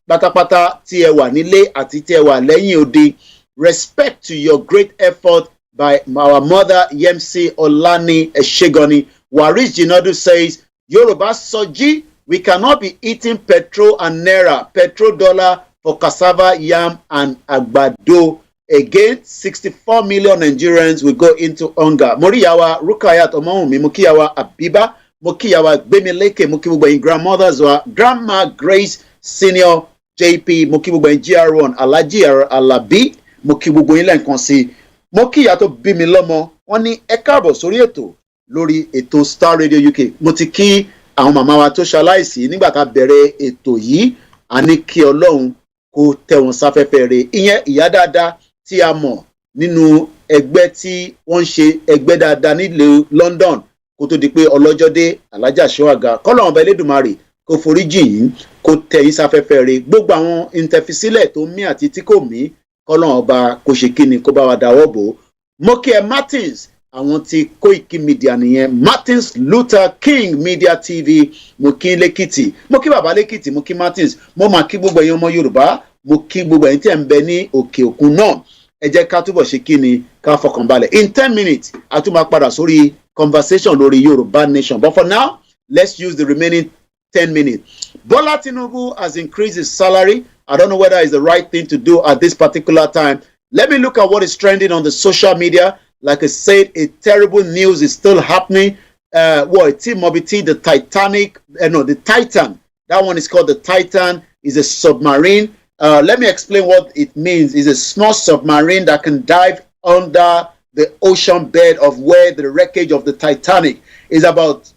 pátápátá tí ẹ wà nílé àti tí ẹ wà lẹ́yìn odi. Respect to your great effort by our mother Yemsi Olani Eshegoni. Waris Jinadu says, Yoruba Soji, we cannot be eating petrol and naira, petrol dollar for cassava, yam, and agbado. Again, 64 million Nigerians will go into hunger. Moriyawa Rukayat Omohunmi, Mukiyawa Abiba, Mukiyawa Gbemileke, Mukibugbayin grandmothers, Grandma Grace Senior JP, Mukibugbayin GR1, Alaji Alabi, Mukibugbayin Lenkonsi, Mokiyato Bimilomo, wọ́n ní ẹ káàbọ̀ sórí ètò lórí ètò Star Radio UK. Mo ti kí àwọn màmá wa tó ṣaláìsí nígbà tá a bẹ̀rẹ̀ ètò yìí, a ní kí Ọlọ́run kó tẹ́ wọn sáfẹ́fẹ́ rẹ̀. Ìyẹn ìyá dáadáa tí a mọ̀ nínú ẹgbẹ́ tí wọ́n ń ṣe ẹgbẹ́ dáadáa nílùú London kó tó di pé ọlọ́jọ́ dé Alájà Ṣọ́àgà. Kọ́lọ́run ọba Elédùmarè kó foríjì yín, kó tẹ́ yín sáfẹ́fẹ́ rẹ̀. Gbogbo àwọn ìntẹ̀fisílẹ̀ tó mí àti tí kò mí, Kọ́lọ́run ọba kó ṣe kíni kó bá wa dáwọ́ bò ó. Mo kí ẹ Martins, àwọn tí Koiki Media nìyẹn, Martins Luther King Media TV, mo kí Lẹ́kìtì, mo kí bàbá Lẹ́kìtì, mo kí Martins, mo máa kí gbogbo ẹ̀yin ọmọ Yorùbá, mo kí gbogbo ẹ̀yin tí ẹ̀ ń bẹ ní òkè òkun náà. Ẹ jẹ́ ká túbọ̀ ṣe kíni ká fọkàn balẹ̀. In 10 minutes, a tún máa padà sórí conversation lórí Yoruba Nation. But for now, let's use the remaining 10 minutes. Bola Tinubu has increased his salary. I don't know whether it's the right thing to do at this particular time. Let me look at what is trending on the social media. Like I said, a terrible news is still happening. Timobiti, the Titanic, the Titan. That one is called the Titan. Is a submarine. Let me explain what it means. It's a small submarine that can dive under the ocean bed of where the wreckage of the Titanic is about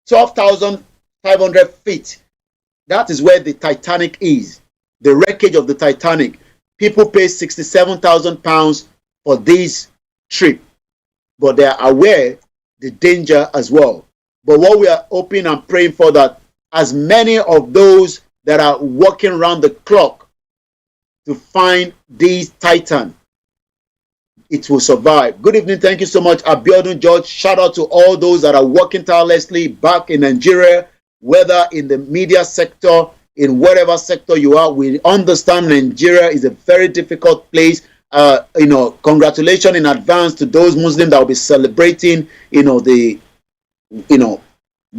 12,500 feet. That is where the Titanic is. The wreckage of the Titanic. People pay £67,000 for this trip, but they are aware the danger as well. But what we are hoping and praying for, that as many of those that are working around the clock to find this Titan, it will survive. Good evening. Thank you so much, Abiodun George. Shout out to all those that are working tirelessly back in Nigeria, whether in the media sector, in whatever sector you are. We understand Nigeria is a very difficult place. Congratulations in advance to those Muslims that will be celebrating, the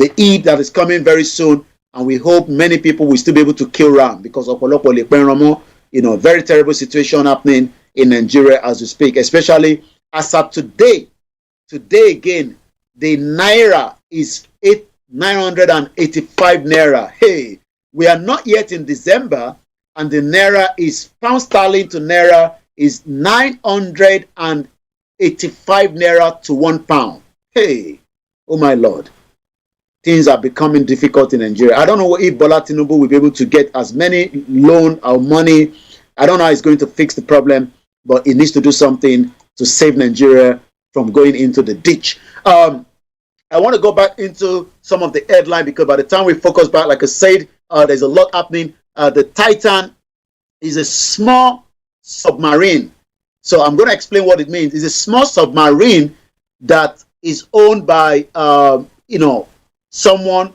Eid that is coming very soon. And we hope many people will still be able to kill Ram, because of very terrible situation happening in Nigeria as we speak, especially as of today. Today again, the Naira is 985 Naira. Hey, we are not yet in December, and the Naira is pound sterling to Naira is 985 Naira to £1. Hey, oh my Lord. Things are becoming difficult in Nigeria. I don't know if Bola Tinubu will be able to get as many loan or money. I don't know how he's going to fix the problem, but he needs to do something to save Nigeria from going into the ditch. I want to go back into some of the headline, because by the time we focus back, like I said, there's a lot happening. The Titan is a small submarine. So I'm going to explain what it means. It's a small submarine that is owned by, someone.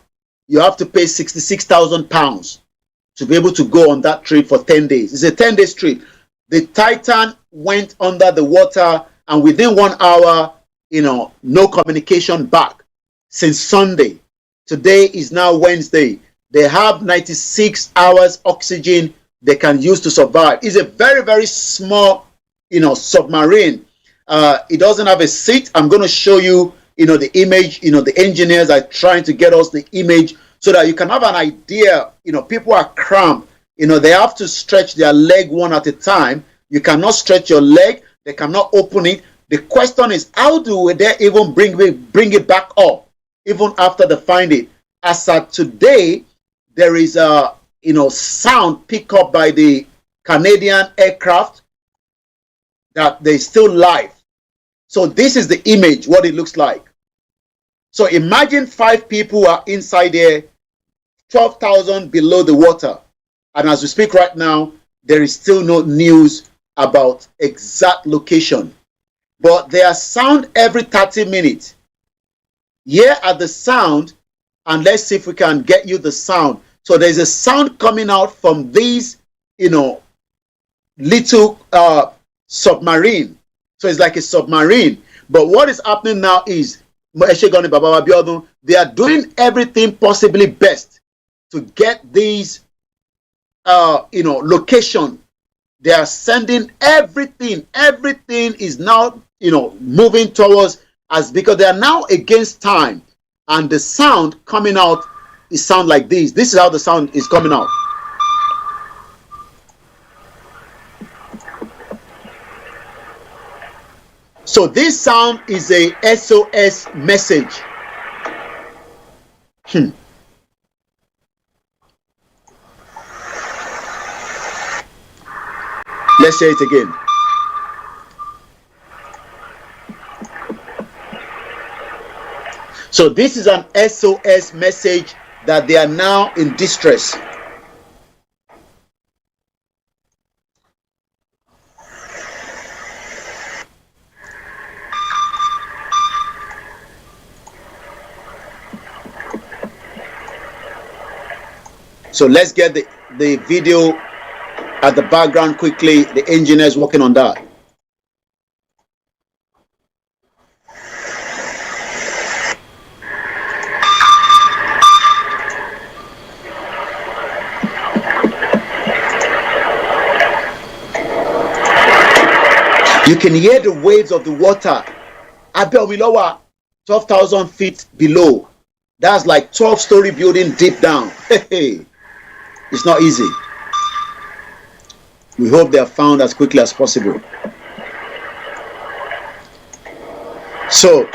You have to pay £66,000 to be able to go on that trip for 10 days. It's a 10-day trip. The Titan went under the water, and within 1 hour, no communication back. since Sunday. Today is now Wednesday. They have 96 hours oxygen they can use to survive. It's a very, very small, submarine. It doesn't have a seat. I'm going to show you, the image. The engineers are trying to get us the image so that you can have an idea. People are cramped. They have to stretch their leg one at a time. You cannot stretch your leg. They cannot open it. The question is, how do they even bring it back up, even after they find it? As of today, there is a sound picked up by the Canadian aircraft that they're still live. So this is the image, what it looks like. So imagine 5 people are inside there, 12,000 below the water. And as we speak right now, there is still no news about exact location. But there are sound every 30 minutes. Here at the sound, and let's see if we can get you the sound. So there's a sound coming out from these, little submarine. So it's like a submarine. But what is happening now is they are doing everything possibly best to get these, location. They are sending everything. Everything is now, moving towards us because they are now against time. And the sound coming out is sound like this. This is how the sound is coming out. So this sound is a SOS message. Let's say it again. So this is an SOS message that they are now in distress. So let's get the video at the background quickly. The engineer is working on that. You can hear the waves of the water. Abeomilowa, 12,000 feet below. That's like 12-story building deep down. It's not easy. We hope they are found as quickly as possible. So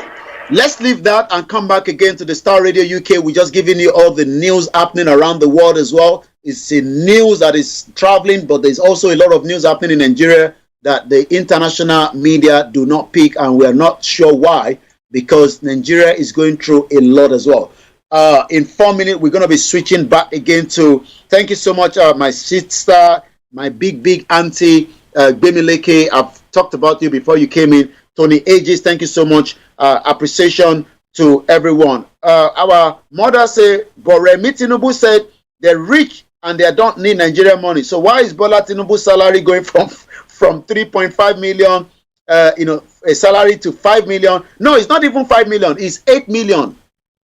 let's leave that and come back again to the Star Radio UK. We're just giving you all the news happening around the world as well. It's a news that is traveling, but there's also a lot of news happening in Nigeria that the international media do not pick, and we are not sure why, because Nigeria is going through a lot as well. In 4 minutes, we're going to be switching back again to, thank you so much, my sister, my big auntie, Bemileke. I've talked about you before you came in. Tony Aegis, thank you so much. Appreciation to everyone. Our mother said, but Remi Tinubu said they're rich and they don't need Nigerian money. So why is Bola Tinubu's salary going from 3.5 million, a salary to 5 million? No, it's not even 5 million. It's 8 million.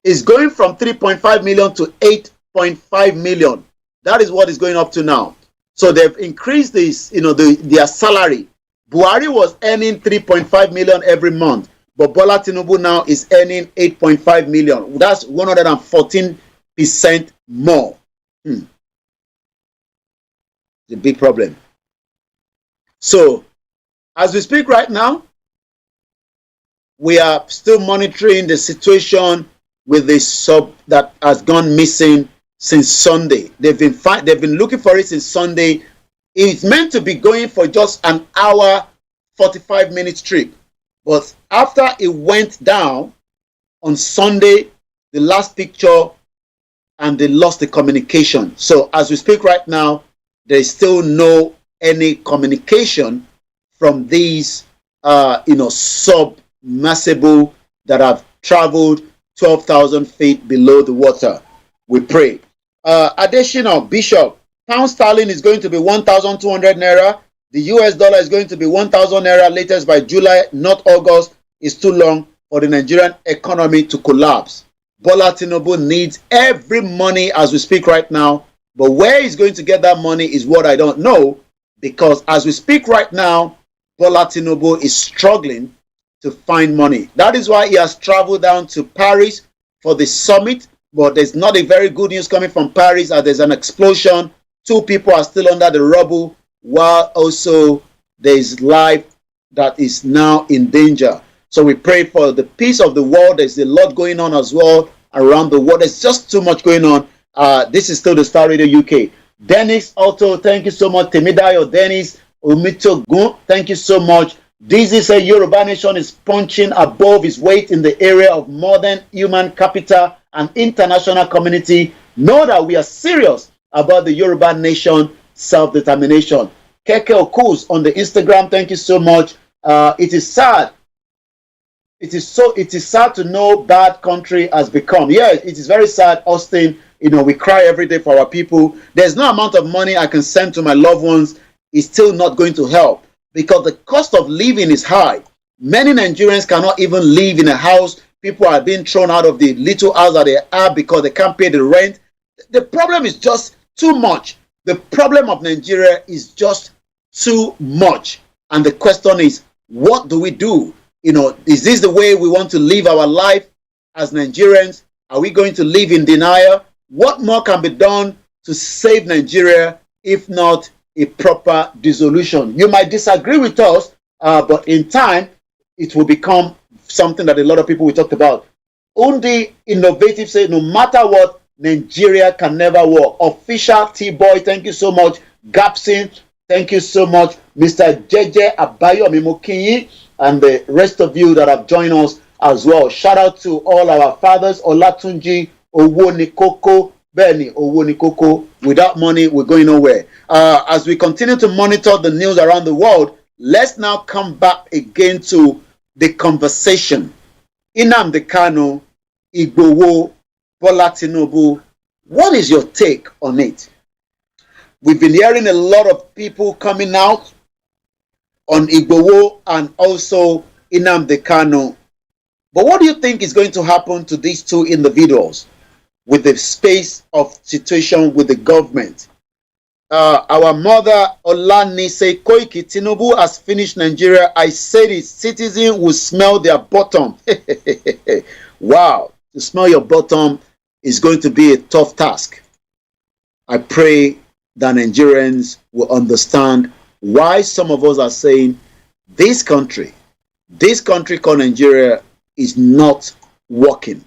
It's going from 3.5 million to 8.5 million. That is what is going up to now. So they've increased this, their salary. Buhari was earning 3.5 million every month, but Bola Tinubu now is earning 8.5 million. That's 114% more. It's a big problem. So, as we speak right now, we are still monitoring the situation with the sub that has gone missing since Sunday. They've been looking for it since Sunday. It's meant to be going for just an hour, 45 minutes trip. But after it went down on Sunday, the last picture, and they lost the communication. So as we speak right now, there is still no any communication from these, submersible that have traveled 12,000 feet below the water. We pray. Additional Bishop, pound sterling is going to be 1,200 naira. The US dollar is going to be 1,000 naira latest by July, not August. It's too long for the Nigerian economy to collapse. Bola Tinubu needs every money as we speak right now. But where he's going to get that money is what I don't know. Because as we speak right now, Bola Tinubu is struggling to find money. That is why he has traveled down to Paris for the summit. But there's not a very good news coming from Paris as there's an explosion. 2 people are still under the rubble, while also there is life that is now in danger. So we pray for the peace of the world. There's a lot going on as well around the world. There's just too much going on. This is still the Star Radio UK. Dennis Otto, thank you so much. Temidayo Dennis, Umito Gun, thank you so much. This is a Yoruba nation is punching above its weight in the area of modern human capital and international community. Know that we are serious about the Yoruba nation self-determination. Keke Okus on the Instagram, thank you so much. It is sad. It is sad to know bad country has become. Yeah, it is very sad, Austin. You know, we cry every day for our people. There's no amount of money I can send to my loved ones. It's still not going to help because the cost of living is high. Many Nigerians cannot even live in a house. People are being thrown out of the little house that they have because they can't pay the rent. The problem is just too much. The problem of Nigeria is just too much. And the question is, what do we do? You know, is this the way we want to live our life as Nigerians? Are we going to live in denial? What more can be done to save Nigeria if not a proper dissolution? You might disagree with us, but in time, it will become something that a lot of people will talk about. Undi Innovative says, no matter what, Nigeria can never work. Official T-Boy, thank you so much. Gapsin, thank you so much. Mr. JJ Abayomi Mokinyi, and the rest of you that have joined us as well. Shout out to all our fathers. Olatunji, Owonikoko, Benny, Owonikoko. Without money, we're going nowhere. As we continue to monitor the news around the world, let's now come back again to the conversation. Nnamdi Kanu, Igboho, Bola Tinubu. What is your take on it? We've been hearing a lot of people coming out on Igboho and also Nnamdi Kanu. But what do you think is going to happen to these two individuals with the space of situation with the government? Our mother Olani say Koiki Tinubu has finished Nigeria. I said it, citizens will smell their bottom. Wow, to smell your bottom is going to be a tough task. I pray that Nigerians will understand why some of us are saying this country called Nigeria is not working.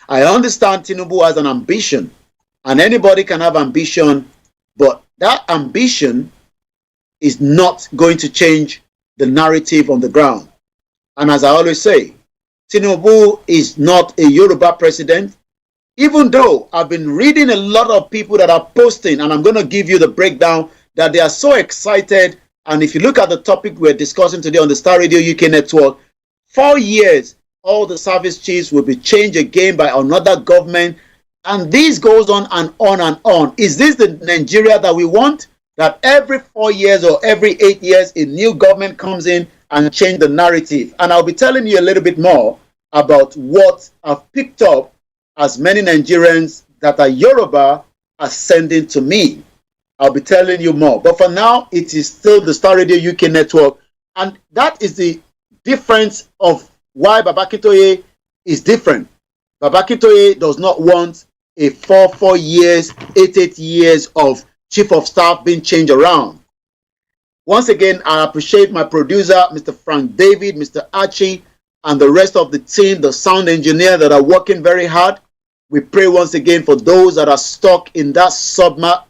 I understand Tinubu has an ambition, and anybody can have ambition, but that ambition is not going to change the narrative on the ground. And as I always say, Tinubu is not a Yoruba president, even though I've been reading a lot of people that are posting, and I'm going to give you the breakdown, that they are so excited. And if you look at the topic we're discussing today on the Star Radio UK network, 4 years, all the service chiefs will be changed again by another government. And this goes on and on and on. Is this the Nigeria that we want? That every 4 years or every 8 years, a new government comes in and change the narrative. And I'll be telling you a little bit more about what I've picked up as many Nigerians that are Yoruba are sending to me. I'll be telling you more. But for now, it is still the Star Radio UK network. And that is the difference of why Baba Akintoye is different. Baba Akintoye does not want a 4 years, 8 years of chief of staff being changed around. Once again, I appreciate my producer, Mr. Frank David, Mr. Archie, and the rest of the team, the sound engineer that are working very hard. We pray once again for those that are stuck in that submap.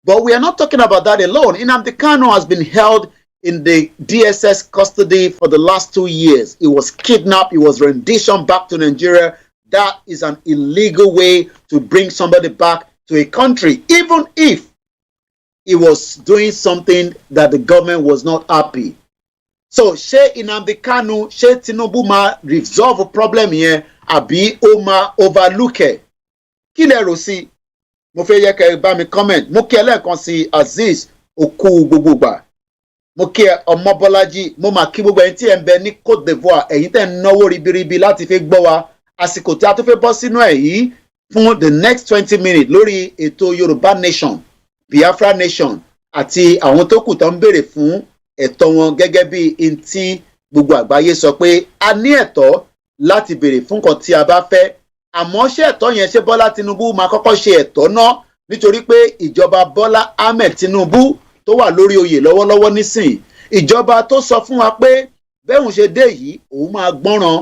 But we are not talking about that alone. Nnamdi Kanu has been held in the DSS custody for the last 2 years. He was kidnapped. He was renditioned back to Nigeria. That is an illegal way to bring somebody back to a country, even if he was doing something that the government was not happy. So, ṣé Nnamdi Kanu, ṣé Tinubu ma resolve a problem here, àbí ó ma overlook ẹ̀? Kí lẹ rò sí? Mo fẹ́ yẹ kẹ́ bá mi comment. Mo kí ẹ lẹ́ẹ̀kan sí Azeez Oku Gbogbogbà. Mo kí ẹ Ọmọbọ́lájí. Mo máa kí gbogbo ẹ̀yin tí ẹ ń bẹ ní Côte d'Ivoire. Ẹ̀yin tẹ́ ń náwó ribiribi láti fi gbọ́ wa. àsìkò tí a tún fẹ́ bọ́ sínú ẹ̀ yìí fún the next 20 minutes lórí ètò Yorùbá Nation, Biafra Nation àti àwọn tó kù tó ń béèrè fún ẹ̀tọ́ wọn gẹ́gẹ́ bí n tí gbogbo àgbáyé sọ pé a ní ẹ̀tọ́ láti béèrè fún nǹkan tí a bá fẹ́. Àmọ́ ṣé ẹ̀tọ́ yẹn ṣé Bọ́lá Tinubu máa kọ́kọ́ ṣe ẹ̀tọ́ náà nítorí pé ìjọba Bọ́lá Ahmed Tinubu tó wà lórí oyè lọ́wọ́lọ́wọ́ nísìn ìjọba tó sọ fún wa pé bẹ́ẹ̀ ṣe dé yìí òun máa gbọ́ràn.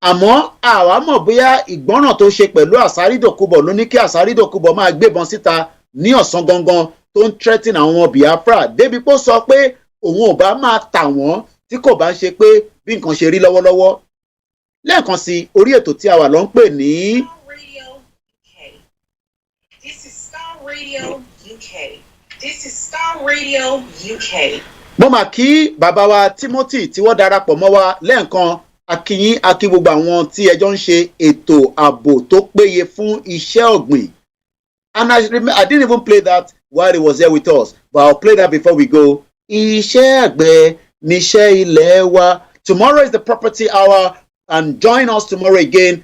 Àmọ́ àwa mọ̀ bóyá ìgbọ́ràn tó ṣe pẹ̀lú Àsárídòkúbọ̀ ló ní kí Àsárídòkúbọ̀ máa gbébọn síta ní ọ̀sán gangan tó ń threaten àwọn ọmọ Biafra débi pé ó sọ pé òun ò bá máa tà wọ́n tí kò bá ń ṣe pé bí nǹkan ṣe rí lọ́wọ́lọ́wọ́. Lẹ́ẹ̀kan sí orí ètò tí a wà ló ń pè ní. This is Star Radio UK. This is Star Radio UK. Mo mà kí bàbá wa Timothy tí wọ́n darapọ̀ mọ́ wa lẹ́ẹ̀kan akíyín akí gbogbo àwọn tí ẹjọ́ ń ṣe ètò ààbò tó péye fún iṣẹ́ ọ̀gbìn. And I didn't even play that while he was there with us, but I'll play that before we go. Iṣẹ́ àgbẹ̀ níṣẹ́ ilẹ̀ wa. Tomorrow is the property hour, and join us tomorrow again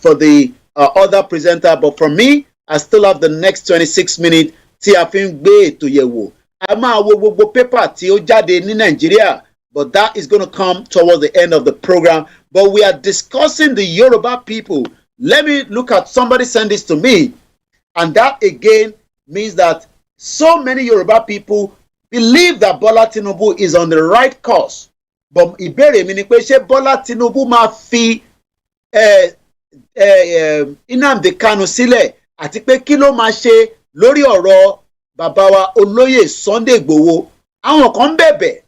for the other presenter. But for me, I still have the next 26 minutes tí a fi ń gbé ètò yẹ̀ wò. A máa wo gbogbo pépà tí ó jáde ní Nàìjíríà, but that is going to come towards the end of the program. But we are discussing the Yoruba people. Let me look at somebody send this to me. And that again means that so many Yoruba people believe that Bola Tinubu is on the right course. But ìbéèrè mi ni pé ṣé Bola Tinubu máa fi Nnamdi Kanu sílẹ̀ àti pé kí ló máa ṣe lórí ọ̀rọ̀ bàbá wa olóyè Sunday Igboho. Àwọn kan bẹ̀bẹ̀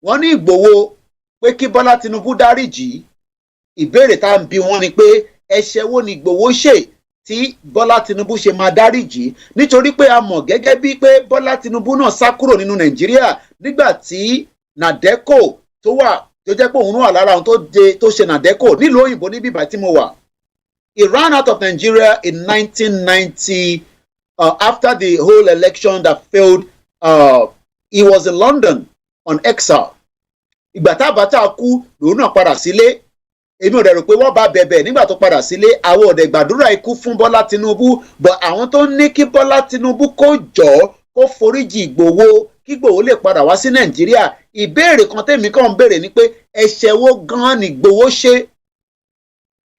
wọ́n ní Igboho pé kí Bola Tinubu dáríjì. Ìbéèrè tá à ń bi wọ́n ni pé ẹ̀ṣẹ̀ wo ni Igboho ṣe tí Bọ́lá Tinubu ṣe máa dáríjì, nítorí pé a mọ̀ gẹ́gẹ́ bí pé Bọ́lá Tinubu náà sá kúrò nínú Nàìjíríà nígbà tí Nàdẹ́kò tó wà tó jẹ́ pé òun wà lára àwọn tó ṣe Nàdẹ́kò nílùú òyìnbó níbí ìbá tí mo wà. He ran out of Nigeria in 1990 after the whole election that failed. He was in London on exile. Ìgbà tá àbátà kú lòun náà padà sílé. Èmi ò dẹ̀ rò pé wọ́n bá bẹ̀bẹ̀ nígbà tó padà sílé. Àwọn ò dẹ̀ gbàdúrà ikú fún Bọ́lá Tinubu, but àwọn tó ní kí Bọ́lá Tinubu kó jọ̀ọ́ kó foríjì Ìgbòho kí Ìgbòho lè padà wá sí Nàìjíríà. Ìbéèrè kan tèmi kàn ń béèrè ni pé ẹ̀ṣẹ̀ wo gan-an ni Ìgbòho ṣe?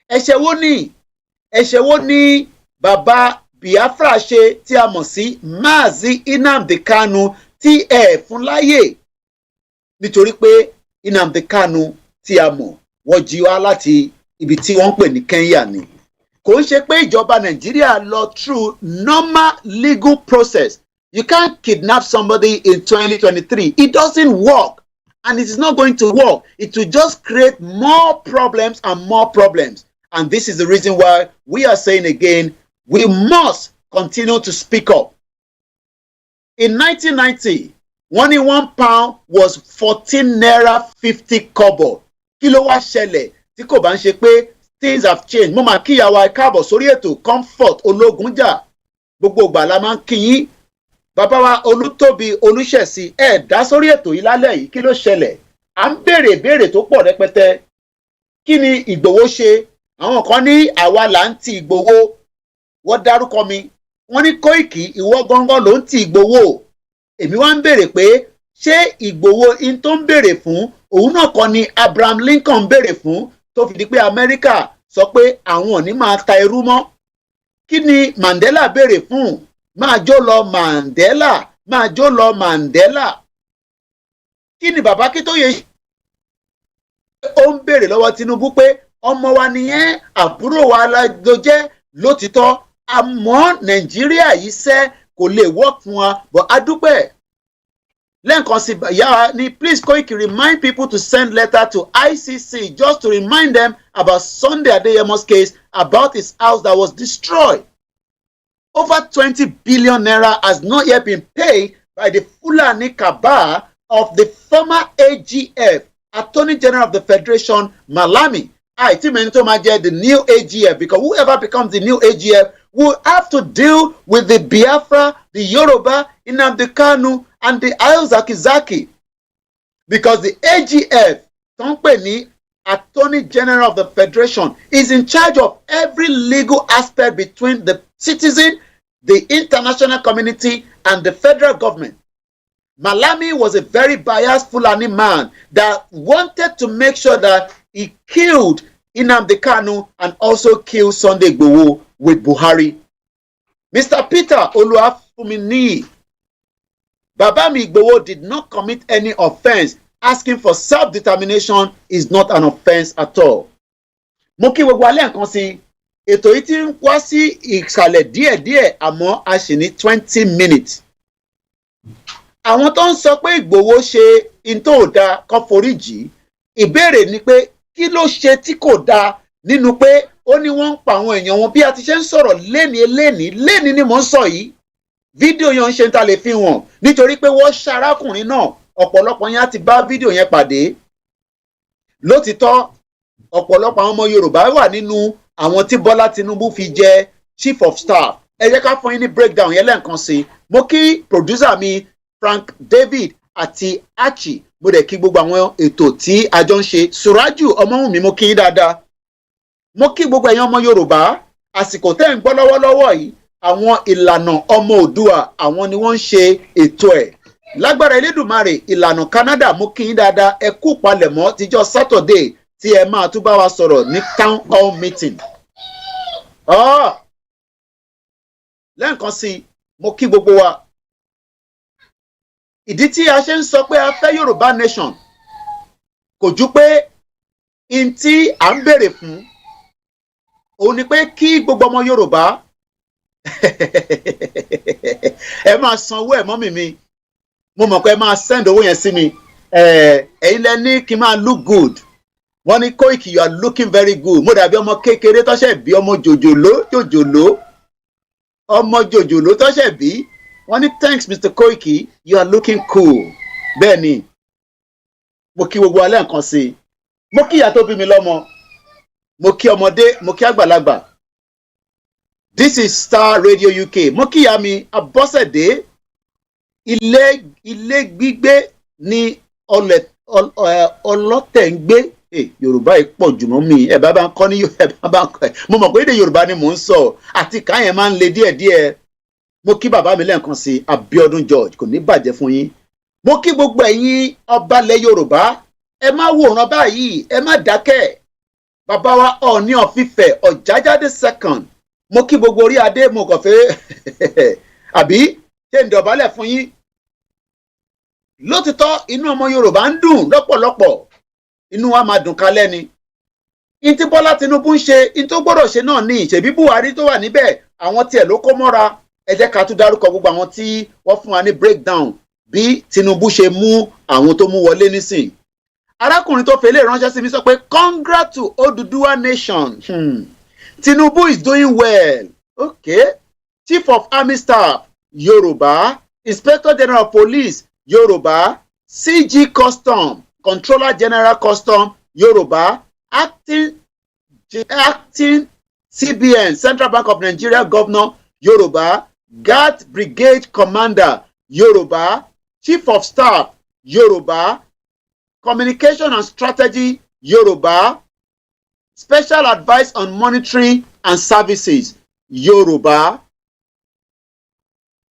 Ẹ̀ṣẹ̀ wo ni bàbá Biafra ṣe tí a mọ̀ sí Mazi Nnamdi Kanu tí ẹ̀ fún láyè? Nítorí pé Nnamdi Kanu tí a mọ̀ wọ́n jí wá láti ibi tí wọ́n ń pè ní Kenya ni. Kò ń ṣe pé ìjọba Nàìjíríà lọ through normal legal process. You can't kidnap somebody in 2023. It doesn't work, and it is not going to work. It will just create more problems and more problems. And this is the reason why we are saying again, we must continue to speak up. In 1990, £1 was 14 naira 50 kobo. Kí ló wá ṣẹlẹ̀ tí kò bá ń ṣe pé things have changed. Mo máa kíyàwó ẹ káàbọ̀ sórí ètò Comfort Ológunjà. Gbogbo ìgbà la máa ń kí yín. Bàbá wa Olútóbi Olúṣẹ̀sí ẹ̀ dá sórí ètò yìí lálẹ́ yìí. Kí ló ṣẹlẹ̀? À ń béèrè ìbéèrè tó pọ̀ rẹpẹtẹ. Kí ni Ìgbòho ṣe? Àwọn kan ní àwa là ń ti Ìgbòho. Wọ́n dárúkọ mi. Wọ́n ní Koiki ìwọ gangan ló ń ti Ìgbòho. Èmi wá ń béèrè pé ṣé Ìgbòho in tó ń béèrè fún òun náà kọ́ ni Abraham Lincoln béèrè fún tó fi di pé Amẹ́ríkà sọ pé àwọn ò ní máa ta ẹrú mọ́? Kí ni Mandela béèrè fún? Máa jó lọ Mandela, máa jó lọ Mandela. Kí ni bàbá Akíntóyè ó ń béèrè lọ́wọ́ Tinubu pé ọmọ wa nìyẹn, àbúrò wa ló jẹ́ lótìtọ́, àmọ́ Nàìjíríà yìí sẹ́ kò lè work fún wa, but a dúpẹ́. Lẹ́ǹkan sí ìyá ni please Koiki remind people to send letter to ICC just to remind them about Sunday Adeyemo's case about his house that was destroyed. Over 20 billion naira has not yet been paid by the Fulani cabal of the former AGF, Attorney General of the Federation, Malami. I think the new AGF, because whoever becomes the new AGF will have to deal with the Biafra, the Yoruba, Nnamdi Kanu, and the Ayozaki Zaki. Because the AGF, tó ń pè ní Attorney General of the Federation, is in charge of every legal aspect between the citizen, the international community, and the federal government. Malami was a very biased Fulani man that wanted to make sure that he killed Nnamdi Kanu and also killed Sunday Igboho with Buhari. Mr. Peter Oluwafumini, Babami Igboho did not commit any offense. Asking for self-determination is not an offense at all. Mo kí gbogbo alẹ́ nǹkan sí ètò yìí tí ń wá sí ìsàlẹ̀ díẹ̀díẹ̀ àmọ́ a sì ní 20 minutes. Àwọn tó ń sọ pé Ìgbòho ṣe in tó dáa kó foríjì, ìbéèrè ni pé kí ló ṣe tí kò dáa nínú pé ó ní wọ́n ń pa àwọn èèyàn wọn bí a ti ṣe ń sọ̀rọ̀ léni ni mò ń sọ yìí. Fídíò yẹn ń ṣe ń ta lè fi hàn nítorí pé wọ́n ṣarákùnrin náà ọ̀pọ̀lọpọ̀ yẹn á ti bá fídíò yẹn pàdé. Lótìtọ́ ọ̀pọ̀lọpọ̀ àwọn ọmọ Yorùbá wà nínú àwọn tí Bọ́lá Tinubu fi jẹ chief of staff. Ẹ jẹ́ ká fún yín ní breakdown yẹn lẹ́ẹ̀kan sí. Mo kí producer mi Frank David àti Archie, mo dẹ̀ kí gbogbo àwọn ètò tí a jọ ń ṣe. Suraju Ọmọwùnmí, mo kí yín dáadáa. Mo kí gbogbo ẹ̀yin ọmọ Yorùbá, àsìkò tẹ́ ń gbọ́ lọ́wọ́lọ́wọ́ yìí àwọn ìlànà ọmọ Oòduà àwọn ni wọ́n ń ṣe ètò ẹ̀. Lágbára Elédùmarè ìlànà Canada, mo kí yín dáadáa. Ẹ kú palẹ̀mọ́ tíjọ́ Saturday tí ẹ máa tún bá wa sọ̀rọ̀ ní town hall meeting. Lẹ́ẹ̀kan sí mo kí gbogbo wa. Ìdí tí a ṣe ń sọ pé a fẹ́ Yorùbá nation kò ju pé in tí à ń béèrè fún òun ni pé kí gbogbo ọmọ Yorùbá ẹ máa sanwó ẹ̀ mọ́mì mi. Mo mọ̀ pé ẹ máa send owó yẹn sí mi. Ẹ̀yin lẹ ní kí n máa look good. Wọ́n ní Koiki, you are looking very good. Mo dàbí ọmọ kékeré tọ́ṣẹ̀ bí ọmọ jòjòló. Ọmọ jòjòló tọ́ṣẹ̀ bí. Wọ́n ní thanks Mr. Koiki, you are looking cool. Bẹ́ẹ̀ ni, mo kí gbogbo alẹ́ nǹkan sí i. Mo kí ìyá tó bí mi lọ́mọ. Mo kí ọmọdé, mo kí àgbàlagbà. This is Star Radio UK. Mo kí ìyá mi Abọ́sẹ̀dé. Ilé gbígbé ni ọlọ́tẹ̀ ń gbé. Yorùbá yìí pọ̀ jùmọ̀ mi. Ẹ bá ń kọ́ ní ẹ bá ń kọ́ ẹ̀. Mo mọ̀ pé èdè Yorùbá ni mò ń sọ àti ká yẹn máa ń le díẹ̀díẹ̀. Mo kí bàbá mi lẹ́ẹ̀kan sí Abíọ́dún George, kò ní bàjẹ́ fún yín. Mo kí gbogbo ẹ̀yin ọbalẹ̀ Yorùbá, ẹ má wòran báyìí, ẹ má dákẹ́. Bàbá wa Ọọ̀ni of Ifẹ̀ Ọ̀jájádé second. Mo kí gbogbo orí adé, mo kàn fẹ́ àbí ṣé ń dọ̀bálẹ̀ fún yín. Lótìtọ́ inú ọmọ Yorùbá ń dùn lọ́pọ̀lọpọ̀, inú wa máa dùn kalẹ̀ ni. In tí Bọ́lá Tinubu ń ṣe, in tó gbọ́dọ̀ ṣe náà ni ìṣèbí Buhari tó wà níbẹ̀, àwọn tiẹ̀ ló kó mọ́ra. Ẹ jẹ́ ká tún dárúkọ gbogbo àwọn tí wọ́n fún wa ní breakdown bí Tinubu ṣe mú àwọn tó mú wọlé nísìn. Arákùnrin tó fẹ́lẹ́ ránṣẹ́ sí mi sọ pé congrats to Oduduwa nation. Tinubu is doing well. Okay. Chief of Army Staff Yorùbá, Inspector General of Police Yorùbá, CG Custom, Controller General Custom Yorùbá, acting CBN, Central Bank of Nigeria Governor Yorùbá, Guard Brigade Commander Yorùbá, Chief of Staff Yorùbá, Communication and Strategy Yorùbá, Special Advice on Monetary and Services Yorùbá.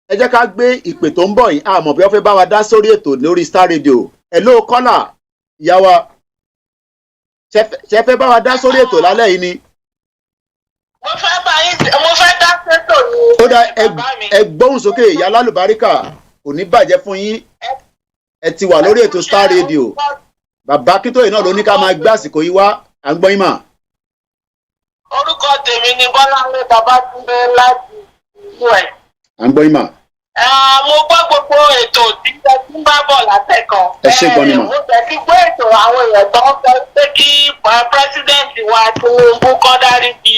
Ẹ jẹ́ ká gbé ìpè tó ń bọ̀ yìí, àmọ́ bí wọ́n fẹ́ bá wa dá sórí ètò lórí Star Radio. Hello caller, ìyá wa. Ṣé fẹ́ bá wa dá sórí ètò lálẹ́ yìí ni? Mo fẹ́ dá sétò ni. Ó dá ẹ gbóhùn sókè ìyá lálùbáríkà, kò ní bàjẹ́ fún yín. Ẹ ti wà lórí ètò Star Radio. Bàbá Akíntóyè náà ló ní ká máa gbé àsìkò yìí wá, à ń gbọ́ yín mà. Orúkọ tèmi ni Bọ́láńlé Babátúndé láti ìlú ẹ̀. À ń gbọ́ yín mà. Mo gbọ́ gbogbo ètò tí ẹ ti ń bá bọ̀ látẹ̀kan. Ẹ ṣé gan ni mà. Mo tẹ̀ sí gbọ́ ètò àwọn èèyàn tó ń fẹ́ pé kí pírẹ́sídẹ̀ǹtì wa Tinubu kọ́ dárí di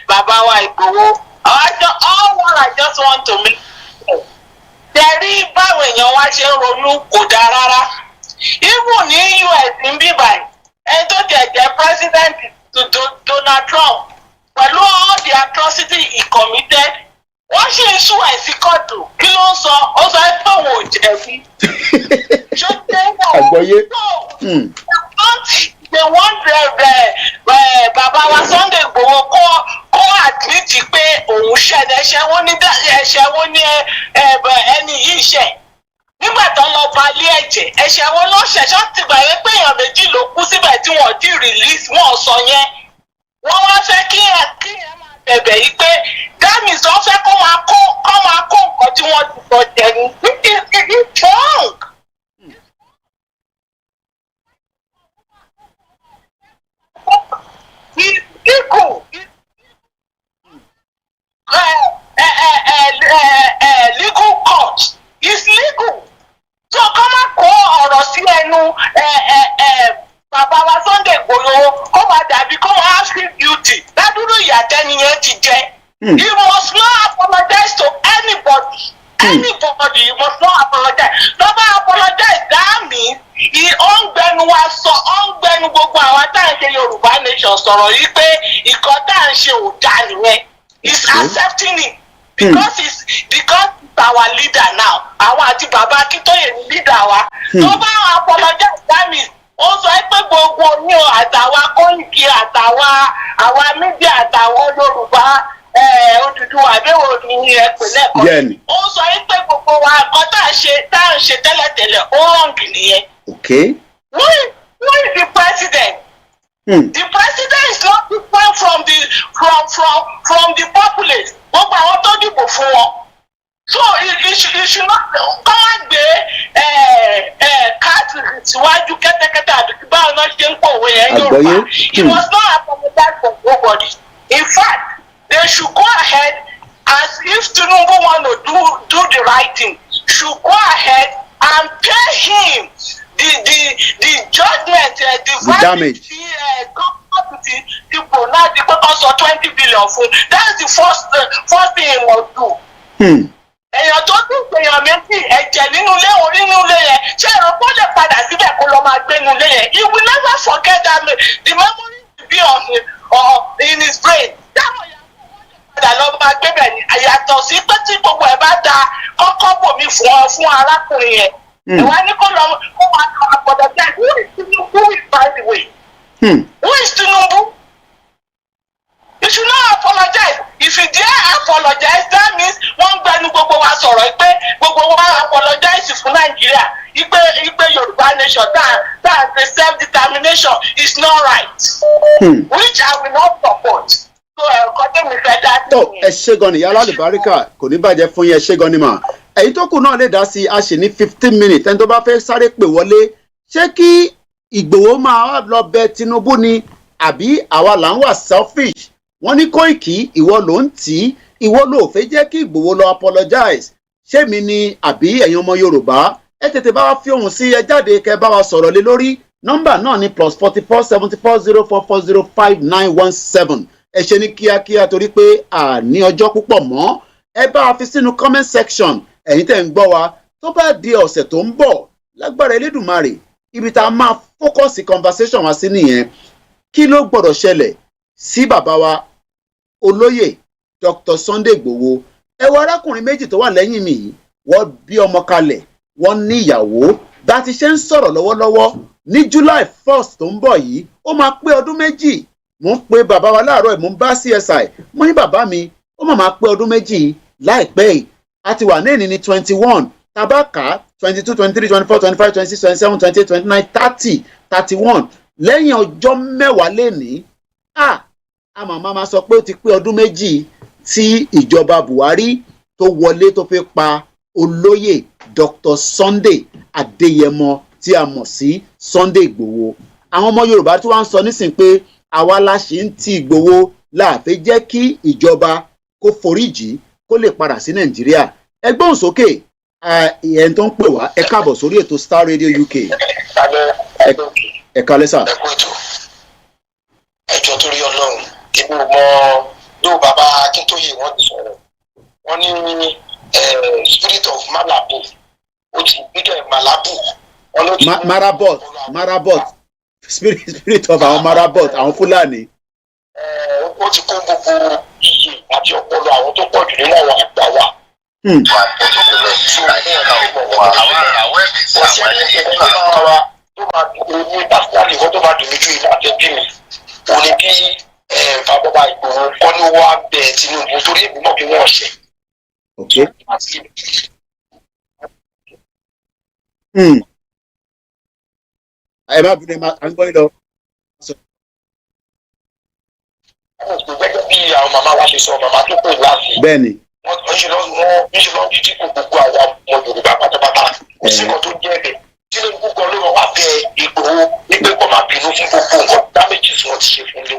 bàbá wa Ìgbòho. All what I just want to make sure. Tẹ̀rí báwo èèyàn wá ṣe ń ronú kò dáa rárá. Even ní US ń bí báyìí, ẹni tó jẹ́ pírẹ́sídẹ̀ǹtì Donald Trump pẹ̀lú all the atrocity he committed, wọ́n ṣe ń sún àìsí kóòtù. Kí ló ń sọ? Ó sọ pé òun ò jẹ̀bi. Àgbọ̀yé. they want bàbá wa Sunday Igboho kó admit pé òun ṣẹlẹ̀ ẹ̀ṣẹ̀ wọn ní ẹni yìí ṣẹ̀ nígbà tó lọ balẹ̀ ẹ̀jẹ̀ ẹ̀ṣẹ̀ wọn ló ṣẹ̀ṣọ́ ti gbà yẹn pé èèyàn méjì ló kú síbẹ̀ tí wọ́n ti release wọn sọ yẹn wọ́n wá fẹ́ kí ẹ máa bẹ̀bẹ̀ yìí pé damis wọ́n fẹ́ kó máa kó nǹkan tí wọ́n ti sọ jẹ ní it's wrong. It's legal. Legal court is legal. So kọ́ máa kó ọ̀rọ̀ sí ẹnu bàbá wa Sunday Igboho kó máa dàbí kó máa feel guilty ládùúgbò ìyàtẹ́ni yẹn ti jẹ. You must not apologize to anybody. Anybody, you must not apologize. Don't apologize. That means ó ń gbẹnu wa sọ ó ń gbẹnu gbogbo àwọn tá à ń ṣe Yorùbá nation sọ̀rọ̀ yìí pé ìkan tá à ń ṣe ò dá nìyẹn. He's accepting it because it's our leader now. Àwọn àti bàbá Akíntóyè ní leader wa. Tó bá apologize, that means ó sọ pé gbogbo ní àtàwa Koiki àwa mídíà àtàwọn Yorùbá Odùduwà àbẹ̀wò ní ẹ̀pẹ̀lẹ̀ kan. Ó sọ pé gbogbo wa nǹkan tá à ń ṣe tẹ́lẹ̀tẹ́lẹ̀ ó rọ̀ǹgì nìyẹn. Okay. Who is the president? The president is not different from the populace. Gbogbo àwọn tó dìbò fún wọn. So you should not come and gbé káàtì síwájú kẹ́tẹ́kẹ́tẹ́ àbí báwọn náà ṣe ń pòwe yẹn Yorùbá. He must not apologize for nobody. In fact, they should go ahead as if Tinubu want to do the right thing. Should go ahead and pay him the judgment, the damage. People now they because of 20 billion fún. That's the first thing he must do. Èèyàn tó tún èèyàn méjì ẹ̀jẹ̀ nínú ilé orí nínú ilé yẹn ṣé èrò kó lè padà síbẹ̀ kó lọ máa gbé nínú ilé yẹn. He will never forget that the memory will be in his brain. Dáwọn ìyàwó wọn lè padà lọ máa gbé bẹ̀ ní àyàtọ̀ sí pé tí gbogbo ẹ̀ bá da kọ́kọ́ bòmí fún arákùnrin yẹn. Ìwà ní kó máa lọ àpọ̀dọ̀ bẹ́ẹ̀ who is by the way? Who is Tinubu? You should not apologize. If you dare apologize, that means wọ́n gbẹnu gbogbo wa sọ̀rọ̀ pé gbogbo wa apologize fún Nàìjíríà. Ipe Yorùbá nation that the self-determination is not right. Which I will not support. So ẹ̀kọ́ tẹ̀mí fẹ́ dá sí. Tó ẹ ṣé gan ni yàrá àlùbáríkà kò ní bàjẹ́ fún yín ẹ ṣé gan ni mà. Èyí tó kù náà lè dá sí a ṣì ní 15 minutes ẹni tó bá fẹ́ sáré pè wọlé. Ṣé kí Ìgbòho máa lọ bẹ Tinubu ni àbí àwa là ń wà selfish? Wọ́n ní Koiki ìwọ ló ń tì í ìwọ ló fẹ́ jẹ́ kí Ìgbòho lọ apologize ṣé mi ni àbí ẹ̀yin ọmọ Yorùbá ẹ tètè bá wa fi ohùn sí ẹ jáde kẹ́ bá wa sọ̀rọ̀ lé lórí nọ́mbà náà ní +44 74 0440 5917 ẹ ṣe ní kíákíá torí pé àní ọjọ́ púpọ̀ mọ́ ẹ bá wa fi sínú comment section ẹ̀yin tẹ́ ń gbọ́ wa tó bá di ọ̀sẹ̀ tó ń bọ̀ lágbára Elédùmarè ibi tá a máa focus conversation wa sí nìyẹn kí ló gbọ́dọ̀ ṣẹlẹ̀ sí bàbá wa olóyè Dr. Sunday Igboho ẹ wo arákùnrin méjì tó wà lẹ́yìn mi yìí wọ́n bí ọmọ kalẹ̀ wọ́n ní ìyàwó bá ti ṣe ń sọ̀rọ̀ lọ́wọ́lọ́wọ́ ní July 1st tó ń bọ̀ yìí ó máa pé ọdún méjì mo ń pe bàbá wa láàárọ̀ mo ń bá CSI mo ní bàbá mi ó máa pé ọdún méjì láìpẹ́ yìí a ti wà ní èní ní 21 tabaka 22 23 24 25 26 27 28 29 30 31 lẹ́yìn ọjọ́ mẹ́wàá lénìí a màmá máa sọ pé ó ti pé ọdún méjì tí ìjọba Buhari tó wọlé tó fi pa olóyè Dr. Sunday Adéyẹmọ tí a mọ̀ sí Sunday Igboho àwọn ọmọ Yorùbá tí wọ́n ń sọ nísìnyí pé àwa la ṣì ń ti Igboho láàfin jẹ́ kí ìjọba kó foríjì kó lè padà sí Nàìjíríà ẹgbọ́n sókè ẹni tó ń pè wá ẹ káàbọ̀ sórí ètò Star Radio UK ẹ kálẹ́ sà. ẹjọ́ torí Ọlọ́run èmi ò mọ ló bàbá Akíntóyè wọ́n ti sọ̀rọ̀ wọ́n ní spirit of Malabu ó ti gbígbẹ́ Malabu. Marabot spirit of àwọn Marabot àwọn Fúlàní. ó ti kó gbogbo iyì àti ọpọlọ àwọn tó pọ̀ jù nínú àwọn àgbà wa. tó máa dùn ní pásítálì wọ́n tó máa dùn ní ju bí mi òun ni kí bàbá Ìgbòho kọ́ ní wọ́n á bẹ Tinubu torí èmi mọ̀ bí wọ́n ṣe. Okay. Ẹ má bínú à ń gbọ́ yín lọ. Gẹ́gẹ́ bí àwọn màmá wa ṣe sọ màmá tó kù láti. Bẹ́ẹ̀ni. Wọ́n ṣe lọ́ dídí kò gbogbo àwọn ọmọ Yorùbá pátápátá. Kò sí kan tó jẹ́ ẹ̀bẹ̀. Tinubu kan ló wà bẹ Ìgbòho nígbà kó má bínú fún gbogbo nǹkan dáméjì tí wọ́n ti ṣe fún lé.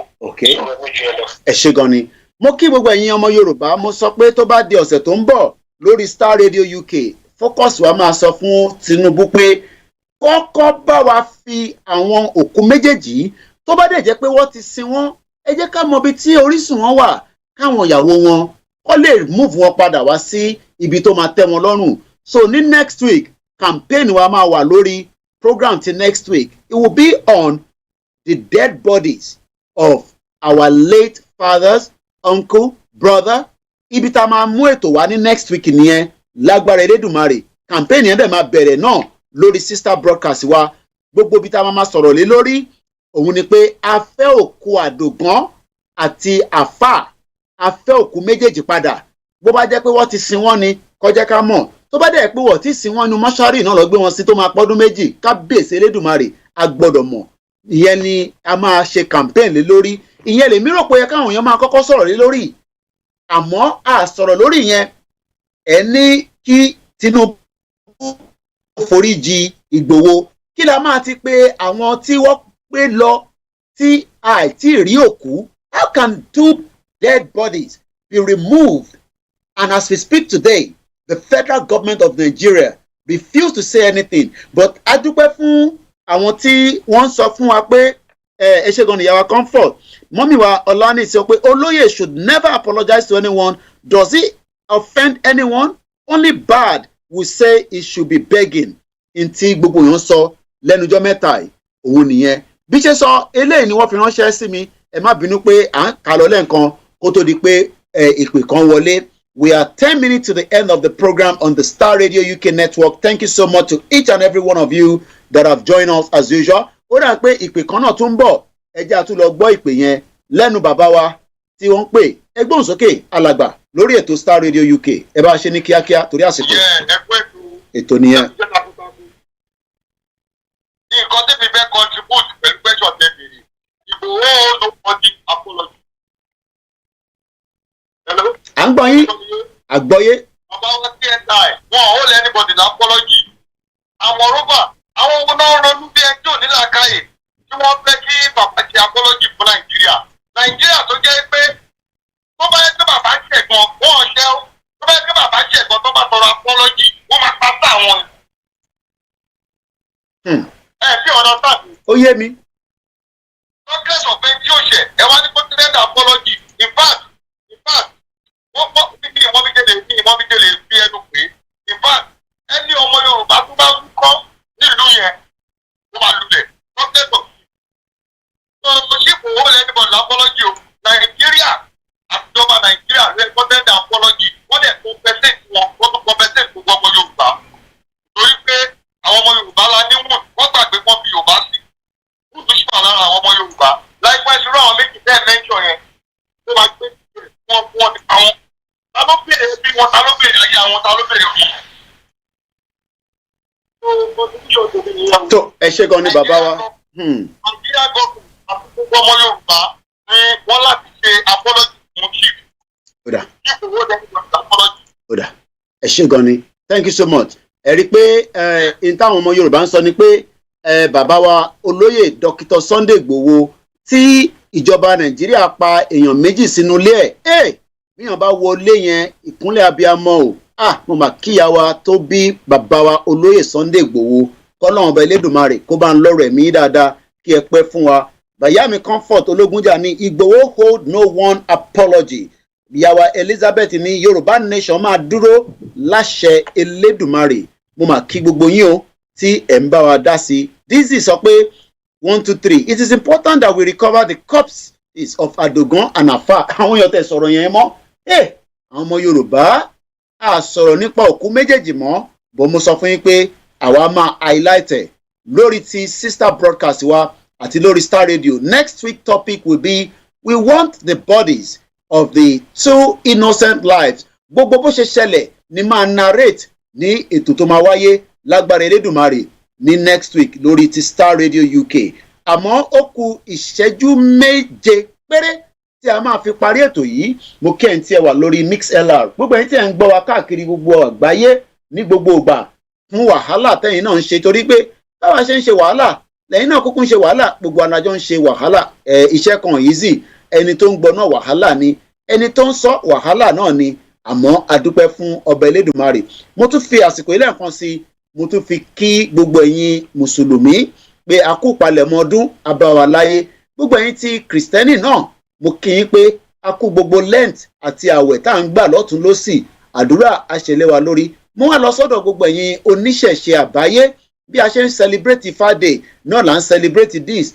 Ẹ ṣé gan ni. Mo kí gbogbo ẹ̀yin ọmọ Yorùbá, mo sọ pé tó bá di ọ̀sẹ̀ tó ń bọ̀ lórí Star Radio UK, Focus wa máa sọ fún Tinubu pé kọ́kọ́ bá wa fi àwọn òkú méjèèjì tó bá dẹ̀ jẹ́ pé wọ́n ti sin wọ́n, ẹ jẹ́ ká mọ ibi tí orísun wọn wà, káwọn ìyàwó wọn kọ́ lè move wọn padà wá sí ibi tó máa tẹ́ wọn lọ́rùn. So ní next week, campaign wa máa wà lórí program ti next week. It will be on the dead bodies of our late fathers, uncle, brother. Ibi tá máa mú ètò wá ní next week nìyẹn lágbára Elédùmarè. Campaign yẹn dẹ̀ máa bẹ̀rẹ̀ náà lórí sister broadcast wa. Gbogbo ibi tá máa sọ̀rọ̀ lé lórí òun ni pé a fẹ́ òkú Àdògán àti Àfà, a fẹ́ òkú méjèèjì padà. Bó bá jẹ́ pé wọ́n ti sin wọ́n ni kó jẹ́ ká mọ̀. Tó bá dẹ̀ pé wọ́n ti sin wọ́n nu mọ́ṣárì náà lọ gbé wọn sí tó máa pọ́dún méjì, kábíyèsí Elédùmarè a gbọ́dọ̀ mọ̀. Ìyẹn ni a máa ṣe campaign lé lórí. Ìyẹn lèmi rò pé káwọn èèyàn máa kọ́kọ́ sọ̀rọ̀ lé lórí. Àmọ́ a sọ̀rọ̀ lórí yẹn. Ẹ ní kí Tinubu foríjì Ìgbòho. Kí la máa ti pé àwọn tí wọ́n pé lọ tí àìtí rí òkú? How can two dead bodies be removed? And as we speak today, the federal government of Nigeria refused to say anything. But a dúpẹ́ fún àwọn tí wọ́n sọ fún wa pé ẹ ṣé gan ni ìyàwó comfort. Mọ́mí wa Ọláni sọ pé Olóyè should never apologize to anyone. Does he offend anyone? Only bad will say he should be begging. Ntí gbogbo èèyàn sọ lẹ́nujọ́ mẹ́ta yìí òun nìyẹn. Bí ṣe sọ eléyìí ni wọ́n fi ránṣẹ́ sí mi. Ẹ má bínú pé à ń kà lọ lẹ́ǹkan kó tó di pé ìpè kan wọlé. We are 10 minutes to the end of the program on the Star Radio UK network. Thank you so much to each and every one of you that have joined us as usual. Ó dà pé ìpè kan náà tún ń bọ̀. Ẹ jẹ́ a tún lọ gbọ́ ìpè yẹn lẹ́nu bàbá wa tí wọ́n ń pè. Ẹ gbóhùn sókè alàgbà lórí ètò Star Radio UK. Ẹ bá ṣe ní kíákíá torí àsìkò. Ètò nìyẹn. Nǹkan tẹ́mi fẹ́ contribute pẹ̀lú pẹ́sọ̀ tẹ́mi rí. Ìgbòho ló kọ́ ní apology. À ń gbọ́ yín. Àgbọ́yé. Bàbá wa sí ẹ̀ka ẹ̀, wọn ò lẹ́ anybody ní apology. Àwọn rọ́bà, àwọn owó náà ronú bí ẹjọ́ nílàkàyè tí wọ́n fẹ́ kí bàbá ṣe apology fún Nàìjíríà. Nàìjíríà tó jẹ́ pé tó bá yẹ kí bàbá ṣẹ̀gbọ́n wọ́n ṣẹ́ ó. Tó bá yẹ kí bàbá ṣẹ̀gbọ́n tó bá tọrọ apology, wọ́n máa pa sáwọn. Bí ọ̀nà sáàbì. Ó yé mi. Congress of Ben tí ó ṣẹ̀ ẹ wá ní continent apology. In fact, wọ́n gbọ́ níbi ìmọ̀bíjẹ́lẹ̀ fi ẹnu pé in fact ẹni ọmọ Yorùbá tó bá ń kọ́ nílùú yẹn ó máa lulẹ̀ lọ́tẹ̀tọ̀. Ṣípò owó lẹ́ni bọ̀dọ̀ apology o. Nàìjíríà àtijọba Nàìjíríà rẹ̀ continent apology wọ́n dẹ̀ compensate wọn wọ́n tún compensate gbogbo ọmọ Yorùbá. Torí pé àwọn ọmọ Yorùbá la ní wọ́n gbàgbé wọn bí Yorùbá sí. Wọ́n tún ṣùgbọ́n lára àwọn ọmọ Yorùbá. Láìpẹ́ ìṣúná àwọn méjì tẹ́ mẹ́ńṣọ̀ yẹn tó máa gbé wọn fún wọn nípa wọn. Ta ló bèrè bí wọn, ta ló bèrè ayé àwọn, ta ló bèrè òun. Tó ẹ ṣé gan ni bàbá wa. Nàìjíríà gọ́ọ̀mù àti gbogbo ọmọ Yorùbá ni wọ́n láti ṣe apology fún chief. Chief owó dẹ́ni lọ́sí apology. Ẹ ṣé gan ni. Thank you so much. Ẹ rí i pé n táwọn ọmọ Yorùbá ń sọ ni pé bàbá wa Olóyè Dr. Sunday Igboho tí ìjọba Nàìjíríà pa èèyàn méjì sínú ilé ẹ̀. Bíyàn bá wọlé yẹn ìkúnlẹ̀ abiyamọ o. Mo mà kíyà wa tó bí bàbá wa Olóyè Sunday Igboho kọ́lọ́run ọba Elédùmarè kó bá ń lọ́rọ̀ ẹ̀mí dáadáa kí ẹ pẹ́ fún wa. Bàyá mi Comfort Ológunjà ní Igboho hold no one apology. Ìyàwó Elizabeth ní Yorùbá nation máa dúró láṣẹ Elédùmarè. Mo mà kí gbogbo yín o tí ẹ̀ ń bá wa dá sí. Dizzy sọ pé 1, 2, 3 it is important that we recover the corpses of Àdògán and Àfà. Àwọn èèyàn tẹ̀ sọ̀rọ̀ yẹn mọ́. Àwọn ọmọ Yorùbá a sọ̀rọ̀ nípa òkú méjèèjì mọ́. Bó mo sọ fún yín pé àwa máa highlight ẹ̀ lórí ti sister broadcast wa àti lórí Star Radio. Next week topic will be we want the bodies of the 2 innocent lives. Gbogbo bó ṣe ṣẹlẹ̀ ni máa narrate ní ètò tó máa wáyé lágbára Elédùmarè ní next week lórí ti Star Radio UK. Àmọ́ ó kù ìṣẹ́jú méje péré tí a máa fi parí ètò yìí. Mo kí ẹ̀yin tí ẹ wà lórí MixLR. Gbogbo ẹ̀yin tí ẹ ń gbọ́ wa káàkiri gbogbo àgbáyé ní gbogbo ìgbà fún wàhálà tẹ́yin náà ń ṣe, torí pé báwa ṣe ń ṣe wàhálà lẹ́yìn náà kúkú ń ṣe wàhálà, gbogbo anájọ́ ń ṣe wàhálà. Iṣẹ́ kan easy, ẹni tó ń gbọ́ náà wàhálà ni, ẹni tó ń sọ wàhálà náà ni. Àmọ́ adúpẹ́ fún ọba Elédùmarè. Mo tún fi àsìkò ilé nǹkan sí, mo tún fi kí gbogbo ẹ̀yin mùsùlùmí pé a kú palẹ̀mọ́ ọdún abáwa láyé. Gbogbo ẹ̀yin tí kìrìsìtẹ́nì náà mo kí yín pé a kú gbogbo Lent àti àwẹ̀ tá à ń gbà lọ́tún lósì, àdúrà àṣẹlẹ́wà lórí. Mo wá lọ sọ́dọ̀ gbogbo ẹ̀yin oníṣẹ̀ṣe àbáyé. Bí a ṣe ń celebrate Ifá Day náà là ń celebrate this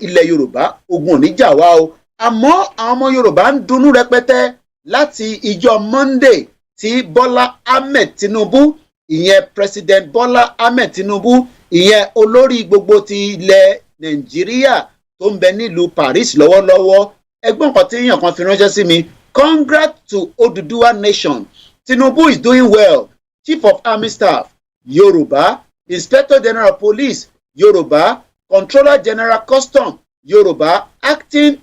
ilẹ̀ Yorùbá, ogun ò ní jà wá o. Àmọ́ àwọn ọmọ Yorùbá ń dunnú rẹpẹtẹ láti ìjọ Monday tí Bọ́lá Ahmed Tinubu, ìyẹn President Bọ́lá Ahmed Tinubu, ìyẹn olórí gbogbo ti ilẹ̀ Nàìjíríà tó ń bẹ nílùú Paris lọ́wọ́lọ́wọ́. Ẹgbọ́n kan tí èèyàn kan fi ránṣẹ́ sí mi, congrats to Oduduwa nation. Tinubu is doing well. Chief of Army Staff, Yorùbá. Inspector General of Police, Yorùbá. Controller General Custom, Yorùbá. Acting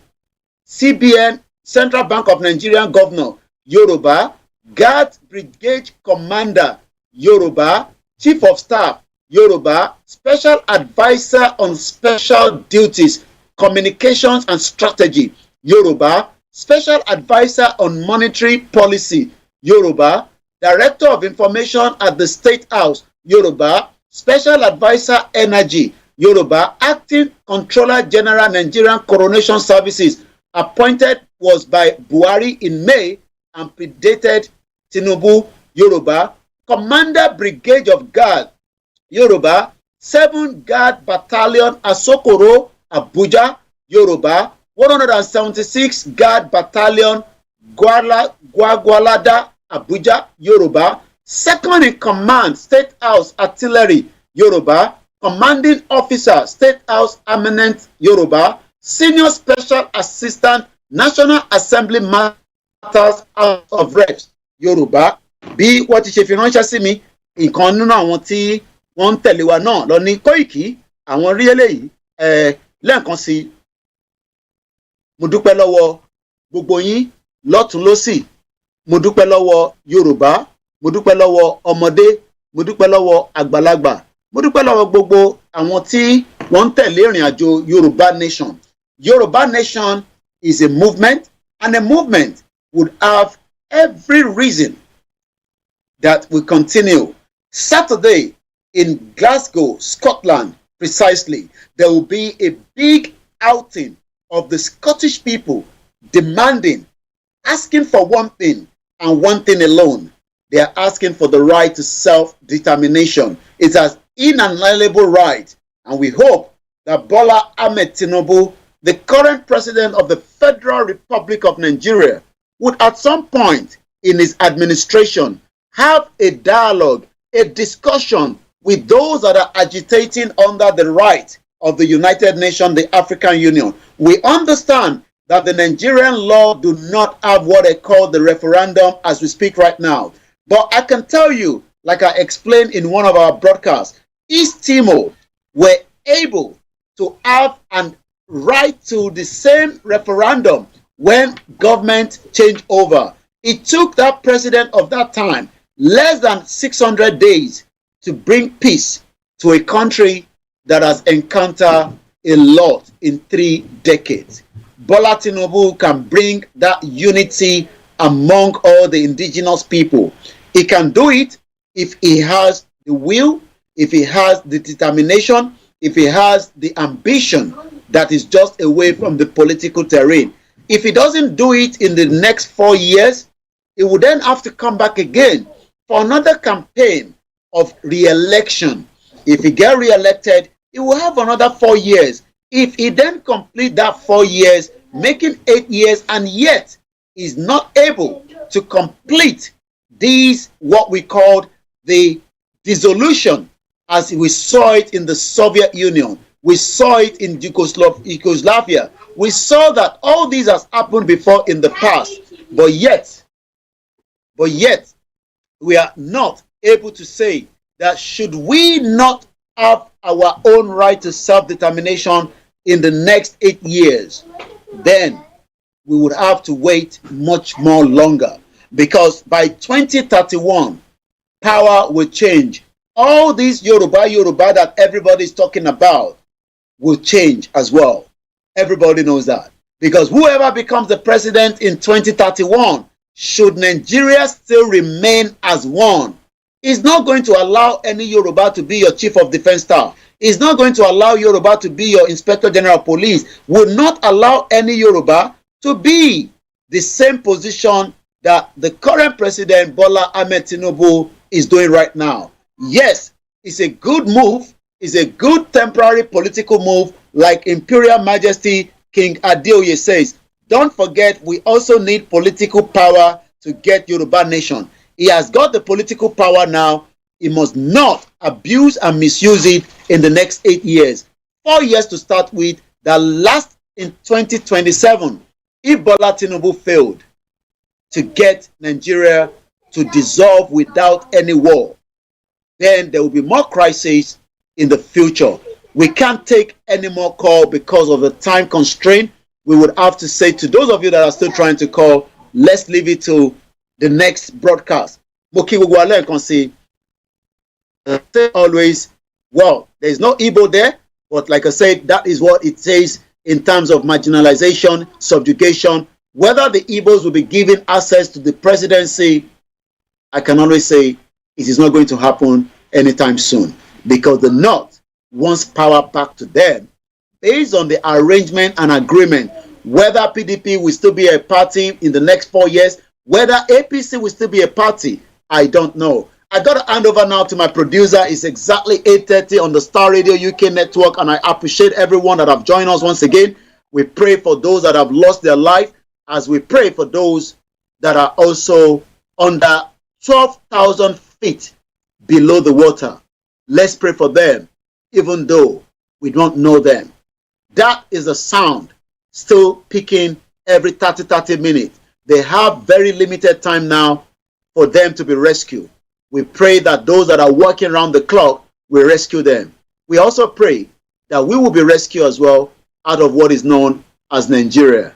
CBN Central Bank of Nigeria Governor, Yorùbá. Guard Brigade Commander, Yorùbá. Chief of Staff, Yorùbá. Special Advisor on Special Duties, Communications and Strategy, Yorùbá. Special Advisor on Monetary Policy, Yorùbá. Director of Information at the State House, Yorùbá. Special Advisor Energy, Yorùbá. Acting Controller General Nigerian Coronation Services, appointed was by Buhari in May and predated Tinubu, Yorùbá. Commander Brigade of Guard, Yorùbá. 7 Guard Battalion Asokoro, Abuja, Yorùbá. 176 Guard Battalion Gwagwalada, Abuja, Yorùbá. Second in command, State House Artillery, Yorùbá. Commanding Officer, State House Eminent, Yorùbá. Senior Special Assistant, National Assembly Matters House of Reps, Yorùbá. Bí wọ́n ti ṣe fi ránṣẹ́ sí mi, nǹkan nínú àwọn tí wọ́n ń tẹ̀lé wa náà lọ ní Koiki, àwọn rí eléyìí lẹ́ẹ̀kan sí. Mo dúpẹ́ lọ́wọ́ gbogbo yín lọ́tún lósì. Mo dúpẹ́ lọ́wọ́ Yorùbá. Mo dúpẹ́ lọ́wọ́ ọmọdé. Mo dúpẹ́ lọ́wọ́ àgbàlagbà. Mo dúpẹ́ lọ́wọ́ gbogbo àwọn tí wọ́n ń tẹ̀lé ìrìn àjò Yorùbá Nation. Yorùbá Nation is a movement, and a movement would have every reason that we continue. Saturday in Glasgow, Scotland, precisely, there will be a big outing of the Scottish people demanding, asking for one thing and one thing alone. They are asking for the right to self-determination. It's an inalienable right, and we hope that Bola Ahmed Tinubu, the current president of the Federal Republic of Nigeria, would at some point in his administration have a dialogue, a discussion with those that are agitating under the right of the United Nations, the African Union. We understand that the Nigerian law do not have what they call the referendum as we speak right now. But I can tell you, like I explained in one of our broadcasts, East Timor were able to have a right to the same referendum when government changed over. It took that president of that time less than 600 days to bring peace to a country that has encountered a lot in 3 decades. Bola Tinubu can bring that unity among all the indigenous people. He can do it if he has the will, if he has the determination, if he has the ambition that is just away from the political terrain. If he doesn't do it in the next 4 years, he would then have to come back again for another campaign of re-election. If he gets re-elected, he will have another 4 years. If he then complete that 4 years, making 8 years, and yet is not able to complete these, what we called the dissolution, as we saw it in the Soviet Union, We saw it in Yugoslavia. We saw that all these has happened before in the past, but yet we are not able to say that should we not have our own right to self-determination in the next 8 years, then we would have to wait much more longer, because by 2031 power will change. All these Yoruba that everybody is talking about will change as well. Everybody knows that, because whoever becomes the president in 2031, should Nigeria still remain as one, is not going to allow any Yoruba to be your chief of defense staff, is not going to allow Yoruba to be your inspector general of police, will not allow any Yoruba to be the same position that the current president Bola Ahmed Tinubu is doing right now. Yes, it's a good move, it's a good temporary political move, like Imperial Majesty King Adeoye says. Don't forget, we also need political power to get Yoruba nation. He has got the political power now. He must not abuse and misuse it in the next 8 years. 4 years to start with, the last in 2027, if Bola Tinubu failed to get Nigeria to dissolve without any war, then there will be more crises in the future. We can't take any more call because of the time constraint. We would have to say to those of you that are still trying to call, let's leave it to the next broadcast. Always, well, there's no Igbo there, but like I said, that is what it says in terms of marginalization, subjugation. Whether the Igbos will be given access to the presidency, I can always say it is not going to happen anytime soon, because the North wants power back to them based on the arrangement and agreement. Whether PDP will still be a party in the next 4 years, whether APC will still be a party, I don't know. I got to hand over now to my producer. It's exactly 8:30 on the Star Radio UK network, and I appreciate everyone that have joined us once again. We pray for those that have lost their life, as we pray for those that are also under 12,000 feet below the water. Let's pray for them, even though we don't know them. That is the sound still picking every 30 minutes. They have very limited time now for them to be rescued. We pray that those that are working around the clock will rescue them. We also pray that we will be rescued as well out of what is known as Nigeria.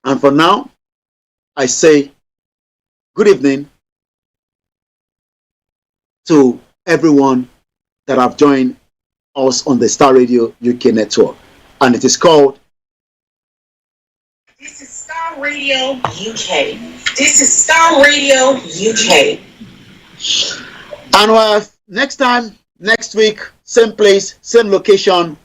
And for now, I say good evening to everyone that have joined us on the Star Radio UK network. And it is called This is Star Radio UK. This is Star Radio UK. And next time, next week, same place, same location.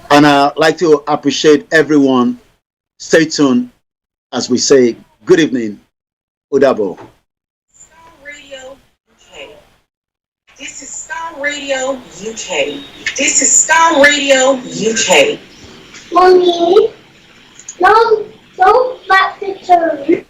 And I'd like to appreciate everyone. Stay tuned as we say good evening, Udabo. Star Radio UK. This is Star Radio UK. This is Star Radio UK. Mommy, don't back the turn.